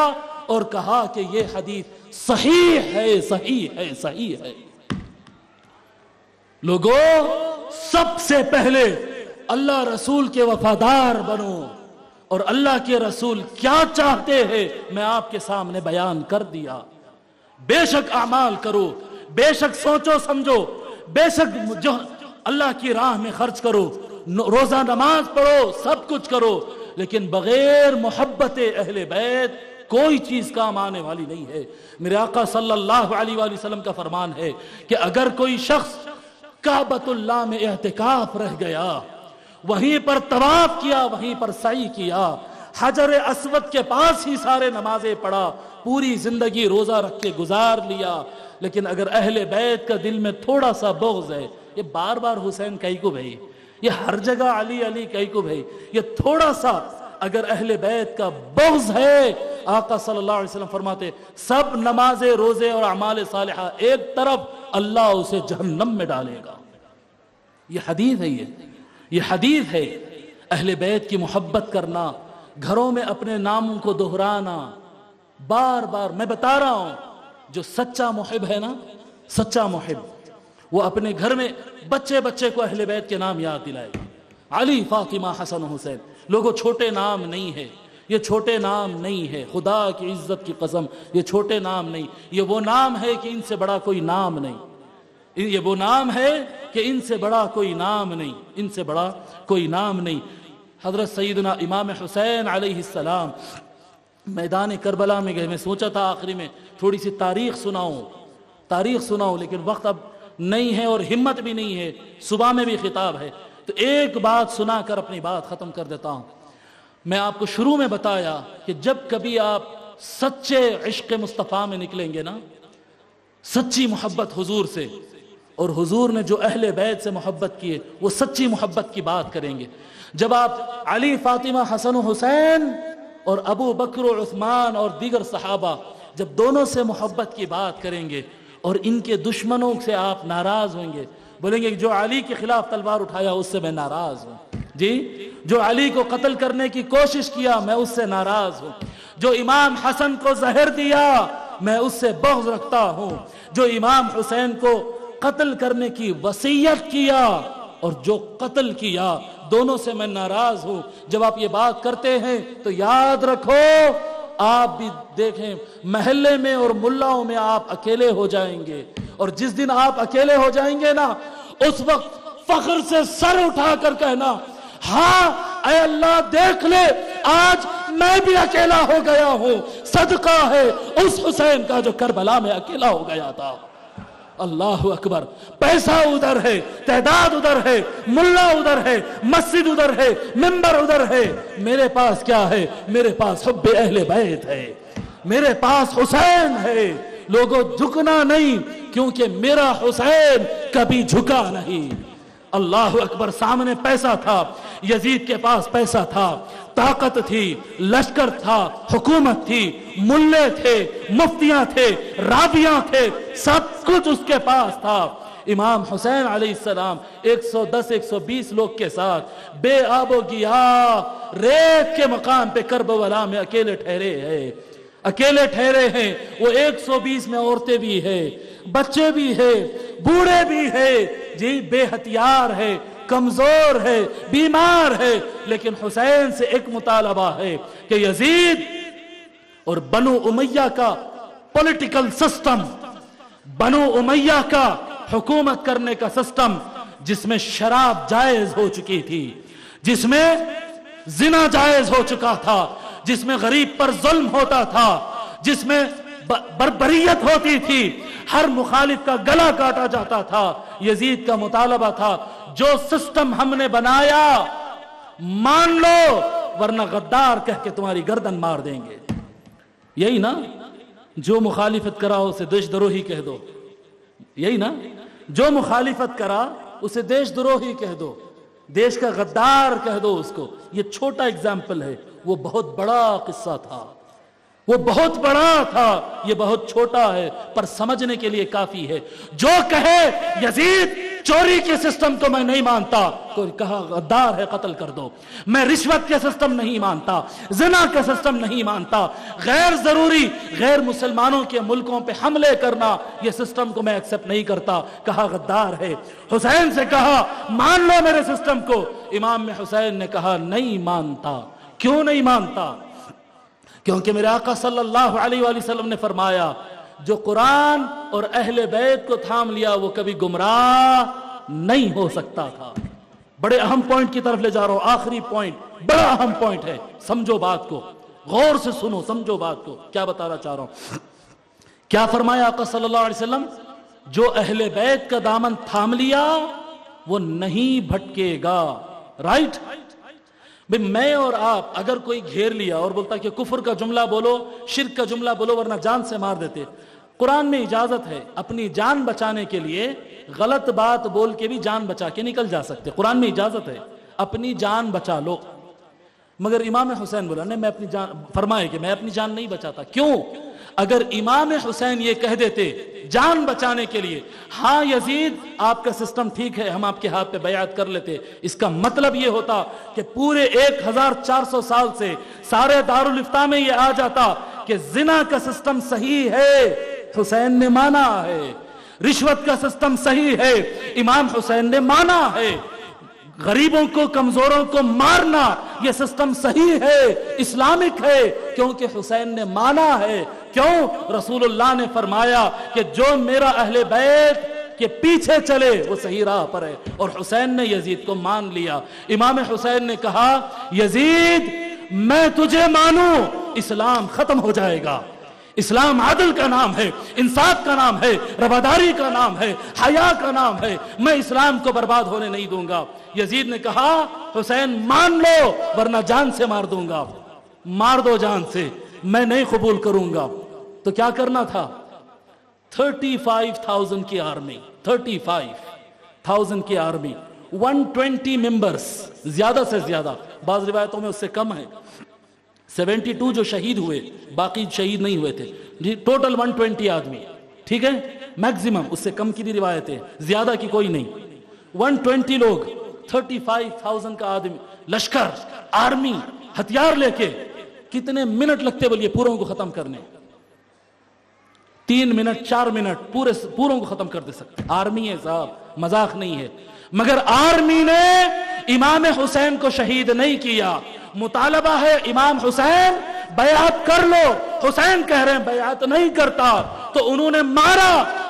اور کہا کہ یہ حدیث صحیح ہے، صحیح ہے، صحیح ہے۔ لوگوں، سب سے پہلے اللہ رسول کے وفادار بنو، اور اللہ کے رسول کیا چاہتے ہیں میں آپ کے سامنے بیان کر دیا۔ بے شک اعمال کرو، بے شک سوچو سمجھو، بے شک جو اللہ کی راہ میں خرچ کرو، روزہ نماز پڑھو، سب کچھ کرو، لیکن بغیر محبت اہل بیت کوئی چیز کام آنے والی نہیں ہے۔ میرے آقا صلی اللہ علیہ وآلہ وسلم کا فرمان ہے کہ اگر کوئی شخص کعبۃ اللہ میں اعتکاف رہ گیا، وہیں پر طواف کیا، وہیں پر سعی کیا، حجر اسود کے پاس ہی سارے نمازیں پڑھا، پوری زندگی روزہ رکھ کے گزار لیا، لیکن اگر اہل بیت کا دل میں تھوڑا سا بغض ہے، یہ بار بار حسین کئی کو بھائی، یہ ہر جگہ علی علی کئی کو بھائی، یہ تھوڑا سا اگر اہل بیت کا بغض ہے، آقا صلی اللہ علیہ وسلم فرماتے سب نمازیں، روزے اور اعمال صالحہ ایک طرف، اللہ اسے جہنم میں ڈالے گا۔ یہ حدیث ہے، یہ حدیث ہے۔ اہل بیت کی محبت کرنا، گھروں میں اپنے ناموں کو دہرانا، بار بار میں بتا رہا ہوں، جو سچا محب ہے نا، سچا محب، وہ اپنے گھر میں بچے بچے کو اہل بیت کے نام یاد دلائے، علی، فاطمہ، حسن و حسین۔ لوگوں، چھوٹے نام نہیں ہے، یہ چھوٹے نام نہیں ہے، خدا کی عزت کی قسم، یہ چھوٹے نام نہیں، یہ وہ نام ہے کہ ان سے بڑا کوئی نام نہیں، یہ وہ نام ہے کہ ان سے بڑا کوئی نام نہیں، ان سے بڑا کوئی نام نہیں۔ حضرت سیدنا امام حسین علیہ السلام میدان کربلا میں گئے، میں سوچا تھا آخری میں تھوڑی سی تاریخ سناؤں، لیکن وقت اب نہیں ہے اور ہمت بھی نہیں ہے، صبح میں بھی خطاب ہے، تو ایک بات سنا کر اپنی بات ختم کر دیتا ہوں۔ میں آپ کو شروع میں بتایا کہ جب کبھی آپ سچے عشق مصطفیٰ میں نکلیں گے نا، سچی محبت حضور سے، اور حضور نے جو اہل بیت سے محبت کی ہے وہ سچی محبت کی بات کریں گے، جب آپ علی، فاطمہ، حسن و حسین اور ابو بکر و عثمان اور دیگر صحابہ جب دونوں سے محبت کی بات کریں گے اور ان کے دشمنوں سے آپ ناراض ہوں گے، بولیں گے جو علی کے خلاف تلوار اٹھایا اس سے میں ناراض ہوں، جی، جو علی کو قتل کرنے کی کوشش کیا میں اس سے ناراض ہوں، جو امام حسن کو زہر دیا میں اس سے بغض رکھتا ہوں، جو امام حسین کو قتل کرنے کی وصیت کیا اور جو قتل کیا، دونوں سے میں ناراض ہوں۔ جب آپ یہ بات کرتے ہیں تو یاد رکھو، آپ بھی دیکھیں محلے میں اور ملاؤں میں آپ اکیلے ہو جائیں گے، اور جس دن آپ اکیلے ہو جائیں گے نا اس وقت فخر سے سر اٹھا کر کہنا ہاں اے اللہ دیکھ لے آج میں بھی اکیلا ہو گیا ہوں، صدقہ ہے اس حسین کا جو کربلا میں اکیلا ہو گیا تھا۔ اللہ اکبر، پیسہ ادھر ہے، تعداد ادھر ہے، ملا ادھر ہے، مسجد ادھر ہے، منبر ادھر ہے، میرے پاس کیا ہے؟ میرے پاس حب اہل بیت ہے، میرے پاس حسین ہے۔ لوگوں جھکنا نہیں، کیونکہ میرا حسین کبھی جھکا نہیں۔ اللہ اکبر، سامنے پیسہ تھا، یزید کے پاس پیسہ تھا، طاقت تھی، لشکر تھا، حکومت تھی، ملے تھے، مفتیاں تھے، رابیاں تھے، سب کچھ اس کے پاس تھا۔ امام حسین علیہ السلام 110-120 لوگ کے ساتھ بے آب و گیا ریت کے مقام پہ کربلا میں اکیلے ٹھہرے ہیں، اکیلے ٹھہرے ہیں۔ وہ 120 میں عورتیں بھی ہیں، بچے بھی ہیں، بوڑھے بھی ہیں، جی بے ہتھیار ہے، کمزور ہے، بیمار ہے، لیکن حسین سے ایک مطالبہ ہے کہ یزید اور بنو امیہ کا پولیٹیکل سسٹم، بنو امیہ کا حکومت کرنے کا سسٹم، جس میں شراب جائز ہو چکی تھی، جس میں زنا جائز ہو چکا تھا، جس میں غریب پر ظلم ہوتا تھا، جس میں بربریت ہوتی تھی، ہر مخالف کا گلا کاٹا جاتا تھا۔ یزید کا مطالبہ تھا جو سسٹم ہم نے بنایا مان لو ورنہ غدار کہہ کے تمہاری گردن مار دیں گے۔ یہی نا، جو مخالفت کرا اسے دیش دروہی کہہ دو، یہی نا، جو مخالفت کرا اسے دیش دروہی کہہ دو، دیش کا غدار کہہ دو اس کو۔ یہ چھوٹا اگزامپل ہے، وہ بہت بڑا قصہ تھا، وہ بہت بڑا تھا، یہ بہت چھوٹا ہے پر سمجھنے کے لیے کافی ہے۔ جو کہے یزید چوری کے سسٹم کو میں نہیں مانتا، کوئی کہا غدار ہے قتل کر دو، میں رشوت کے سسٹم نہیں مانتا، زنا کے سسٹم نہیں مانتا، غیر ضروری غیر مسلمانوں کے ملکوں پہ حملے کرنا یہ سسٹم کو میں ایکسپٹ نہیں کرتا، کہا غدار ہے۔ حسین سے کہا مان لو میرے سسٹم کو، امام حسین نے کہا نہیں مانتا۔ کیوں نہیں مانتا؟ کیونکہ میرے آقا صلی اللہ علیہ وآلہ وسلم نے فرمایا جو قرآن اور اہل بیت کو تھام لیا وہ کبھی گمراہ نہیں ہو سکتا تھا۔ بڑے اہم پوائنٹ کی طرف لے جا رہا ہوں، آخری پوائنٹ بڑا اہم پوائنٹ ہے، سمجھو بات کو، غور سے سنو، سمجھو بات کو، کیا بتانا چاہ رہا ہوں۔ کیا فرمایا آقا صلی اللہ علیہ وسلم؟ جو اہل بیت کا دامن تھام لیا وہ نہیں بھٹکے گا۔ رائٹ؟ میں اور آپ اگر کوئی گھیر لیا اور بولتا کہ کفر کا جملہ بولو، شرک کا جملہ بولو ورنہ جان سے مار دیتے، قرآن میں اجازت ہے اپنی جان بچانے کے لیے غلط بات بول کے بھی جان بچا کے نکل جا سکتے، قرآن میں اجازت ہے اپنی جان بچا لو۔ مگر امام حسین بولا نہیں، میں اپنی جان، فرمائے کہ میں اپنی جان نہیں بچاتا۔ کیوں؟ اگر امام حسین یہ کہہ دیتے جان بچانے کے لیے ہاں یزید آپ کا سسٹم ٹھیک ہے، ہم آپ کے ہاتھ پہ بیعت کر لیتے، اس کا مطلب یہ ہوتا کہ پورے 1400 سال سے سارے دارالافتاء میں یہ آ جاتا کہ زنا کا سسٹم صحیح ہے، حسین نے مانا ہے، رشوت کا سسٹم صحیح ہے، امام حسین نے مانا ہے، غریبوں کو کمزوروں کو مارنا یہ سسٹم صحیح ہے، اسلامک ہے، کیونکہ حسین نے مانا ہے۔ کیوں؟ رسول اللہ نے فرمایا کہ جو میرا اہل بیت کے پیچھے چلے وہ صحیح راہ پر ہے، اور حسین نے یزید کو مان لیا۔ امام حسین نے کہا یزید میں تجھے مانوں، اسلام ختم ہو جائے گا۔ اسلام عدل کا نام ہے، انصاف کا نام ہے، رواداری کا نام ہے، حیا کا نام ہے، میں اسلام کو برباد ہونے نہیں دوں گا۔ یزید نے کہا حسین مان لو ورنہ جان سے مار دوں گا، مار دو جان سے، میں نہیں قبول کروں گا۔ تو کیا کرنا تھا؟ 35,000 کی آرمی، 35,000 کی آرمی، 120 ممبرز، زیادہ سے زیادہ، بعض روایتوں میں اس سے کم ہے، 72 جو شہید ہوئے، باقی شہید نہیں ہوئے تھے جی، ٹوٹل 120 آدمی، ٹھیک ہے، میکزیمم، اس سے کم کی بھی روایتیں، زیادہ کی کوئی نہیں، 120 لوگ، 35,000 کا آدمی، لشکر، آرمی، ہتھیار لے کے، کتنے منٹ لگتے بولیے پوروں کو ختم کرنے؟ 3 منٹ 4 منٹ پوروں کو ختم کر دے سکتے۔ آرمی ہے صاحب، مذاق نہیں ہے۔ مگر آرمی نے امام حسین کو شہید نہیں کیا۔ مطالبہ ہے امام حسین بیعت کر لو، حسین کہہ رہے ہیں بیعت نہیں کرتا، تو انہوں نے مارا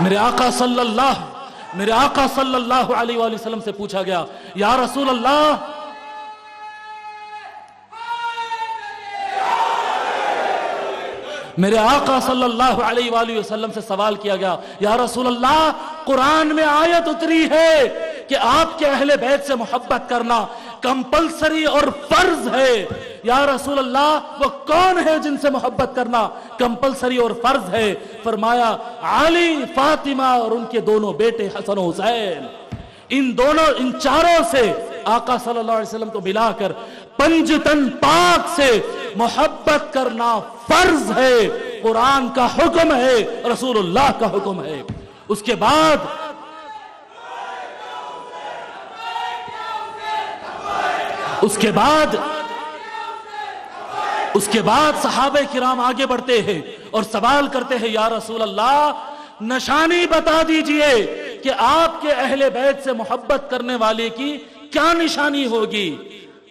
میرے آقا صلی اللہ علیہ وآلہ وسلم سے پوچھا گیا یا رسول اللہ میرے آقا صلی اللہ علیہ وآلہ وسلم سے سوال کیا گیا یا رسول اللہ قرآن میں آیت اتری ہے کہ آپ کے اہل بیت سے محبت کرنا کمپلسری اور فرض ہے، یا رسول اللہ وہ کون ہے جن سے محبت کرنا کمپلسری اور فرض ہے؟ فرمایا علی، فاطمہ اور ان کے دونوں بیٹے حسن و حسین، ان چاروں سے آقا صلی اللہ علیہ وسلم کو ملا کر پنجتن پاک سے محبت کرنا فرض ہے، قرآن کا حکم ہے، رسول اللہ کا حکم ہے۔ اس کے بعد صحابہ کرام آگے بڑھتے ہیں اور سوال کرتے ہیں یا رسول اللہ نشانی بتا دیجئے کہ آپ کے اہل بیت سے محبت کرنے والے کی کیا نشانی ہوگی؟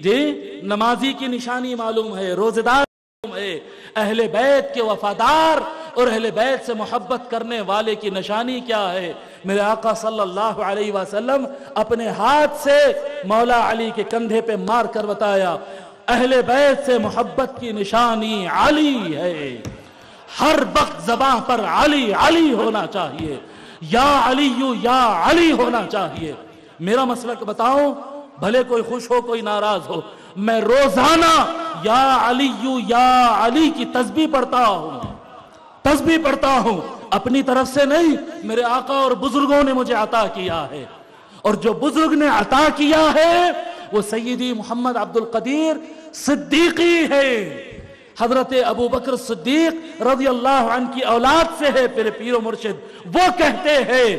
جی نمازی کی نشانی معلوم ہے، روزہ دار معلوم ہے، اہل بیت کے وفادار اور اہل بیت سے محبت کرنے والے کی نشانی کیا ہے؟ میرے آقا صلی اللہ علیہ وسلم اپنے ہاتھ سے مولا علی کے کندھے پہ مار کر بتایا اہل بیت سے محبت کی نشانی علی ہے، ہر وقت زبان پر علی علی ہونا چاہیے، یا علی ہونا چاہیے۔ میرا مسلک بتاؤں، بھلے کوئی خوش ہو کوئی ناراض ہو، میں روزانہ یا علی کی تسبیح پڑھتا ہوں، اپنی طرف سے نہیں، میرے آقا اور بزرگوں نے مجھے عطا کیا ہے، اور جو بزرگ نے عطا کیا ہے وہ سیدی محمد عبد القدیر صدیقی ہے، حضرت ابو بکر صدیق رضی اللہ عنہ کی اولاد سے ہے، میرے پیر و مرشد وہ کہتے ہیں،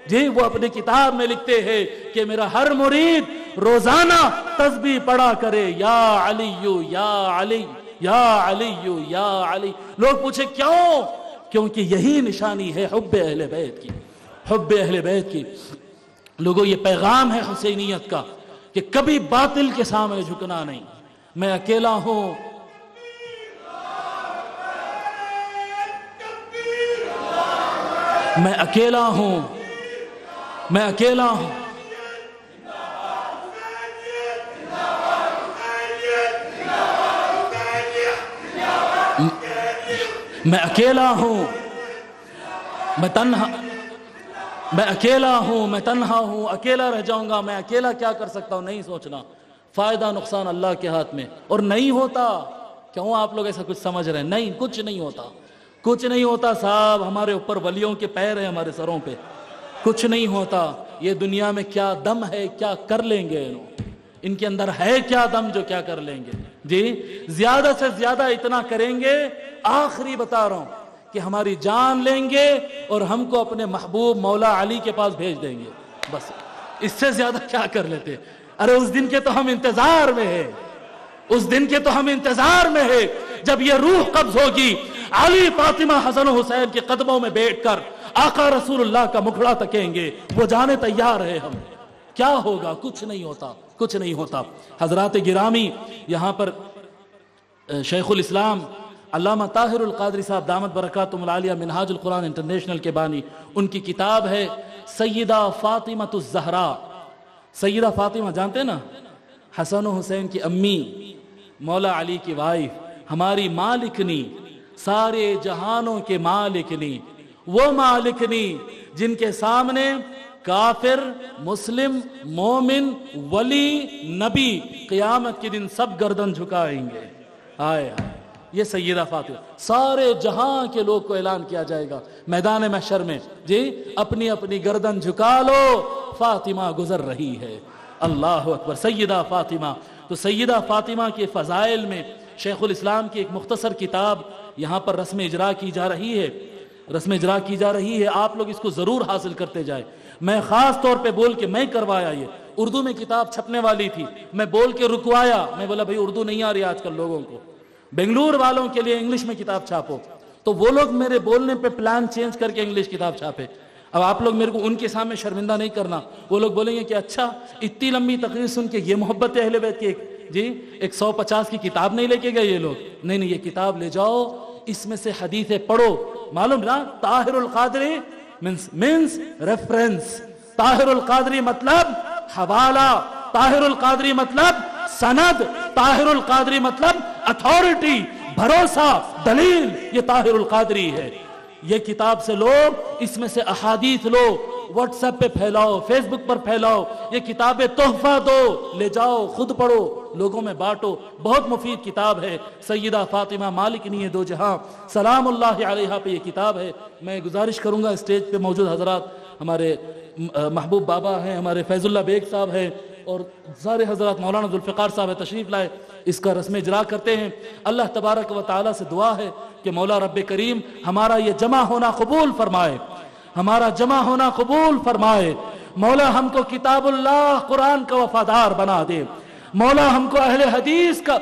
جی وہ اپنی کتاب میں لکھتے ہیں کہ میرا ہر مرید روزانہ تسبیح پڑھا کرے یا علی یا علی یا علی یا علی۔ لوگ پوچھے کیوں؟ کیونکہ یہی نشانی ہے حب اہل بیت کی۔ لوگوں یہ پیغام ہے حسینیت کا کہ کبھی باطل کے سامنے جھکنا نہیں۔ میں اکیلا ہوں، میں اکیلا ہوں، میں اکیلا ہوں، میں اکیلا ہوں، میں اکیلا ہوں، اکیلا رہ جاؤں گا، میں اکیلا کیا کر سکتا ہوں، نہیں سوچنا، فائدہ نقصان اللہ کے ہاتھ میں، اور نہیں ہوتا۔ کیوں آپ لوگ ایسا کچھ سمجھ رہے ہیں؟ نہیں، کچھ نہیں ہوتا صاحب، ہمارے اوپر ولیوں کے پیر ہیں ہمارے سروں پہ، کچھ نہیں ہوتا۔ یہ دنیا میں کیا دم ہے، کیا کر لیں گے ان کے اندر ہے کیا دم جو کیا کر لیں گے؟ جی زیادہ سے زیادہ اتنا کریں گے، آخری بتا رہا ہوں، کہ ہماری جان لیں گے اور ہم کو اپنے محبوب مولا علی کے پاس بھیج دیں گے، بس اس سے زیادہ کیا کر لیتے؟ ارے اس دن کے تو ہم انتظار میں ہے، جب یہ روح قبض ہوگی، علی، فاطمہ، حسن و حسین کے قدموں میں بیٹھ کر آقا رسول اللہ کا مکھڑا تکیں گے، وہ جانے تیار ہے ہم۔ کیا ہوگا؟ کچھ نہیں ہوتا۔ حضرات گرامی، یہاں پر شیخ الاسلام علامہ طاہر القادری صاحب دامت برکاتہم العالیہ منہاج القرآن انٹرنیشنل کے بانی، ان کی کتاب ہے سیدہ فاطمہ الزہراء۔ سیدہ فاطمہ جانتے ہیں نا، حسن و حسین کی امی، مولا علی کی وائف، ہماری مالکنی، سارے جہانوں کے مالکنی، وہ مالکنی جن کے سامنے کافر، مسلم، مومن، ولی، نبی قیامت کے دن سب گردن جھکائیں گے۔ آئے یہ سیدہ فاطمہ، سارے جہاں کے لوگ کو اعلان کیا جائے گا میدان محشر میں، جی اپنی اپنی گردن جھکا لو، فاطمہ گزر رہی ہے۔ اللہ اکبر، سیدہ فاطمہ۔ تو سیدہ فاطمہ کے فضائل میں شیخ الاسلام کی ایک مختصر کتاب یہاں پر رسم اجرا کی جا رہی ہے، آپ لوگ اس کو ضرور حاصل کرتے جائیں۔ میں خاص طور پہ بول کے میں کروایا، یہ اردو میں کتاب چھپنے والی تھی، میں بول کے رکوایا، میں بولا بھائی اردو نہیں آ رہی آج کل لوگوں کو، بنگلور والوں کے لیے انگلش میں کتاب چھاپو، تو وہ لوگ میرے بولنے پہ پلان چینج کر کے انگلش کتاب چھاپے۔ اب آپ لوگ میرے کو ان کے سامنے شرمندہ نہیں کرنا، وہ لوگ بولیں گے کہ اچھا اتنی لمبی تقریر سن کے یہ محبت اہل بیت کی ایک 150 کی کتاب نہیں لے کے گئے یہ لوگ، نہیں یہ کتاب لے جاؤ، اس میں سے حدیثیں پڑھو۔ معلوم نا طاہر القادری means reference. طاہر القادری مطلب حوالہ، طاہر القادری مطلب سند، طاہر القادری مطلب اتھارٹی، بھروسہ، دلیل. یہ طاہر القادری ہے. یہ کتاب سے لو، اس میں سے احادیث لو، واٹس ایپ پہ پھیلاؤ، فیس بک پر پھیلاؤ. یہ کتابیں تحفہ دو، لے جاؤ، خود پڑھو، لوگوں میں بانٹو. بہت مفید کتاب ہے. سیدہ فاطمہ مالکنی دو جہاں سلام اللہ علیہا پہ یہ کتاب ہے. میں گزارش کروں گا اسٹیج پہ موجود حضرات، ہمارے محبوب بابا ہیں، ہمارے فیض اللہ بیگ صاحب ہیں، اور سارے حضرات، مولانا ذوالفقار صاحب ہے، تشریف لائے، اس کا رسم اجرا کرتے ہیں. اللہ تبارک و تعالیٰ سے دعا ہے کہ مولا رب کریم ہمارا یہ جمع ہونا قبول فرمائے، ہمارا جمع ہونا قبول فرمائے. مولا ہم کو کتاب اللہ قرآن کا وفادار بنا دے. مولا ہم کو اہل حدیث کا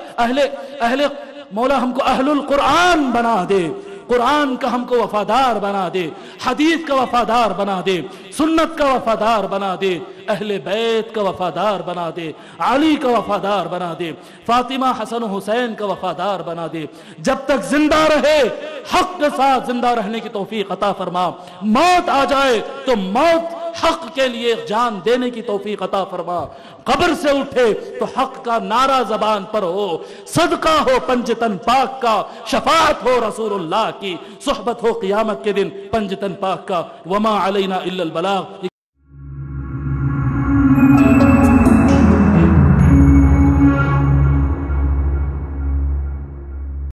مولا ہم کو اہل القرآن بنا دے. قرآن کا ہم کو وفادار بنا دے، حدیث کا وفادار بنا دے، سنت کا وفادار بنا دے، اہل بیت کا وفادار بنا دے، علی کا وفادار بنا دے، فاطمہ حسن حسین کا وفادار بنا دے. جب تک زندہ رہے حق کے ساتھ زندہ رہنے کی توفیق عطا فرما. موت آ جائے تو موت حق کے لیے جان دینے کی توفیق عطا فرما. قبر سے اٹھے تو حق کا نعرہ زبان پر ہو، صدقہ ہو پنجتن پاک کا، شفاعت ہو رسول اللہ کی، صحبت ہو قیامت کے دن پنجتن پاک کا. وما علینا الا البلاغ.